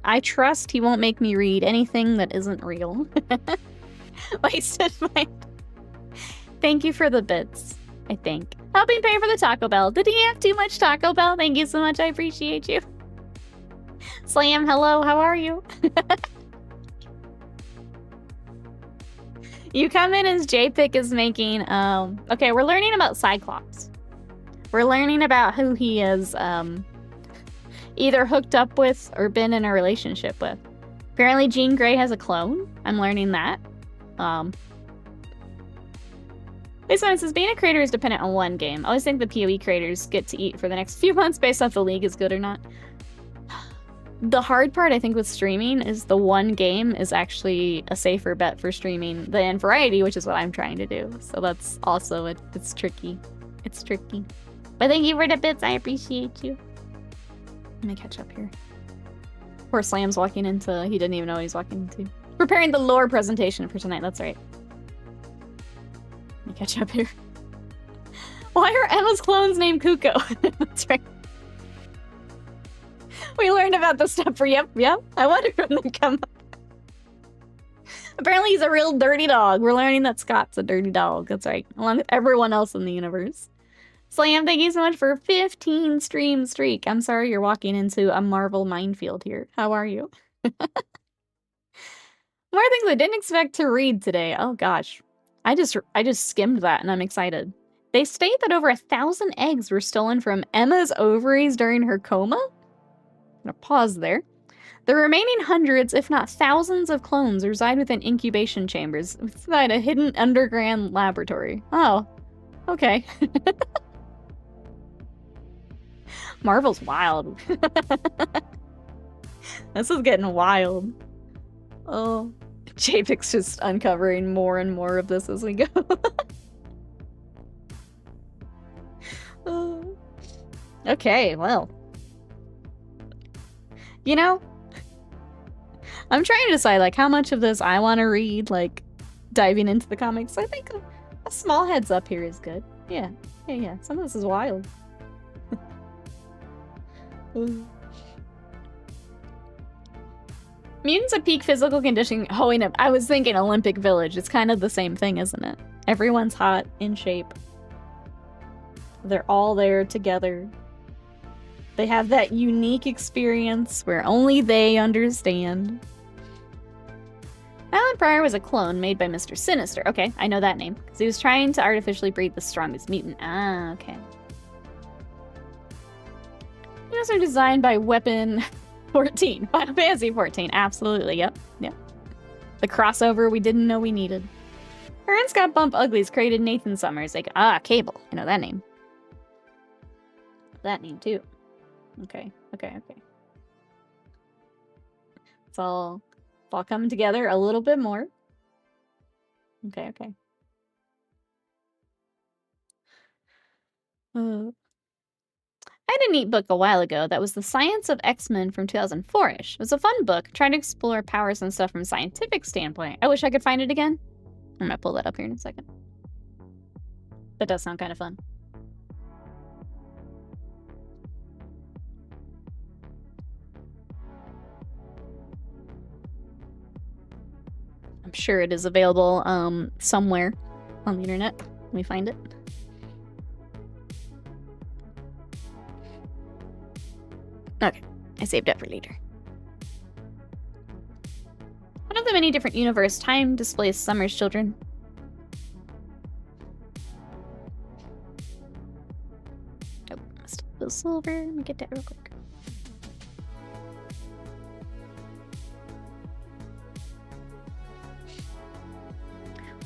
I trust he won't make me read anything that isn't real. Wasted my... Thank you for the bits, I think. Helping pay for the Taco Bell. Did he have too much Taco Bell? Thank you so much. I appreciate you. Slam, hello. How are you? You come in as JPic is making... Okay, we're learning about Cyclops. We're learning about who he is either hooked up with or been in a relationship with. Apparently Jean Grey has a clone. I'm learning that. Wait, so it says being a creator is dependent on one game. I always think the PoE creators get to eat for the next few months based off the league is good or not. The hard part, I think, with streaming is the one game is actually a safer bet for streaming than variety, which is what I'm trying to do. So that's also, it's tricky. It's tricky. But thank you for the bits. I appreciate you. Let me catch up here. Poor Slam's walking into, he didn't even know what he's walking into. Preparing the lore presentation for tonight, that's right. Let me catch up here. Why are Emma's clones named Kuko? That's right. We learned about this stuff for yep. I wondered when they come up. Apparently he's a real dirty dog. We're learning that Scott's a dirty dog. That's right. Along with everyone else in the universe. Slam, thank you so much for 15 stream streak. I'm sorry you're walking into a Marvel minefield here. How are you? More things I didn't expect to read today. Oh gosh. I just skimmed that and I'm excited. They state that over 1,000 eggs were stolen from Emma's ovaries during her coma. I'm gonna pause there. The remaining hundreds, if not thousands of clones reside within incubation chambers inside a hidden underground laboratory. Oh, okay. Marvel's wild. This is getting wild. Oh, Japic's just uncovering more and more of this as we go. Okay, well. You know, I'm trying to decide, like, how much of this I want to read, like, diving into the comics. I think a small heads up here is good. Yeah. Some of this is wild. Mutants at peak physical conditioning. Oh, wait, no, I was thinking Olympic Village. It's kind of the same thing, isn't it? Everyone's hot, in shape. They're all there together. They have that unique experience where only they understand. Alan Pryor was a clone made by Mr. Sinister. Okay, I know that name. Because he was trying to artificially breed the strongest mutant. Ah, okay. These are designed by Weapon 14. Final Fantasy 14. Absolutely, yep. The crossover we didn't know we needed. Aaron Scott Bump Uglies created Nathan Summers. Like, Cable. I know that name. That name, too. Okay. It's all coming together a little bit more. Okay. I had a neat book a while ago that was The Science of X-Men from 2004-ish. It was a fun book, trying to explore powers and stuff from a scientific standpoint. I wish I could find it again. I'm gonna pull that up here in a second. That does sound kind of fun. I'm sure it is available somewhere on the internet. Let me find it. Okay, I saved it for later. One of the many different universe time displays Summer's children. Oh, must have the silver. Let me get that real quick.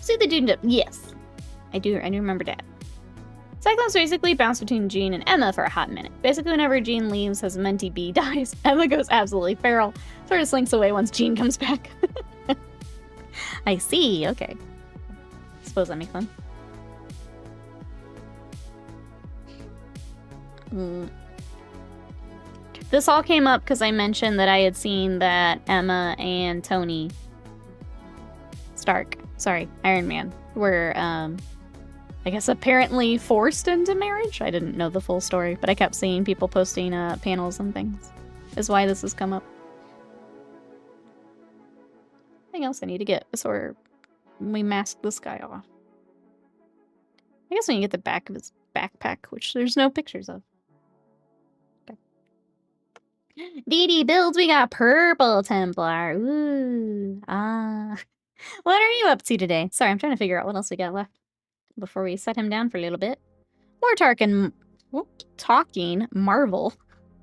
See the dude. Yes, I do remember that. Cyclones basically bounce between Jean and Emma for a hot minute. Basically, whenever Jean leaves, as Menti B dies, Emma goes absolutely feral. Sort of slinks away once Jean comes back. I see. Okay. Suppose that makes fun. This all came up because I mentioned that I had seen that Emma and Tony Stark, sorry, Iron Man, were, I guess apparently forced into marriage. I didn't know the full story, but I kept seeing people posting panels and things. Is why this has come up. Anything else I need to get before we mask this guy off? I guess we can get the back of his backpack, which there's no pictures of. Okay. DD builds, we got Purple Templar. Ooh. What are you up to today? Sorry, I'm trying to figure out what else we got left before we set him down for a little bit. More talking Marvel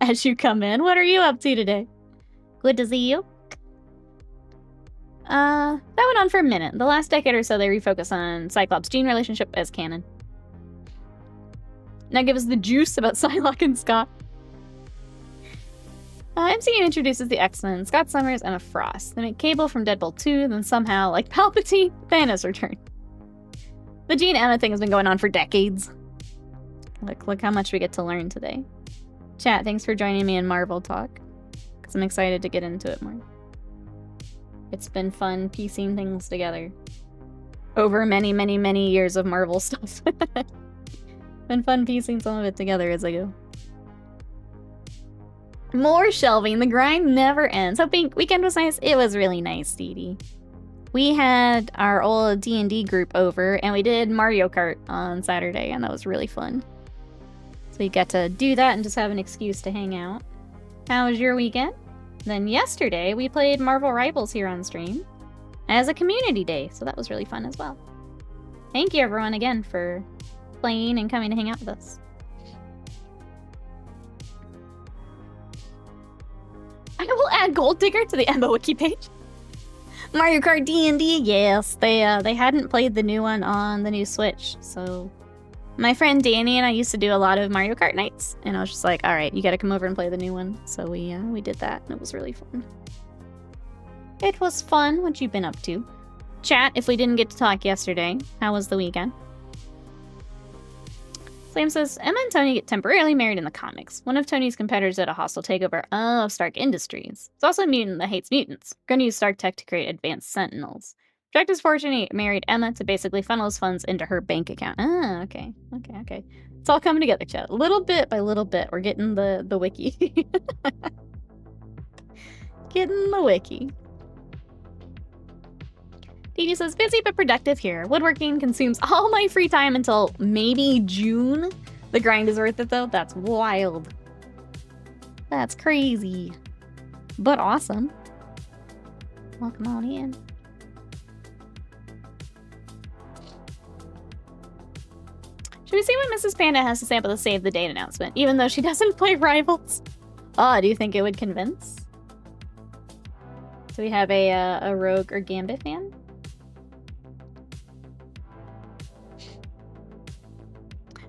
as you come in. What are you up to today? Good to see you. That went on for a minute. The last decade or so, they refocused on Cyclops-Jean relationship as canon. Now give us the juice about Psylocke and Scott. MCU introduces the X-Men, Scott Summers, Emma Frost. They make Cable from Deadpool 2, then somehow, like Palpatine, Thanos return. The Jean Emma thing has been going on for decades. Look how much we get to learn today. Chat, thanks for joining me in Marvel Talk, because I'm excited to get into it more. It's been fun piecing things together over many, many, many years of Marvel stuff. Been fun piecing some of it together as I go. More shelving. The grind never ends. Hoping weekend was nice. It was really nice, Dee Dee. We had our old D&D group over, and we did Mario Kart on Saturday, and that was really fun. So we got to do that and just have an excuse to hang out. How was your weekend? Then yesterday, we played Marvel Rivals here on stream as a community day, so that was really fun as well. Thank you everyone again for playing and coming to hang out with us. I will add Gold Digger to the Emma wiki page. Mario Kart D&D, yes, they hadn't played the new one on the new Switch, so my friend Danny and I used to do a lot of Mario Kart nights, and I was just like, all right, you gotta come over and play the new one. So we did that, and it was really fun. It was fun. What you been up to? Chat, if we didn't get to talk yesterday, how was the weekend? Slam says, Emma and Tony get temporarily married in the comics. One of Tony's competitors at a hostile takeover of Stark Industries. It's also a mutant that hates mutants. We're gonna use Stark tech to create advanced sentinels. Project his fortune, he married Emma to basically funnel his funds into her bank account. Ah, okay. It's all coming together, chat. Little bit by little bit, we're getting the wiki. Getting the wiki. DD says, busy but productive here. Woodworking consumes all my free time until maybe June. The grind is worth it though. That's wild. That's crazy. But awesome. Welcome on in. Should we see what Mrs. Panda has to say about the Save the Date announcement, even though she doesn't play Rivals? Oh, do you think it would convince? Do we have a Rogue or Gambit fan?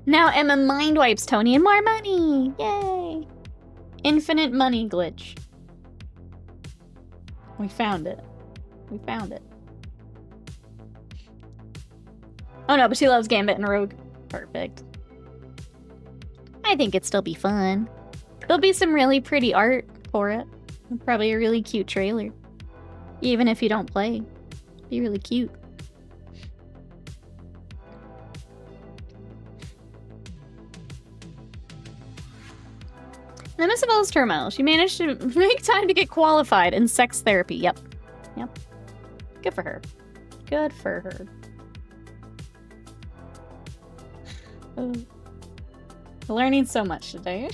Now Emma mind wipes Tony and more money! Yay! Infinite money glitch. We found it. We found it. Oh no, but she loves Gambit and Rogue. Perfect. I think it'd still be fun. There'll be some really pretty art for it. Probably a really cute trailer. Even if you don't play. It'd be really cute. Then Miss Isabella's turmoil. She managed to make time to get qualified in sex therapy. Yep. Good for her. Good for her. Learning so much today.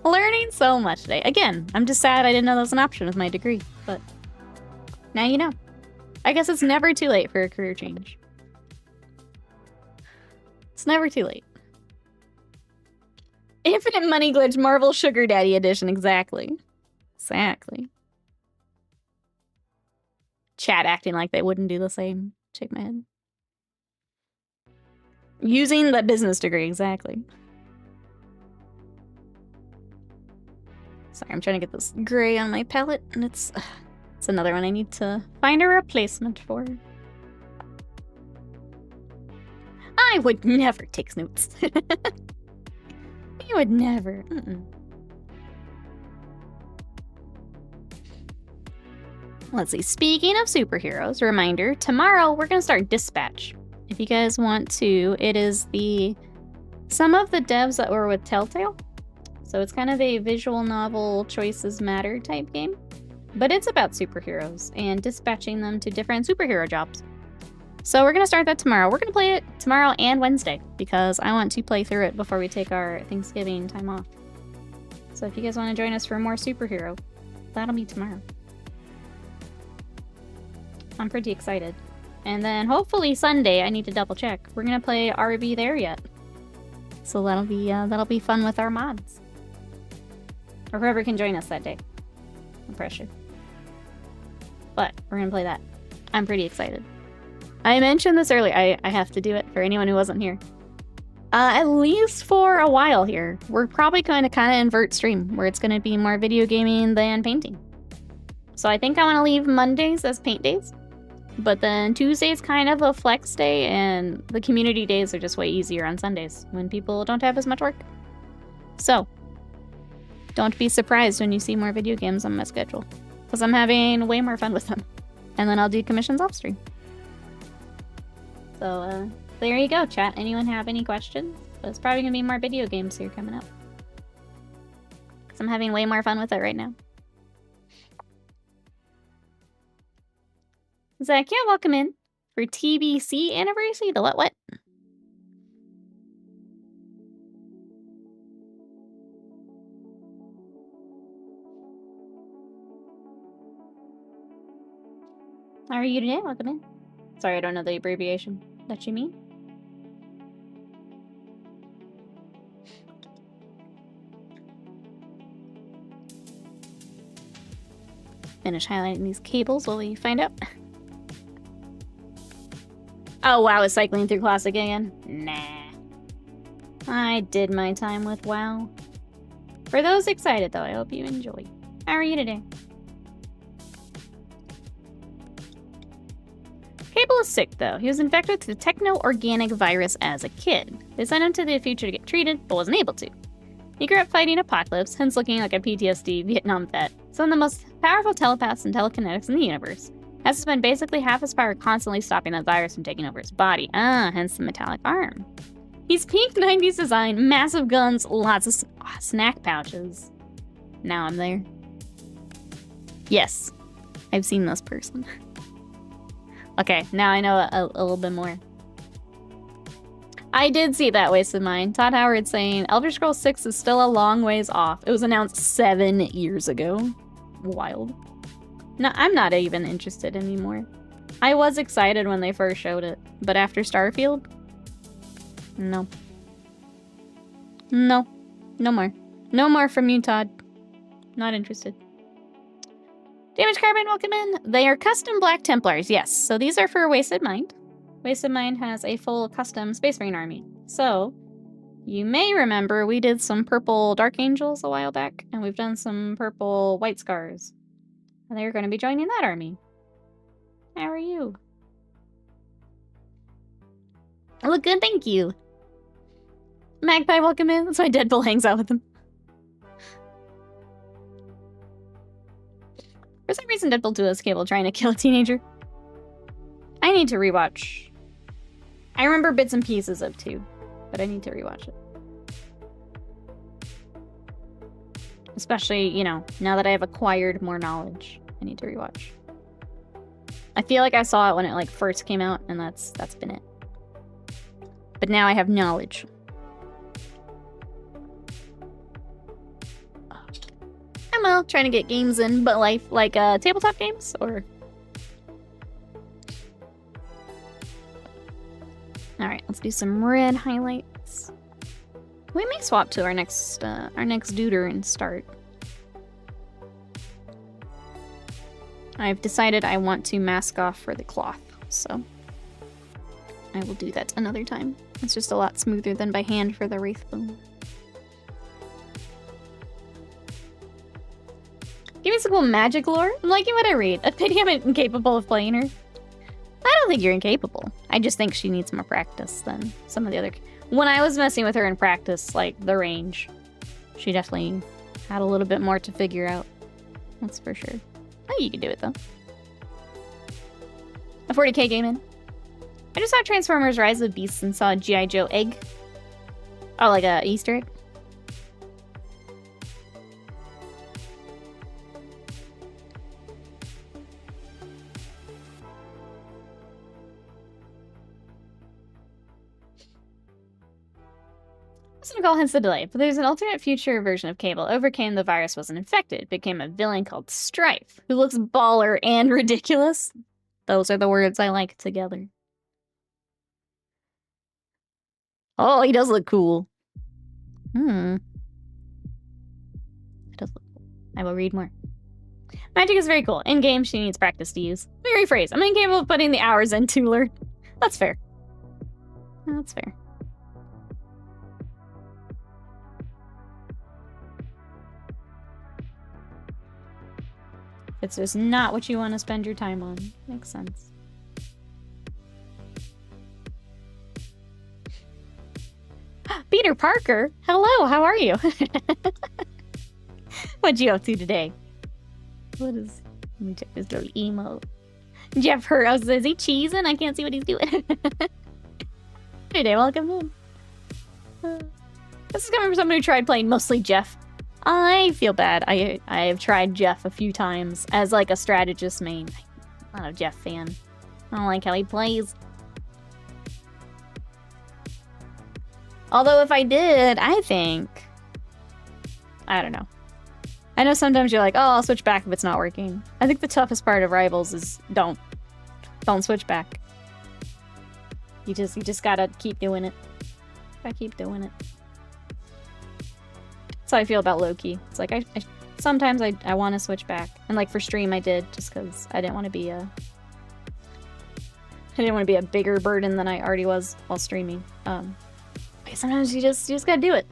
Learning so much today. Again, I'm just sad I didn't know that was an option with my degree, but now you know. I guess it's never too late for a career change. It's never too late. Infinite Money Glitch Marvel Sugar Daddy Edition. Exactly. Chat acting like they wouldn't do the same. Shake my head. Using the business degree. Exactly. Sorry, I'm trying to get this gray on my palette, and it's another one I need to find a replacement for. I would never take notes. You would never. Let's see. Speaking of superheroes, reminder, tomorrow we're going to start Dispatch. If you guys want to, it is some of the devs that were with Telltale. So it's kind of a visual novel choices matter type game. But it's about superheroes and dispatching them to different superhero jobs. So we're going to start that tomorrow. We're going to play it tomorrow and Wednesday because I want to play through it before we take our Thanksgiving time off. So if you guys want to join us for more superhero, that'll be tomorrow. I'm pretty excited. And then hopefully Sunday, I need to double check. We're going to play Are We There Yet? So that'll be fun with our mods. Or whoever can join us that day. No pressure. But we're gonna play that. I'm pretty excited. I mentioned this earlier. I have to do it for anyone who wasn't here. At least for a while here. We're probably going to kind of invert stream, where it's going to be more video gaming than painting. So I think I want to leave Mondays as paint days. But then Tuesday's kind of a flex day, and the community days are just way easier on Sundays, when people don't have as much work. So, don't be surprised when you see more video games on my schedule, because I'm having way more fun with them. And then I'll do commissions off stream. So, there you go, chat. Anyone have any questions? But it's probably going to be more video games here coming up, because I'm having way more fun with it right now. Zach, yeah, welcome in for TBC anniversary. The what? How are you today? Welcome in. Sorry, I don't know the abbreviation that you mean. Finish highlighting these cables while we find out. Oh WoW is cycling through Classic again? Nah. I did my time with WoW. For those excited though, I hope you enjoy. How are you today? Cable is sick though. He was infected with the techno-organic virus as a kid. They sent him to the future to get treated, but wasn't able to. He grew up fighting Apocalypse, hence looking like a PTSD Vietnam vet. Some of the most powerful telepaths and telekinetics in the universe. Has to spend basically half his power constantly stopping that virus from taking over his body. Hence the metallic arm. He's peak 90s design, massive guns, lots of snack pouches. Now I'm there. Yes, I've seen this person. Okay, now I know a little bit more. I did see that Wasted Mind. Todd Howard saying Elder Scrolls 6 is still a long ways off. It was announced 7 years ago. Wild. No, I'm not even interested anymore. I was excited when they first showed it, but after Starfield? No. No. No more. No more from you, Todd. Not interested. Damage Carbine, welcome in. They are custom Black Templars, yes. So these are for Wasted Mind. Wasted Mind has a full custom Space Marine army. So, you may remember we did some purple Dark Angels a while back, and we've done some purple White Scars. And they're going to be joining that army. How are you? I look good, thank you. Magpie, welcome in. That's why Deadpool hangs out with him. For some reason, Deadpool 2 has Cable trying to kill a teenager. I need to rewatch. I remember bits and pieces of 2, but I need to rewatch it. Especially, you know, now that I have acquired more knowledge, I need to rewatch. I feel like I saw it when it like first came out, and that's been it. But now I have knowledge. I'm well, trying to get games in, but like tabletop games, or... Alright, let's do some red highlights. We may swap to our next duder and start. I've decided I want to mask off for the cloth, so I will do that another time. It's just a lot smoother than by hand for the Wraithbone. Give me some cool magic lore. I'm liking what I read. A pity I'm incapable of playing her. I don't think you're incapable. I just think she needs more practice than some of the other... When I was messing with her in practice, like, the range, she definitely had a little bit more to figure out. That's for sure. Oh, you can do it, though. A 40K game in. I just saw Transformers Rise of Beasts and saw a G.I. Joe egg. Oh, like a Easter egg? Nicole hence the delay, but there's an alternate future version of Cable. Overcame the virus, wasn't infected, became a villain called Strife, who looks baller and ridiculous. Those are the words I like together. Oh, he does look cool. It does look cool. I will read more. Magic is very cool. In game, she needs practice to use. Let me rephrase. I'm incapable of putting the hours in to learn. That's fair. That's fair. It's just not what you want to spend your time on. Makes sense. Peter Parker, hello, how are you? What'd you up to today? What is... Let me check this little emo. Jeff Hurst, is he cheesing? I can't see what he's doing. Today, welcome in. This is coming from someone who tried playing mostly Jeff. I feel bad. I have tried Jeff a few times as like a strategist main. I'm not a Jeff fan. I don't like how he plays. Although if I did, I think... I don't know. I know sometimes you're like, oh, I'll switch back if it's not working. I think the toughest part of Rivals is don't switch back. You just gotta keep doing it. Gotta keep doing it. That's how I feel about Loki. It's like sometimes I want to switch back, and like for stream I did just because I didn't want to be a bigger burden than I already was while streaming. Sometimes you just gotta do it.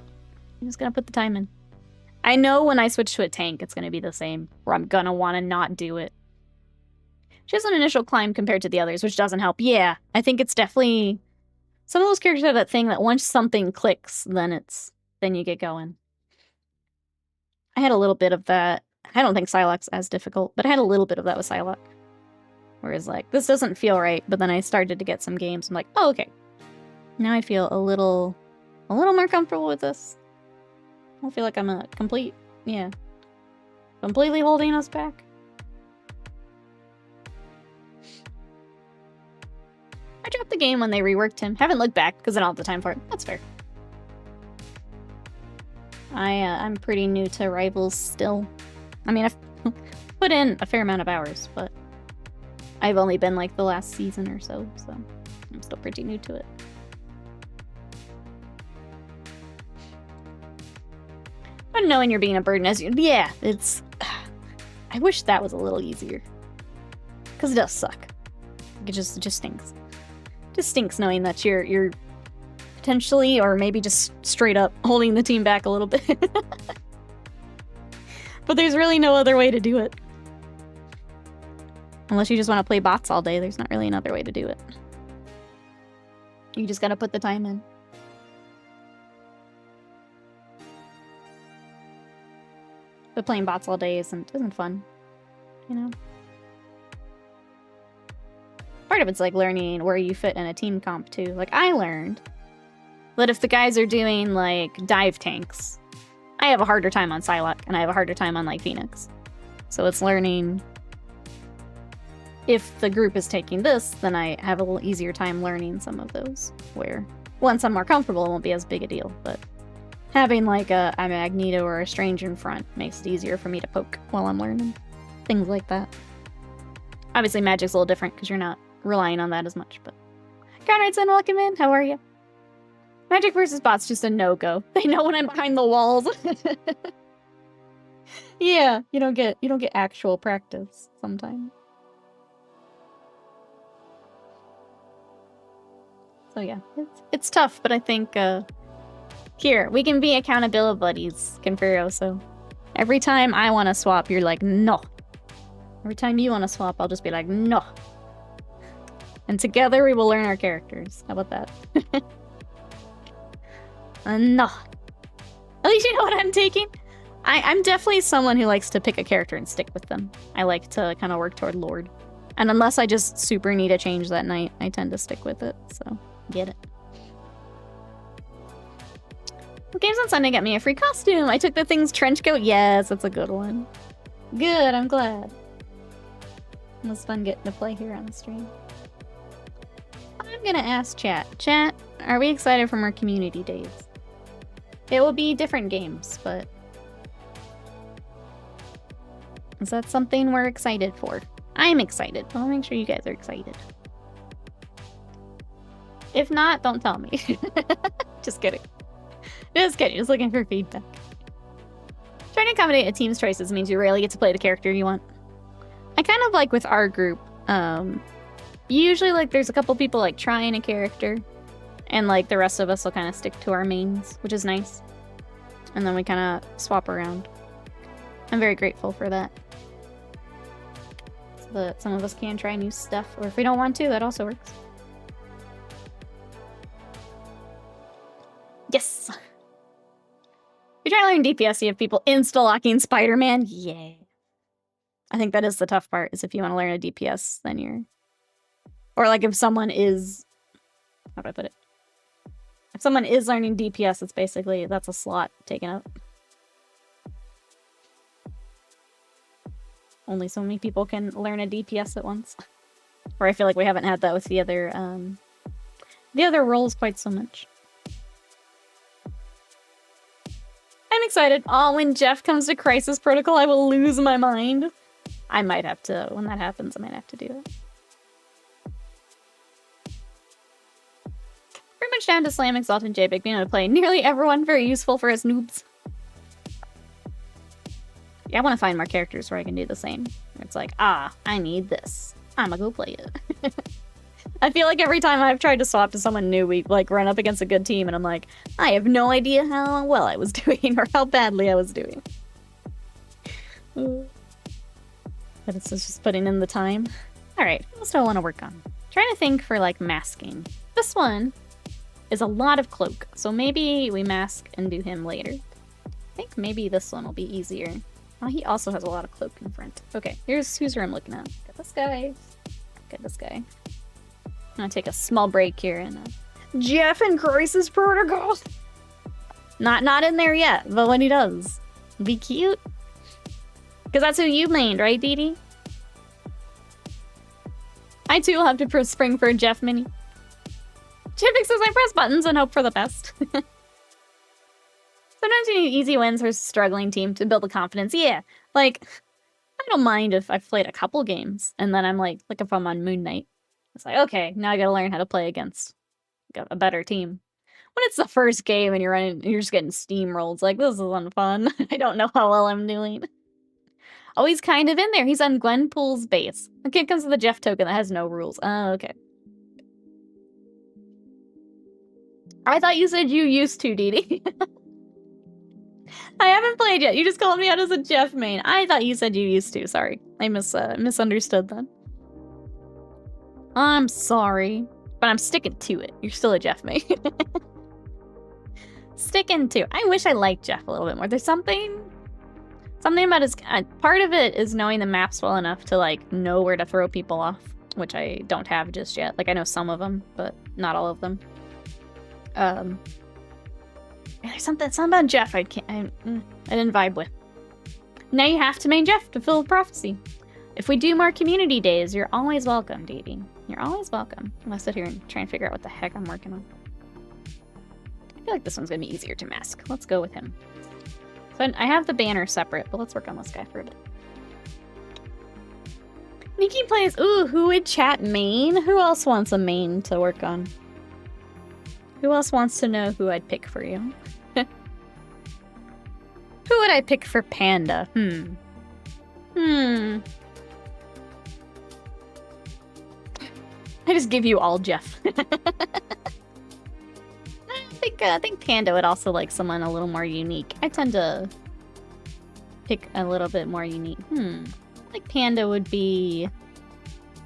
You just gotta put the time in. I know when I switch to a tank, it's gonna be the same, where I'm gonna want to not do it. She has an initial climb compared to the others, which doesn't help. Yeah, I think it's definitely... Some of those characters have that thing that once something clicks, then you get going. I had a little bit of that. I don't think Psylocke's as difficult, but I had a little bit of that with Psylocke. Whereas like, this doesn't feel right, but then I started to get some games. I'm like, oh, okay. Now I feel a little more comfortable with this. I don't feel like I'm completely holding us back. I dropped the game when they reworked him. Haven't looked back because I don't have the time for it. That's fair. I'm pretty new to Rivals still. I mean, I've put in a fair amount of hours, but I've only been like the last season or so I'm still pretty new to it. But knowing you're being a burden as you... Yeah, it's... I wish that was a little easier. Because it does suck. It just stinks. It just stinks knowing that you're potentially, or maybe just straight up, holding the team back a little bit. But there's really no other way to do it. Unless you just want to play bots all day, there's not really another way to do it. You just gotta put the time in. But playing bots all day isn't fun, you know? Part of it's like learning where you fit in a team comp too. Like I learned that if the guys are doing like dive tanks, I have a harder time on Psylocke and I have a harder time on like Phoenix. So it's learning if the group is taking this, then I have a little easier time learning some of those where once I'm more comfortable, it won't be as big a deal, but having like a Magneto or a Strange in front makes it easier for me to poke while I'm learning. Things like that. Obviously Magic's a little different because you're not relying on that as much, but... Conradson, welcome in. How are you? Magic versus bots just a no-go. They know when I'm behind the walls. Yeah, you don't get actual practice sometimes. So yeah, it's tough, but I think here, we can be accountability buddies, Confero, so every time I want to swap, you're like, no. Every time you want to swap, I'll just be like, no. And together we will learn our characters. How about that? No. At least you know what I'm taking. I'm definitely someone who likes to pick a character and stick with them. I like to kind of work toward Lord. And unless I just super need a change that night, I tend to stick with it, so get it. Well, Games on Sunday got me a free costume. I took the Thing's trench coat. Yes, that's a good one. Good, I'm glad. It was fun getting to play here on the stream. I'm gonna ask chat. Chat, are we excited from our community days? It will be different games, but... is that something we're excited for? I'm excited. I'll make sure you guys are excited. If not, don't tell me. Just kidding. Just kidding. Just looking for feedback. Trying to accommodate a team's choices means you rarely get to play the character you want. I kind of like with our group, usually like there's a couple people like trying a character, and like the rest of us will kind of stick to our mains, which is nice. And then we kind of swap around. I'm very grateful for that. So that some of us can try new stuff, or if we don't want to, that also works. Yes! We try to learn DPS, you have people insta-locking Spider-Man. Yeah. I think that is the tough part, is if you want to learn a DPS, then you're... Or like if someone is... How do I put it? If someone is learning DPS, it's basically, that's a slot taken up. Only so many people can learn a DPS at once. Or I feel like we haven't had that with the other roles quite so much. I'm excited. Oh, when Jeff comes to Crisis Protocol, I will lose my mind. I might have to, when that happens, I might have to do it. Pretty much down to Slam, Exalted, JPEG, being able to play nearly everyone, very useful for us noobs. Yeah, I want to find more characters where I can do the same. It's like, ah, I need this. I'ma go play it. I feel like every time I've tried to swap to someone new, we like run up against a good team, and I'm like, I have no idea how well I was doing or how badly I was doing. But it's just putting in the time. Alright, what else do I want to work on? Trying to think for like masking. This one is a lot of cloak, so maybe we mask and do him later. I think maybe this one will be easier. Oh, he also has a lot of cloak in front. Okay, who's who I'm looking at. Got this guy. Got this guy. I'm gonna take a small break here and Jeff and Crisis Protocol. Not in there yet, but when he does, be cute. Because that's who you mained, right, Dee Dee? I too will have to spring for a Jeff mini. Chipik says I press buttons and hope for the best. Sometimes you need easy wins versus a struggling team to build the confidence. Yeah, like, I don't mind if I've played a couple games and then I'm like if I'm on Moon Knight. It's like, okay, now I gotta learn how to play against a better team. When it's the first game and you're just getting steamrolled, it's like, this isn't fun. I don't know how well I'm doing. Oh, he's kind of in there. He's on Gwenpool's base. The kid comes with a Jeff token that has no rules. Oh, okay. I thought you said you used to, Dee Dee. I haven't played yet. You just called me out as a Jeff main. I thought you said you used to. Sorry. I misunderstood then. I'm sorry, but I'm sticking to it. You're still a Jeff main. Sticking to it. I wish I liked Jeff a little bit more. There's something about his... part of it is knowing the maps well enough to, like, know where to throw people off, which I don't have just yet. Like, I know some of them, but not all of them. There's something about Jeff I didn't vibe with. Now you have to main Jeff to fill prophecy. If we do more community days, you're always welcome, Dee Dee. You're always welcome. I'm gonna sit here and try and figure out what the heck I'm working on. I feel like this one's gonna be easier to mask. Let's go with him. So I have the banner separate, but let's work on this guy for a bit. Nikki plays, ooh, who would chat main? Who else wants a main to work on? Who else wants to know who I'd pick for you? Who would I pick for Panda? I just give you all Jeff. I think Panda would also like someone a little more unique. I tend to pick a little bit more unique. I think Panda would be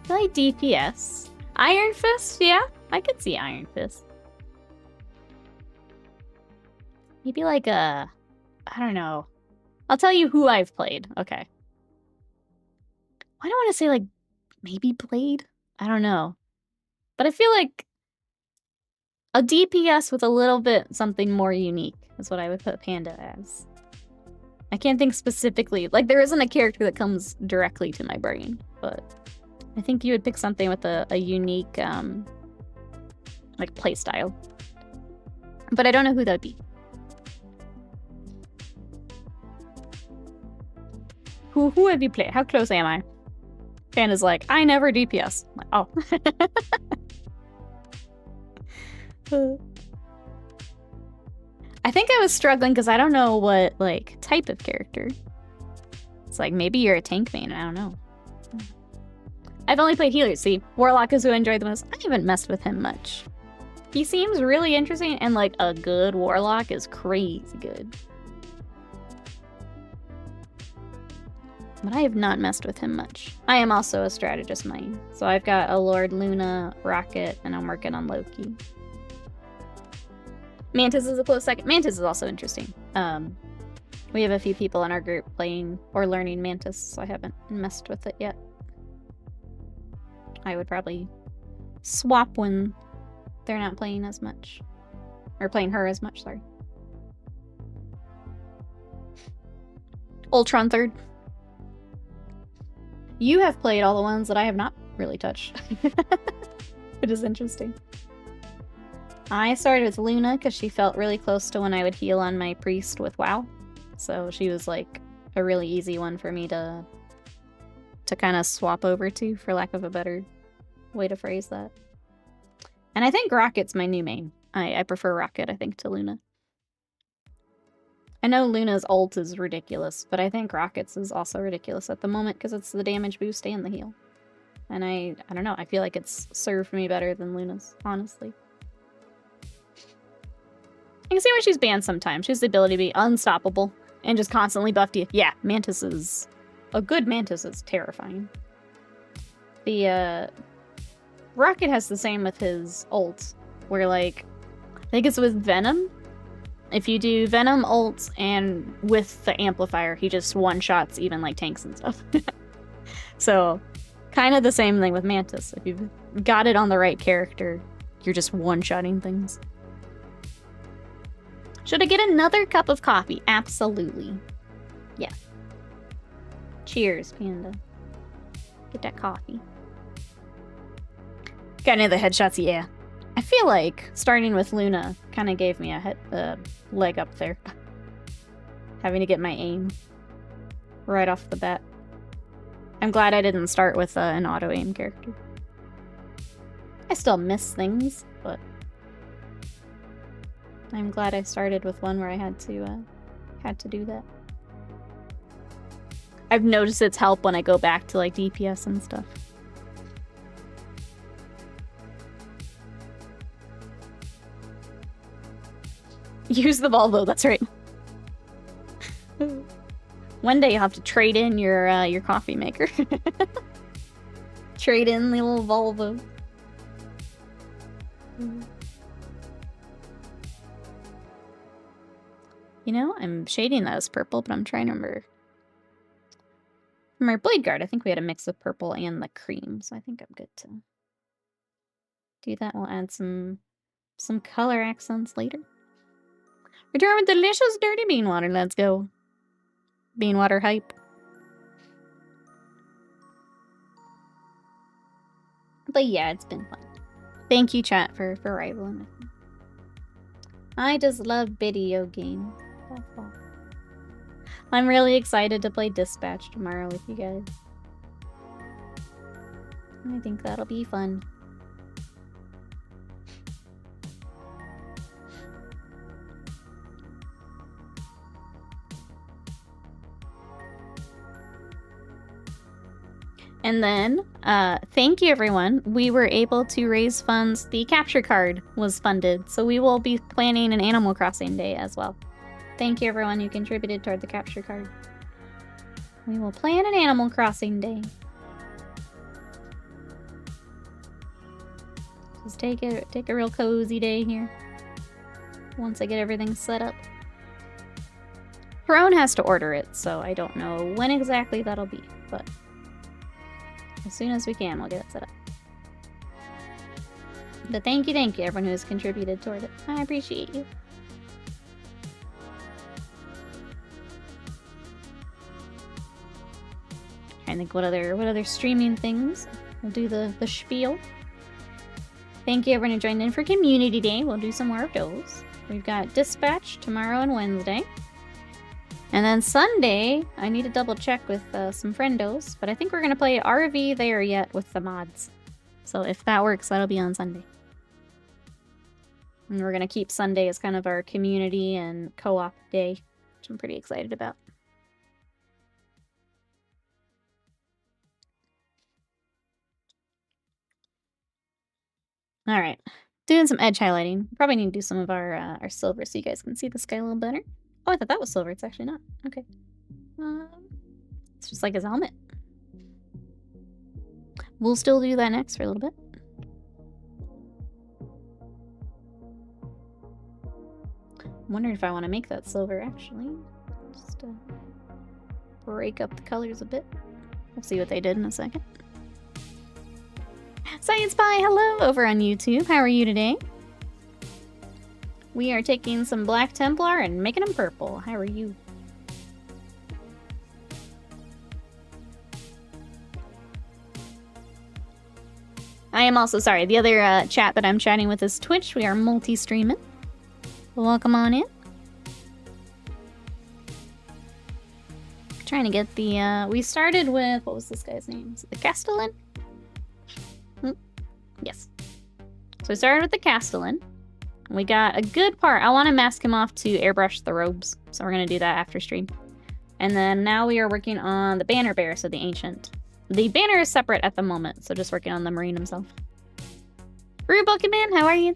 like DPS. Iron Fist, yeah, I could see Iron Fist. Maybe like a, I don't know. I'll tell you who I've played. Okay. I don't want to say like maybe Blade. I don't know. But I feel like a DPS with a little bit something more unique is what I would put Panda as. I can't think specifically. Like, there isn't a character that comes directly to my brain, but I think you would pick something with a unique, like, playstyle. But I don't know who that would be. Who have you played? How close am I? Panda's like, I never DPS. I'm like, oh. I think I was struggling because I don't know what, like, type of character. It's like, maybe you're a tank main, I don't know. I've only played healers. See, Warlock is who I enjoy the most. I haven't messed with him much. He seems really interesting, and like a good Warlock is crazy good. But I have not messed with him much. I am also a strategist main, so I've got a Lord, Luna, Rocket, and I'm working on Loki. Mantis is a close second. Mantis is also interesting. We have a few people in our group playing or learning Mantis, so I haven't messed with it yet. I would probably swap when they're not playing as much. Or playing her as much, sorry. Ultron third. You have played all the ones that I have not really touched. It is interesting. I started with Luna because she felt really close to when I would heal on my priest with WoW. So she was like a really easy one for me to kind of swap over to, for lack of a better way to phrase that. And I think Rocket's my new main. I prefer Rocket, I think, to Luna. I know Luna's ult is ridiculous, but I think Rocket's is also ridiculous at the moment because it's the damage boost and the heal. And I don't know, I feel like it's served me better than Luna's, honestly. I can see why she's banned sometimes. She has the ability to be unstoppable and just constantly buffed you. Yeah, Mantis is... A good Mantis is terrifying. The, Rocket has the same with his ult, where, like, I think it's with Venom. If you do Venom ult and with the amplifier, he just one-shots even, like, tanks and stuff. So, kind of the same thing with Mantis. If you've got it on the right character, you're just one-shotting things. Should I get another cup of coffee? Absolutely. Yeah. Cheers, Panda. Get that coffee. Got any of the headshots? Yeah. I feel like starting with Luna kind of gave me a leg up there. Having to get my aim right off the bat. I'm glad I didn't start with an auto-aim character. I still miss things, but I'm glad I started with one where I had to do that. I've noticed its help when I go back to like DPS and stuff. Use the Volvo, that's right. One day you'll have to trade in your coffee maker. Trade in the little Volvo. You know, I'm shading that as purple, but I'm trying to remember. From our blade guard, I think we had a mix of purple and the cream, so I think I'm good to do that. We'll add some color accents later. Return with delicious dirty bean water. Let's go. Bean water hype. But yeah, it's been fun. Thank you, chat, for rivaling with me. I just love video games. I'm really excited to play Dispatch tomorrow with you guys. I think that'll be fun. And then, thank you everyone. We were able to raise funds. The capture card was funded, so we will be planning an Animal Crossing day as well. Thank you everyone who contributed toward the capture card. We will plan an Animal Crossing day. Just take a real cozy day here. Once I get everything set up. Perone has to order it, so I don't know when exactly that'll be, but as soon as we can, we'll get it set up. But thank you everyone who has contributed toward it. I appreciate you. Trying to think what other streaming things. We'll do the spiel. Thank you everyone who joined in for Community Day. We'll do some more of those. We've got Dispatch tomorrow and Wednesday. And then Sunday, I need to double check with some friendos, but I think we're going to play RV There Yet with the mods. So if that works, that'll be on Sunday. And we're going to keep Sunday as kind of our community and co-op day, which I'm pretty excited about. All right. Doing some edge highlighting. Probably need to do some of our silver so you guys can see the sky a little better. Oh, I thought that was silver. It's actually not. Okay. It's just like his helmet. We'll still do that next for a little bit. I'm wondering if I want to make that silver, actually. Just break up the colors a bit. We'll see what they did in a second. Science Pie, hello over on YouTube. How are you today? We are taking some Black Templar and making them purple. How are you? I am also sorry. The other chat that I'm chatting with is Twitch. We are multi-streaming. Welcome on in. Trying to get the, we started with, what was this guy's name? Is it the Castellan? Yes. So we started with the Castellan. We got a good part. I want to mask him off to airbrush the robes. So we're going to do that after stream. And then now we are working on the Banner Bear, so the Ancient. The Banner is separate at the moment, so just working on the Marine himself. Rude Pokemon, how are you?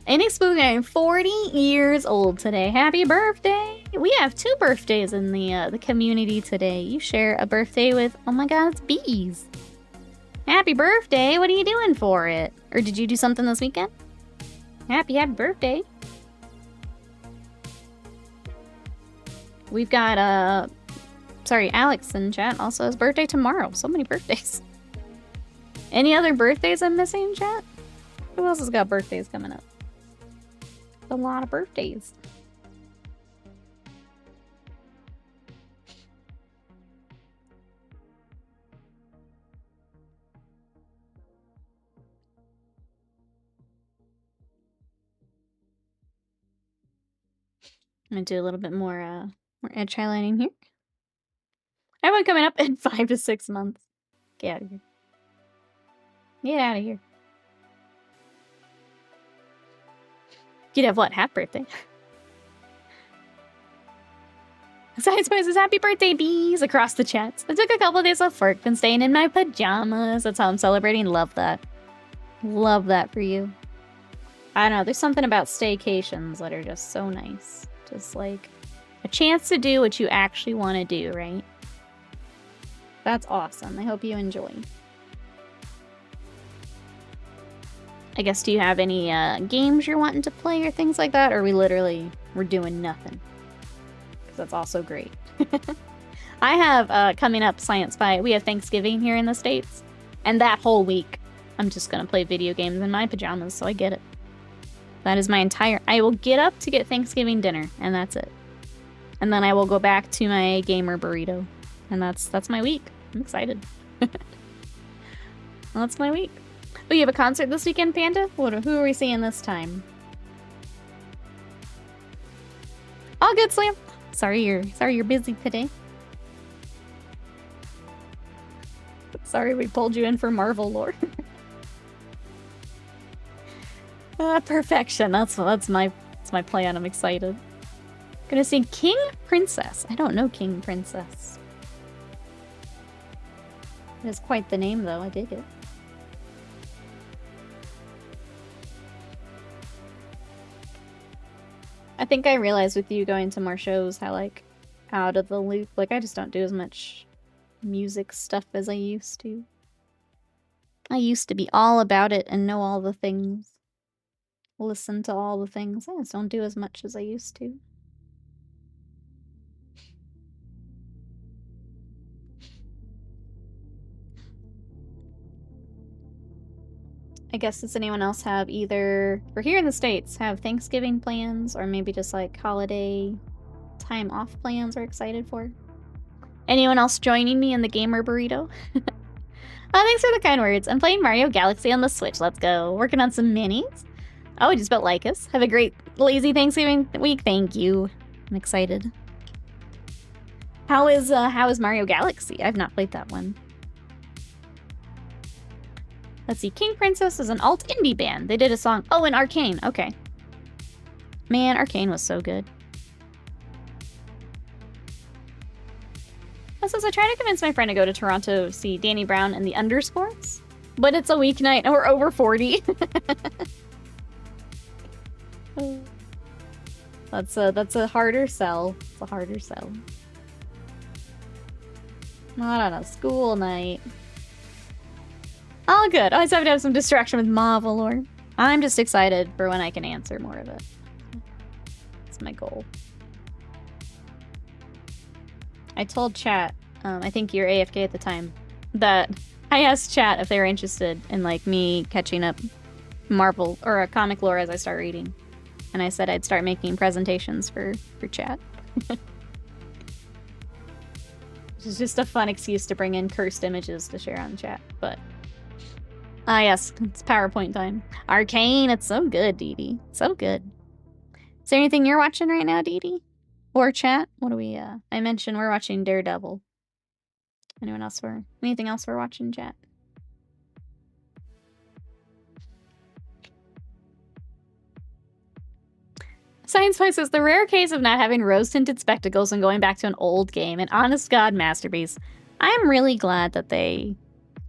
Inexplicable, 40 years old today. Happy birthday! We have 2 birthdays in the community today. You share a birthday with, oh my god, it's Bees. Happy birthday! What are you doing for it? Or did you do something this weekend? Happy birthday! We've got, sorry, Alex in chat also has birthday tomorrow. So many birthdays. Any other birthdays I'm missing, chat? Who else has got birthdays coming up? A lot of birthdays. I'm gonna do a little bit more edge highlighting here. I have one coming up in 5 to 6 months. Get out of here. Get out of here. You'd have what? Half birthday? Science Boy says, happy birthday, Bees, across the chats. I took a couple days off work, been staying in my pajamas. That's how I'm celebrating. Love that. Love that for you. I don't know, there's something about staycations that are just so nice. Just like a chance to do what you actually want to do, right? That's awesome. I hope you enjoy. I guess, do you have any games you're wanting to play or things like that? Or we're doing nothing? Because that's also great. I have coming up Science Pie. We have Thanksgiving here in the States. And that whole week, I'm just going to play video games in my pajamas, so I get it. That is my entire... I will get up to get Thanksgiving dinner, and that's it. And then I will go back to my gamer burrito. And that's my week. I'm excited. That's my week. Oh, you have a concert this weekend, Panda? Who are we seeing this time? All good, Slam. Sorry you're busy today. Sorry we pulled you in for Marvel lore. Perfection. That's my plan. I'm excited. Gonna see King Princess. I don't know King Princess. It is quite the name, though. I dig it. I think I realized with you going to more shows how, like, out of the loop, like, I just don't do as much music stuff as I used to. I used to be all about it and know all the things. Listen to all the things. I just don't do as much as I used to. I guess, does anyone else have either, for here in the States, have Thanksgiving plans or maybe just like holiday time off plans we're excited for? Anyone else joining me in the gamer burrito? Oh, thanks for the kind words. I'm playing Mario Galaxy on the Switch. Let's go. Working on some minis. Oh, I just built Lycus. Have a great lazy Thanksgiving week. Thank you. I'm excited. How is Mario Galaxy? I've not played that one. Let's see, King Princess is an alt indie band. They did a song. Oh, and Arcane. Okay. Man, Arcane was so good. This is, I tried to convince my friend to go to Toronto to see Danny Brown and the Underscores. But it's a weeknight and we're over 40. That's a harder sell. It's a harder sell. Not on a school night. All good. Always have to have some distraction with Marvel lore. I'm just excited for when I can answer more of it. That's my goal. I told chat, I think you were AFK at the time, that I asked chat if they were interested in like me catching up Marvel or a comic lore as I start reading. And I said I'd start making presentations for chat. Which is just a fun excuse to bring in cursed images to share on chat, but... Ah yes, it's PowerPoint time. Arcane, it's so good, Dee Dee. So good. Is there anything you're watching right now, Dee Dee? Or chat? What do we, I mentioned we're watching Daredevil. Anything else we're watching, chat? Science Point says, the rare case of not having rose-tinted spectacles and going back to an old game, an honest-god masterpiece. I'm really glad that they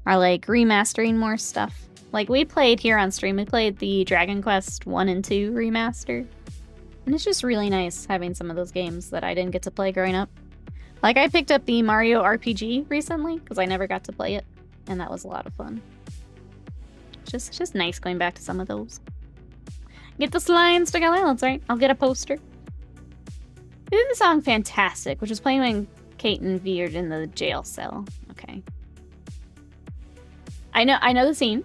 are, like, remastering more stuff. Like, we played here on stream, we played the Dragon Quest 1 and 2 remaster. And it's just really nice having some of those games that I didn't get to play growing up. Like, I picked up the Mario RPG recently, because I never got to play it, and that was a lot of fun. It's just nice going back to some of those. Get the slimes together, that's right. I'll get a poster. This is the song Fantastic, which was playing when Kate and V are in the jail cell. Okay. I know the scene.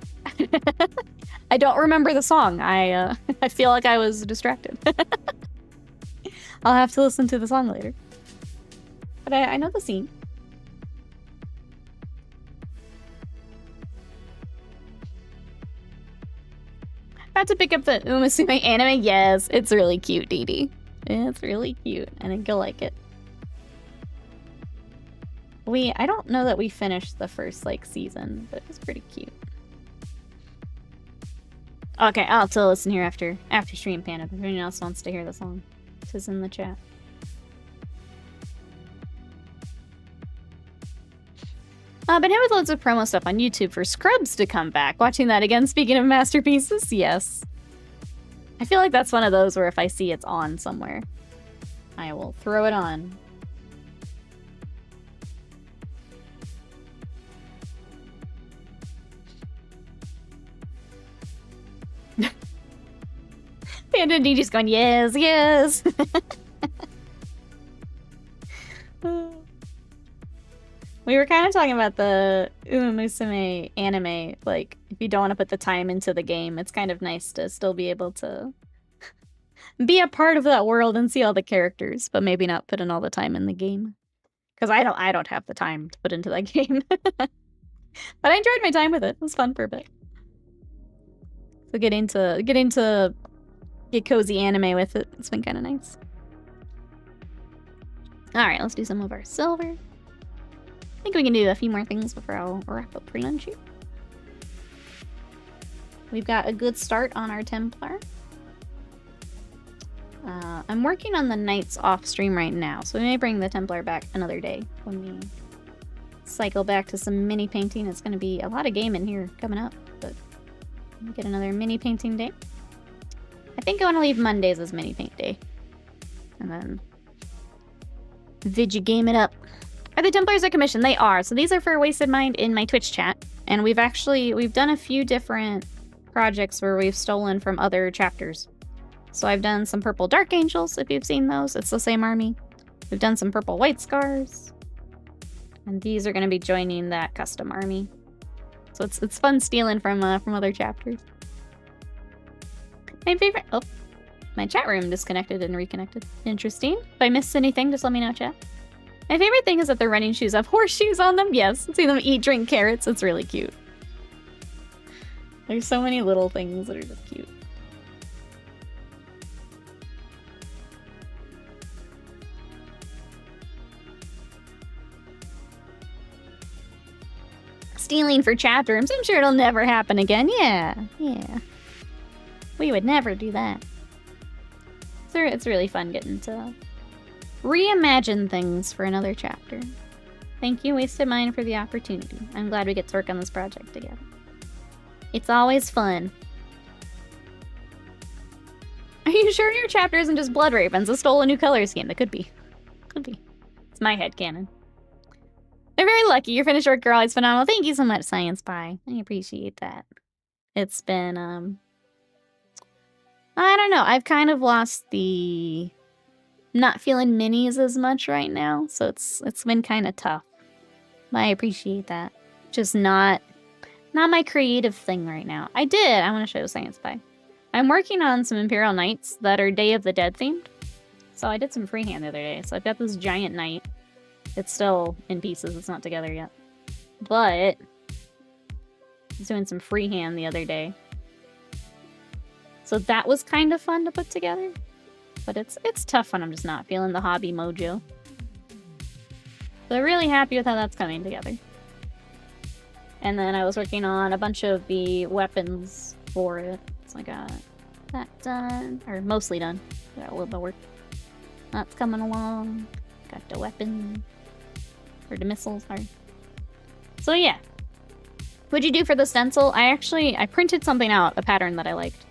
I don't remember the song. I feel like I was distracted. I'll have to listen to the song later. But I know the scene. About to pick up the Umasume anime. Yes, it's really cute, Dee Dee. It's really cute. I think you'll like it. I don't know that we finished the first, like, season, but it was pretty cute. Okay, I'll have to listen here after stream, Panda. If anyone else wants to hear the song, this is in the chat. Been hit with loads of promo stuff on YouTube for Scrubs to come back. Watching that again, speaking of masterpieces, yes. I feel like that's one of those where if I see it's on somewhere, I will throw it on. Panda D just going, yes, yes. We were kind of talking about the Uma Musume anime. Like, if you don't want to put the time into the game, it's kind of nice to still be able to be a part of that world and see all the characters, but maybe not put in all the time in the game. Because I don't have the time to put into that game. But I enjoyed my time with it. It was fun for a bit. So getting to get cozy anime with it, it's been kind of nice. Alright, let's do some of our silver. I think we can do a few more things before I'll wrap up for lunch here. We've got a good start on our Templar. I'm working on the Knights off stream right now, so we may bring the Templar back another day when we cycle back to some mini painting. It's going to be a lot of gaming here coming up, but we'll get another mini painting day. I think I want to leave Mondays as mini paint day. And then game it up. Are the Templars a commission? They are. So these are for Wasted Mind in my Twitch chat. And we've done a few different projects where we've stolen from other chapters. So I've done some Purple Dark Angels, if you've seen those. It's the same army. We've done some Purple White Scars. And these are going to be joining that custom army. So it's fun stealing from other chapters. My favorite... Oh, my chat room disconnected and reconnected. Interesting. If I missed anything, just let me know, chat. My favorite thing is that their running shoes have horseshoes on them. Yes, see them eat, drink carrots. It's really cute. There's so many little things that are just cute. Stealing for chat rooms. I'm sure it'll never happen again. Yeah. We would never do that. So it's really fun getting to reimagine things for another chapter. Thank you, Wasted Mind, for the opportunity. I'm glad we get to work on this project together. It's always fun. Are you sure your chapter isn't just Blood Ravens, a stolen new color scheme? That could be. Could be. It's my headcanon. They're very lucky. Your finished work, girl, is phenomenal. Thank you so much, Science Pie. I appreciate that. It's been, I don't know. I've kind of lost the... not feeling minis as much right now, so it's been kind of tough. But I appreciate that. Just not my creative thing right now. I want to show Science Pie. I'm working on some Imperial Knights that are Day of the Dead themed. So I did some freehand the other day. So I've got this giant knight. It's still in pieces. It's not together yet. But I was doing some freehand the other day. So that was kind of fun to put together. But it's tough when I'm just not feeling the hobby mojo. So I'm really happy with how that's coming together. And then I was working on a bunch of the weapons for it. So I got that done, or mostly done. Got a little bit of work. That's coming along. Got the weapon, or the missiles, sorry. So yeah. What'd you do for the stencil? I printed something out, a pattern that I liked.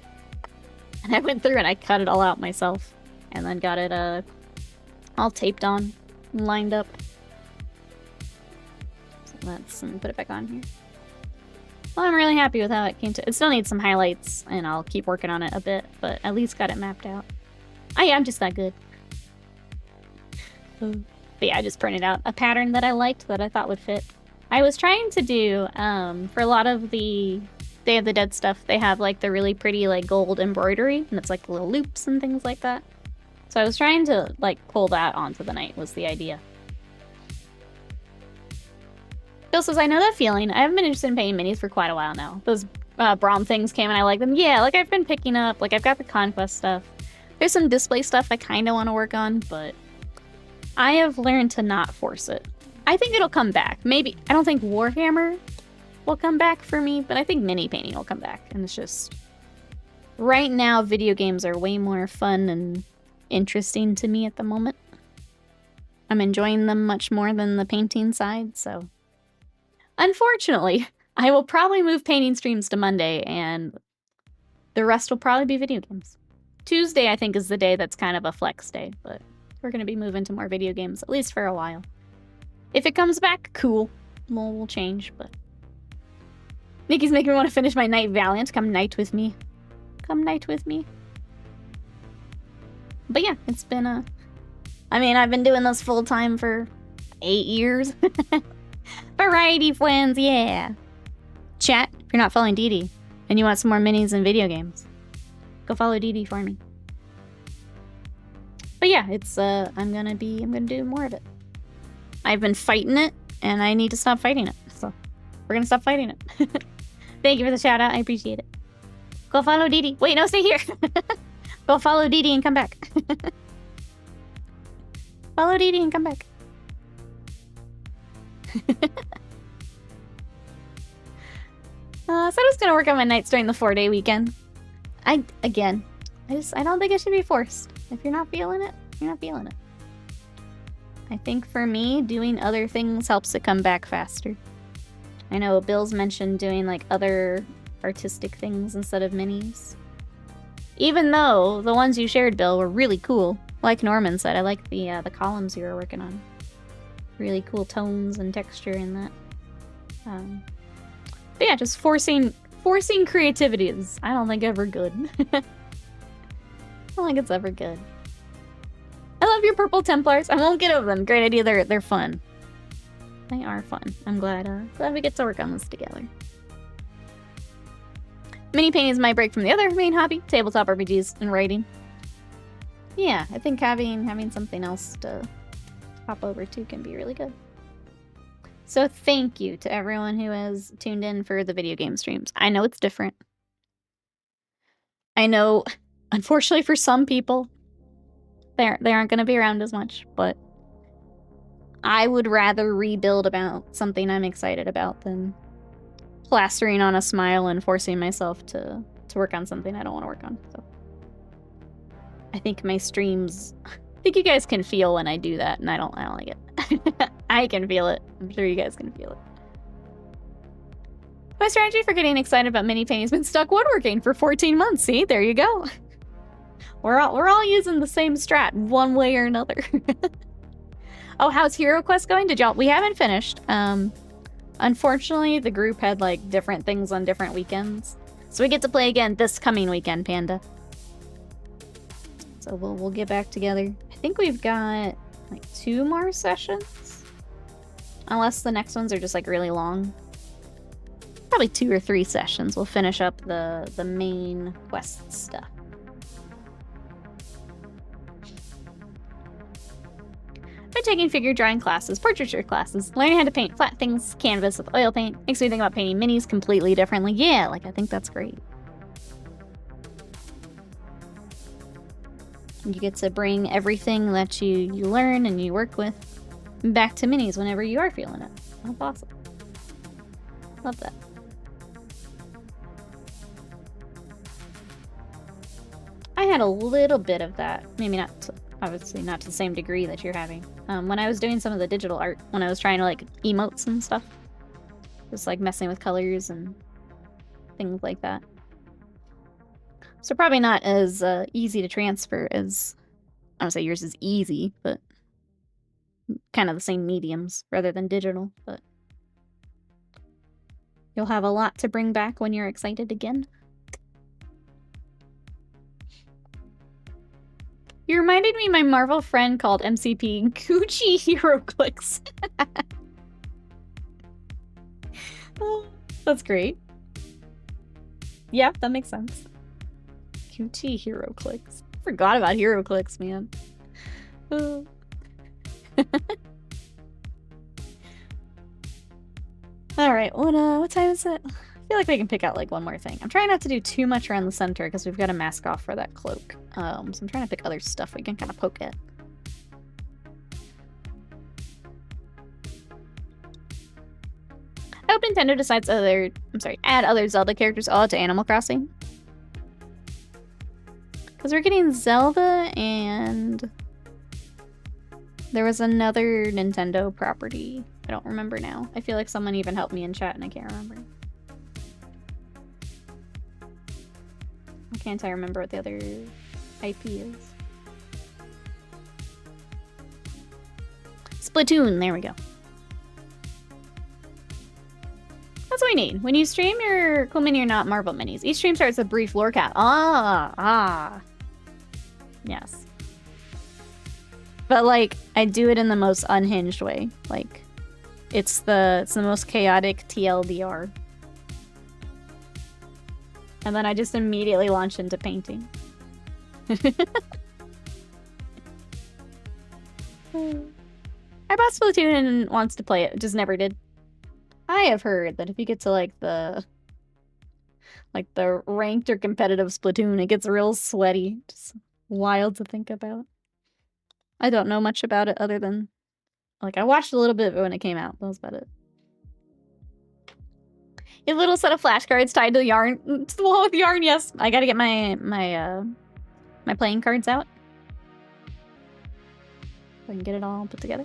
And I went through and I cut it all out myself. And then got it all taped on, lined up. So let's put it back on here. Well, I'm really happy with how it came to. It still needs some highlights, and I'll keep working on it a bit, but at least got it mapped out. I'm just that good. But yeah, I just printed out a pattern that I liked that I thought would fit. I was trying to do, for a lot of the Day of the Dead stuff, they have like the really pretty like gold embroidery, and it's like little loops and things like that. So I was trying to like pull that onto the knight was the idea. Bill says, I know that feeling. I haven't been interested in painting minis for quite a while now. Those Braum things came and I like them. Yeah, like I've been picking up, like I've got the Conquest stuff. There's some display stuff I kind of want to work on, but I have learned to not force it. I think it'll come back. Maybe, I don't think Warhammer will come back for me, but I think mini painting will come back. And it's just, right now video games are way more fun and interesting to me at the moment. I'm enjoying them much more than the painting side, so... Unfortunately, I will probably move painting streams to Monday, and the rest will probably be video games. Tuesday, I think, is the day that's kind of a flex day, but we're going to be moving to more video games, at least for a while. If it comes back, cool. We'll change, but... Nikki's making me want to finish my Knight Valiant. Come Knight with me. Come Knight with me. But yeah, it's been I mean, I've been doing this full-time for 8 years. Variety friends, yeah. Chat, if you're not following Dee Dee and you want some more minis and video games, go follow Dee Dee for me. But yeah, it's I'm gonna do more of it. I've been fighting it and I need to stop fighting it. So we're gonna stop fighting it. Thank you for the shout out, I appreciate it. Go follow Dee Dee. Wait, no, stay here. Go follow Dee Dee and come back. Follow Dee Dee and come back. So I was gonna work on my nights during the 4-day weekend. I don't think it should be forced. If you're not feeling it, you're not feeling it. I think for me, doing other things helps it come back faster. I know Bill's mentioned doing like other artistic things instead of minis. Even though the ones you shared, Bill, were really cool. Like Norman said, I like the columns you were working on. Really cool tones and texture in that. But yeah, just forcing creativity is, I don't think, ever good. I don't think it's ever good. I love your Purple Templars. I won't get over them. Great idea. They're fun. They are fun. I'm glad we get to work on this together. Mini painting is my break from the other main hobby, tabletop RPGs and writing. Yeah, I think having something else to hop over to can be really good. So thank you to everyone who has tuned in for the video game streams. I know it's different. I know, unfortunately for some people, they aren't going to be around as much, but I would rather rebuild about something I'm excited about than plastering on a smile and forcing myself to work on something I don't want to work on. So I think my streams, I think you guys can feel when I do that, and I don't like it. I can feel it. I'm sure you guys can feel it. My strategy for getting excited about mini painting has been stuck woodworking for 14 months. See, there you go. We're all using the same strat one way or another. Oh, how's Hero Quest going? We haven't finished. Unfortunately, the group had like different things on different weekends. So we get to play again this coming weekend, Panda. So we'll get back together. I think we've got like 2 more sessions. Unless the next ones are just like really long. Probably 2 or 3 sessions. We'll finish up the main quest stuff. By taking figure drawing classes, portraiture classes, learning how to paint flat things, canvas with oil paint, makes me think about painting minis completely differently. Yeah, like I think that's great. You get to bring everything that you learn and you work with back to minis whenever you are feeling it. That's awesome. Love that. I had a little bit of that. Maybe not, obviously not to the same degree that you're having. When I was doing some of the digital art, when I was trying to like emotes and stuff. Just like messing with colors and things like that. So probably not as easy to transfer as, I don't say yours is easy, but kind of the same mediums rather than digital, but you'll have a lot to bring back when you're excited again. You reminded me of my Marvel friend called MCP Gucci Hero Clicks. Oh, that's great. Yeah, that makes sense. Gucci Hero Clicks. Forgot about Hero Clicks, man. Oh. Alright, what time is it? I feel like we can pick out like one more thing. I'm trying not to do too much around the center because we've got a mask off for that cloak. So I'm trying to pick other stuff we can kind of poke at. I hope Nintendo decides add other Zelda characters all to Animal Crossing. Because we're getting Zelda and there was another Nintendo property. I don't remember now. I feel like someone even helped me in chat and I can't remember. Why can't I remember what the other IP is? Splatoon, there we go. That's what we need. When you stream your Cool Mini or Not Marvel Minis, each stream starts with a brief lore cap. Yes. But like, I do it in the most unhinged way. Like, it's the most chaotic TLDR. And then I just immediately launch into painting. I bought Splatoon and wants to play it, just never did. I have heard that if you get to like the ranked or competitive Splatoon, it gets real sweaty. Just wild to think about. I don't know much about it other than like I watched a little bit of it when it came out. That was about it. A little set of flashcards tied to the yarn. To the wall with yarn, yes. I gotta get my playing cards out. So I can get it all put together.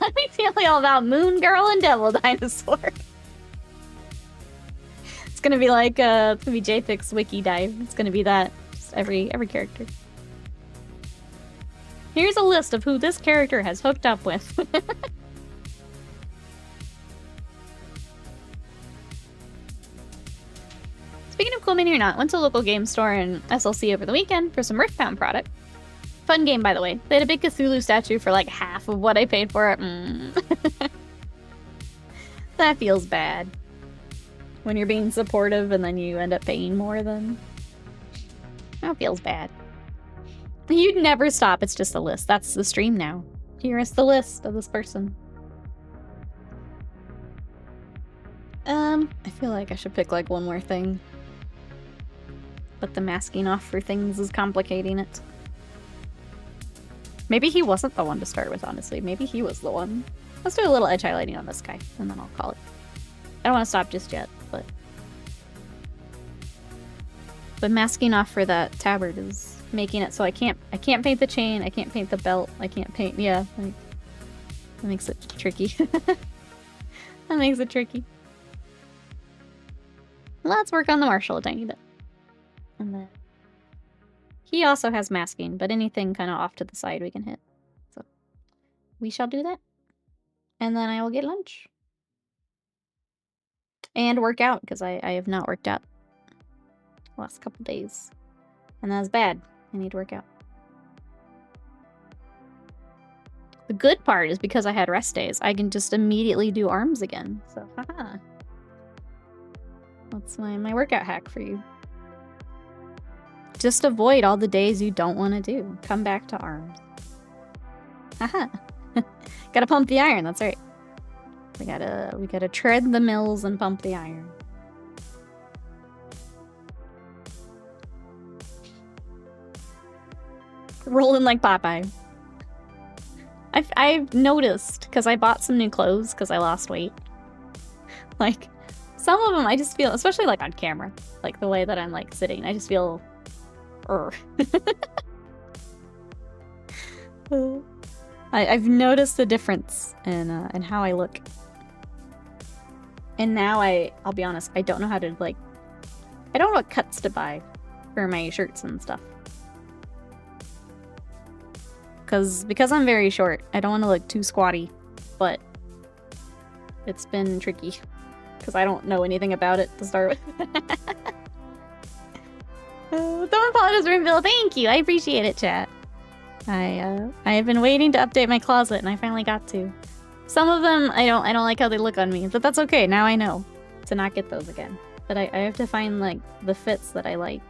Let me feel all about Moon Girl and Devil Dinosaur. It's gonna be like it's gonna be JFix Wiki Dive. It's gonna be that. Just every character. Here's a list of who this character has hooked up with. Speaking of Cool Mini or Not, went to a local game store in SLC over the weekend for some Riftbound product. Fun game, by the way. They had a big Cthulhu statue for like half of what I paid for it. That feels bad. When you're being supportive and then you end up paying more than... That feels bad. You'd never stop. It's just a list. That's the stream now. Here is the list of this person. I feel like I should pick like one more thing. But the masking off for things is complicating it. Maybe he wasn't the one to start with, honestly. Maybe he was the one. Let's do a little edge highlighting on this guy, and then I'll call it. I don't want to stop just yet, but... But masking off for that tabard is making it so I can't paint the chain, I can't paint the belt, I can't paint... Yeah, like... That makes it tricky. That makes it tricky. Let's work on the marshal a tiny bit. And then he also has masking, but anything kind of off to the side we can hit. So we shall do that. And then I will get lunch. And work out, because I have not worked out the last couple days. And that's bad. I need to work out. The good part is because I had rest days, I can just immediately do arms again. So, haha. That's my workout hack for you. Just avoid all the days you don't want to do. Come back to arms. Haha. Gotta pump the iron, that's right. We gotta tread the mills and pump the iron. Rolling like Popeye. I've noticed, because I bought some new clothes because I lost weight. Like, some of them I just feel, especially like on camera, like the way that I'm like sitting, I just feel, I've noticed the difference in how I look. And now I'll be honest, I don't know how to like, I don't know what cuts to buy for my shirts and stuff. Because I'm very short, I don't want to look too squatty, but it's been tricky because I don't know anything about it to start with. Don't apologize, Rimville. Thank you. I appreciate it, chat. I have been waiting to update my closet, and I finally got to. Some of them I don't like how they look on me, but that's okay. Now I know to not get those again. But I have to find like the fits that I like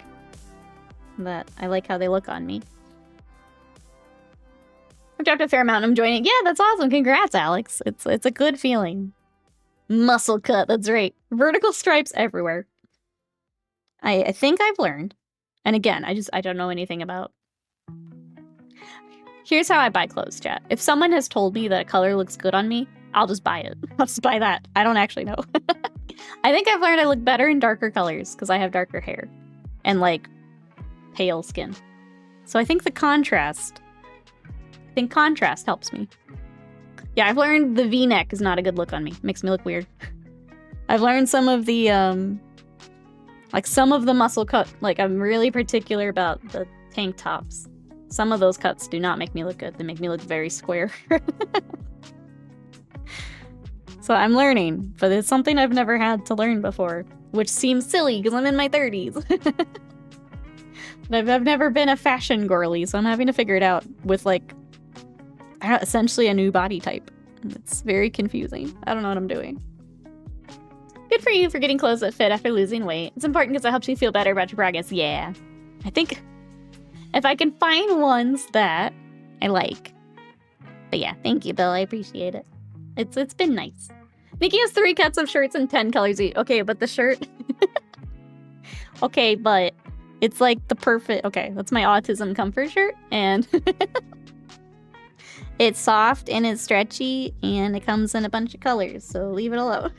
how they look on me. I've dropped a fair amount. I'm joining. Yeah, that's awesome. Congrats, Alex. It's a good feeling. Muscle cut. That's right. Vertical stripes everywhere. I think I've learned. And again, I don't know anything about. Here's how I buy clothes, chat. If someone has told me that a color looks good on me, I'll just buy it. I'll just buy that. I don't actually know. I think I've learned I look better in darker colors because I have darker hair and like pale skin. So I think the contrast. I think contrast helps me. Yeah, I've learned the V-neck is not a good look on me. Makes me look weird. I've learned some of the, like some of the muscle cut. Like I'm really particular about the tank tops. Some of those cuts do not make me look good. They make me look very square. So I'm learning, but it's something I've never had to learn before, which seems silly because I'm in my 30s. But I've never been a fashion girly, so I'm having to figure it out with like essentially a new body type. It's very confusing. I don't know what I'm doing. Good for you for getting clothes that fit after losing weight. It's important because it helps you feel better about your progress. Yeah. I think if I can find ones that I like. But yeah, thank you, Bill. I appreciate it. It's been nice. Nikki has 3 cuts of shirts and 10 colors each. Okay, but the shirt... Okay, but it's like the perfect... Okay, that's my autism comfort shirt, and... It's soft and it's stretchy and it comes in a bunch of colors, so leave it alone.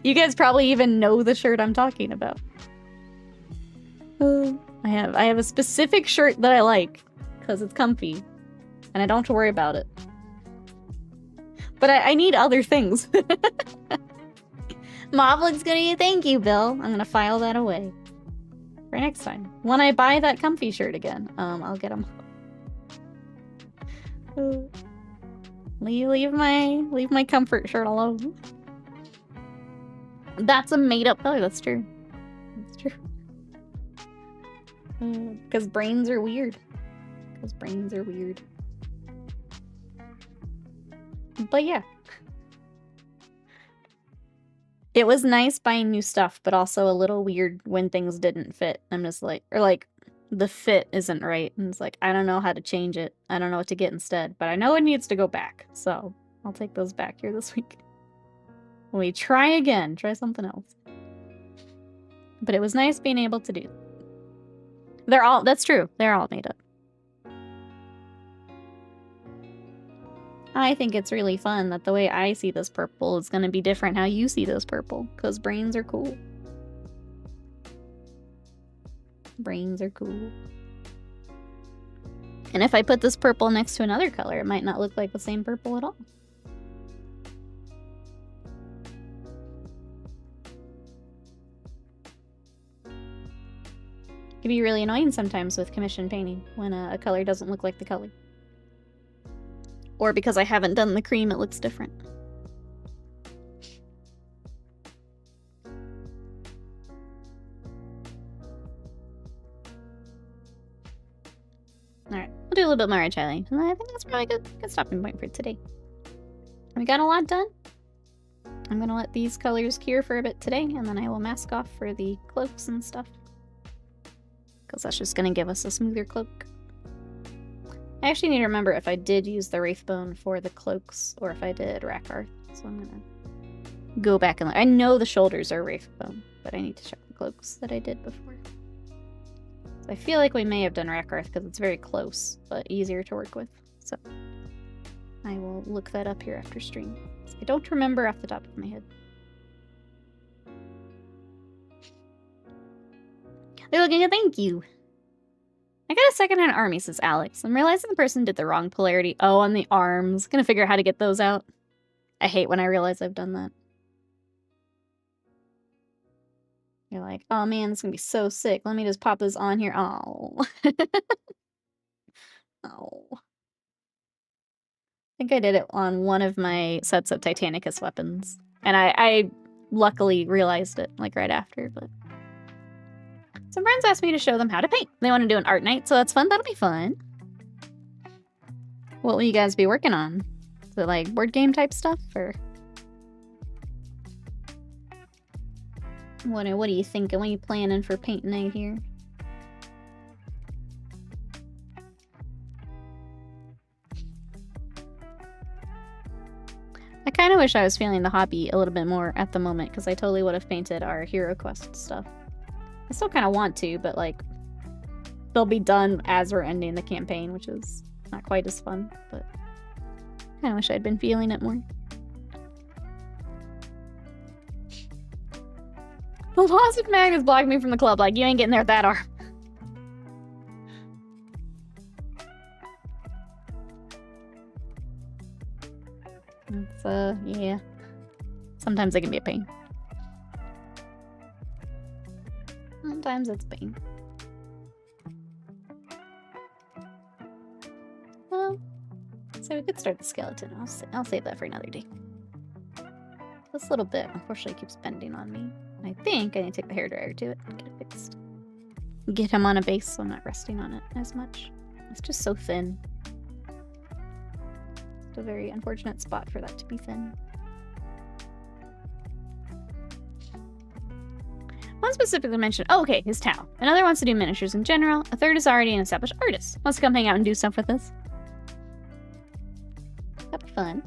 You guys probably even know the shirt I'm talking about. I have a specific shirt that I like because it's comfy and I don't have to worry about it. But I need other things. Mob looks good at you. Thank you, Bill. I'm gonna file that away for next time. When I buy that comfy shirt again, I'll get them. Leave my comfort shirt alone. That's a made-up color. That's true. That's true. Because brains are weird. But yeah. It was nice buying new stuff, but also a little weird when things didn't fit. I'm just like, or like, the fit isn't right. And it's like, I don't know how to change it. I don't know what to get instead, but I know it needs to go back. So I'll take those back here this week. We try again. Try something else. But it was nice being able to do. That's true. They're all made up. I think it's really fun that the way I see this purple is going to be different how you see this purple. Because brains are cool. Brains are cool. And if I put this purple next to another color, it might not look like the same purple at all. It can be really annoying sometimes with commission painting when a color doesn't look like the color. Or because I haven't done the cream, it looks different. Alright, we'll do a little bit more red highlight. And I think that's probably a good stopping point for today. We got a lot done. I'm gonna let these colors cure for a bit today, and then I will mask off for the cloaks and stuff. Because that's just gonna give us a smoother cloak. I actually need to remember if I did use the Wraithbone for the cloaks, or if I did Rakarth. So I'm gonna go back and look. I know the shoulders are Wraithbone, but I need to check the cloaks that I did before. So I feel like we may have done Rakarth because it's very close, but easier to work with. So I will look that up here after stream. I don't remember off the top of my head. They're looking at thank you. I got a secondhand army, says Alex. I'm realizing the person did the wrong polarity. Oh, on the arms. Gonna figure out how to get those out. I hate when I realize I've done that. You're like, oh man, this is gonna be so sick. Let me just pop this on here. Oh. Oh. I think I did it on one of my sets of Titanicus weapons. And I luckily realized it, like, right after, but... Some friends asked me to show them how to paint. They want to do an art night, so that's fun. That'll be fun. What will you guys be working on? Is it, like, board game type stuff, or... What are you thinking? What are you planning for paint night here? I kind of wish I was feeling the hobby a little bit more at the moment, because I totally would have painted our Hero Quest stuff. I still kind of want to, but, like, they'll be done as we're ending the campaign, which is not quite as fun, but I kind of wish I'd been feeling it more. The Lost Mag has blocked me from the club, like, you ain't getting there with that arm. It's, yeah. Sometimes it can be a pain. Sometimes it's pain. Well, so we could start the skeleton. I'll save that for another day. This little bit, unfortunately, keeps bending on me. I think I need to take the hairdryer to it and get it fixed. Get him on a base so I'm not resting on it as much. It's just so thin. It's a very unfortunate spot for that to be thin. One specifically mentioned, oh, okay, his Tau. Another wants to do miniatures in general. A third is already an established artist. Wants to come hang out and do stuff with us. That'd be fun.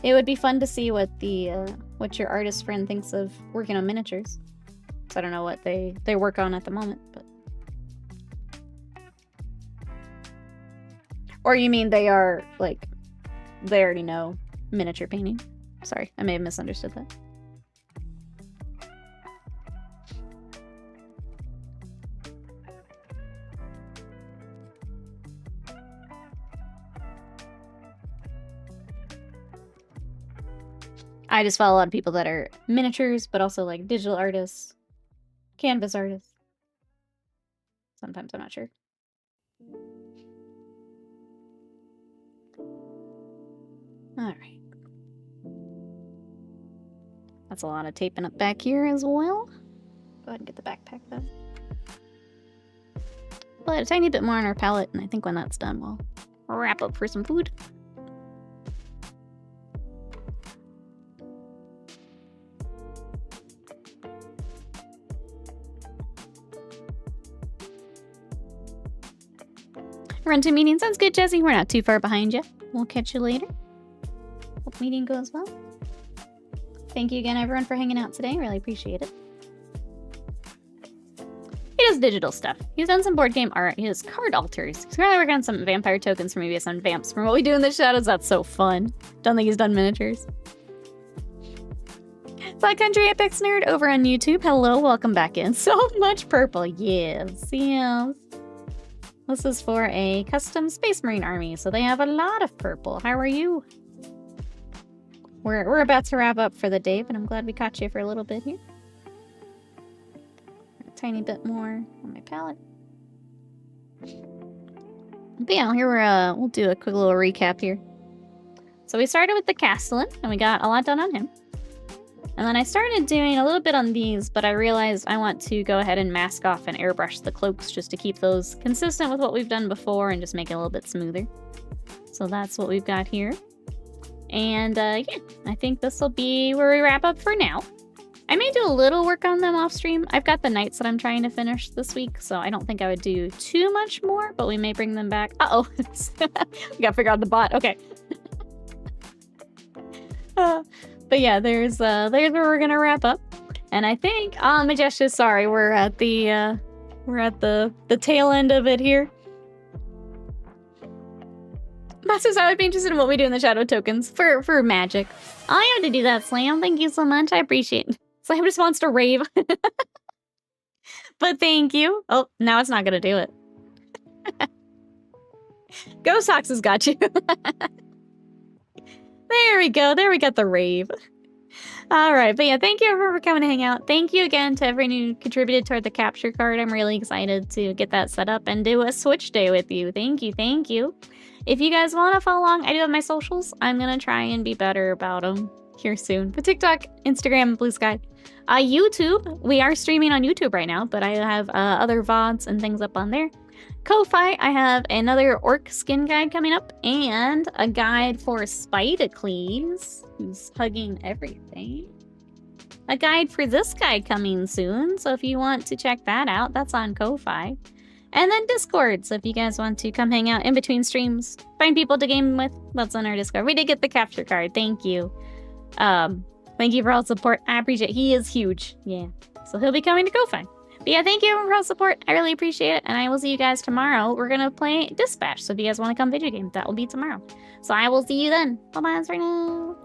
It would be fun to see what the what your artist friend thinks of working on miniatures. So I don't know what they work on at the moment, but. Or you mean they are, like, they already know miniature painting? Sorry, I may have misunderstood that. I just follow a lot of people that are miniatures, but also, like, digital artists, canvas artists. Sometimes I'm not sure. Alright. That's a lot of taping up back here as well. Go ahead and get the backpack, though. But a tiny bit more on our palette, and I think when that's done, we'll wrap up for some food. Run to meeting. Sounds good, Jesse. We're not too far behind you. We'll catch you later. Hope meeting goes well. Thank you again, everyone, for hanging out today. Really appreciate it. He does digital stuff. He's done some board game art. He does card alters. He's currently working on some vampire tokens for maybe some vamps. From what we do in the shadows, that's so fun. Don't think he's done miniatures. Flat Country Apex Nerd over on YouTube. Hello, welcome back in. So much purple. Yes, yes. This is for a custom Space Marine army, so they have a lot of purple. How are you? We're about to wrap up for the day, but I'm glad we caught you for a little bit here. tiny bit more on my palette. But yeah, here we'll do a quick little recap here. So we started with the Castellan, and we got a lot done on him. And then I started doing a little bit on these, but I realized I want to go ahead and mask off and airbrush the cloaks just to keep those consistent with what we've done before and just make it a little bit smoother. So that's what we've got here. And yeah, I think this will be where we wrap up for now. I may do a little work on them off stream. I've got the knights that I'm trying to finish this week, so I don't think I would do too much more, but we may bring them back. Uh-oh. We gotta figure out the bot. Okay. But yeah, there's where we're gonna wrap up. And I think, Majestia, sorry, we're at the tail end of it here. Masters, I would be interested in what we do in the shadow tokens for magic. I have to do that, Slam. Thank you so much. I appreciate it. Slam just wants to rave. But thank you. Oh, now it's not gonna do it. Ghost Hawks has got you. There we go. There we got the rave. All right. But yeah, thank you everyone for coming to hang out. Thank you again to everyone who contributed toward the capture card. I'm really excited to get that set up and do a Switch day with you. Thank you. Thank you. If you guys want to follow along, I do have my socials. I'm going to try and be better about them here soon. But TikTok, Instagram, Blue Sky. YouTube. We are streaming on YouTube right now, but I have other VODs and things up on there. Ko-Fi, I have another orc skin guide coming up and a guide for Spidocles, who's hugging everything. A guide for this guy coming soon, so if you want to check that out, that's on Ko-Fi. And then Discord, so if you guys want to come hang out in between streams, find people to game with, that's on our Discord. We did get the capture card, thank you. Thank you for all the support, I appreciate it. He is huge, yeah. So he'll be coming to Ko-Fi. But yeah, thank you everyone for all the support. I really appreciate it. And I will see you guys tomorrow. We're going to play Dispatch. So if you guys want to come video game, that will be tomorrow. So I will see you then. Bye-bye for now.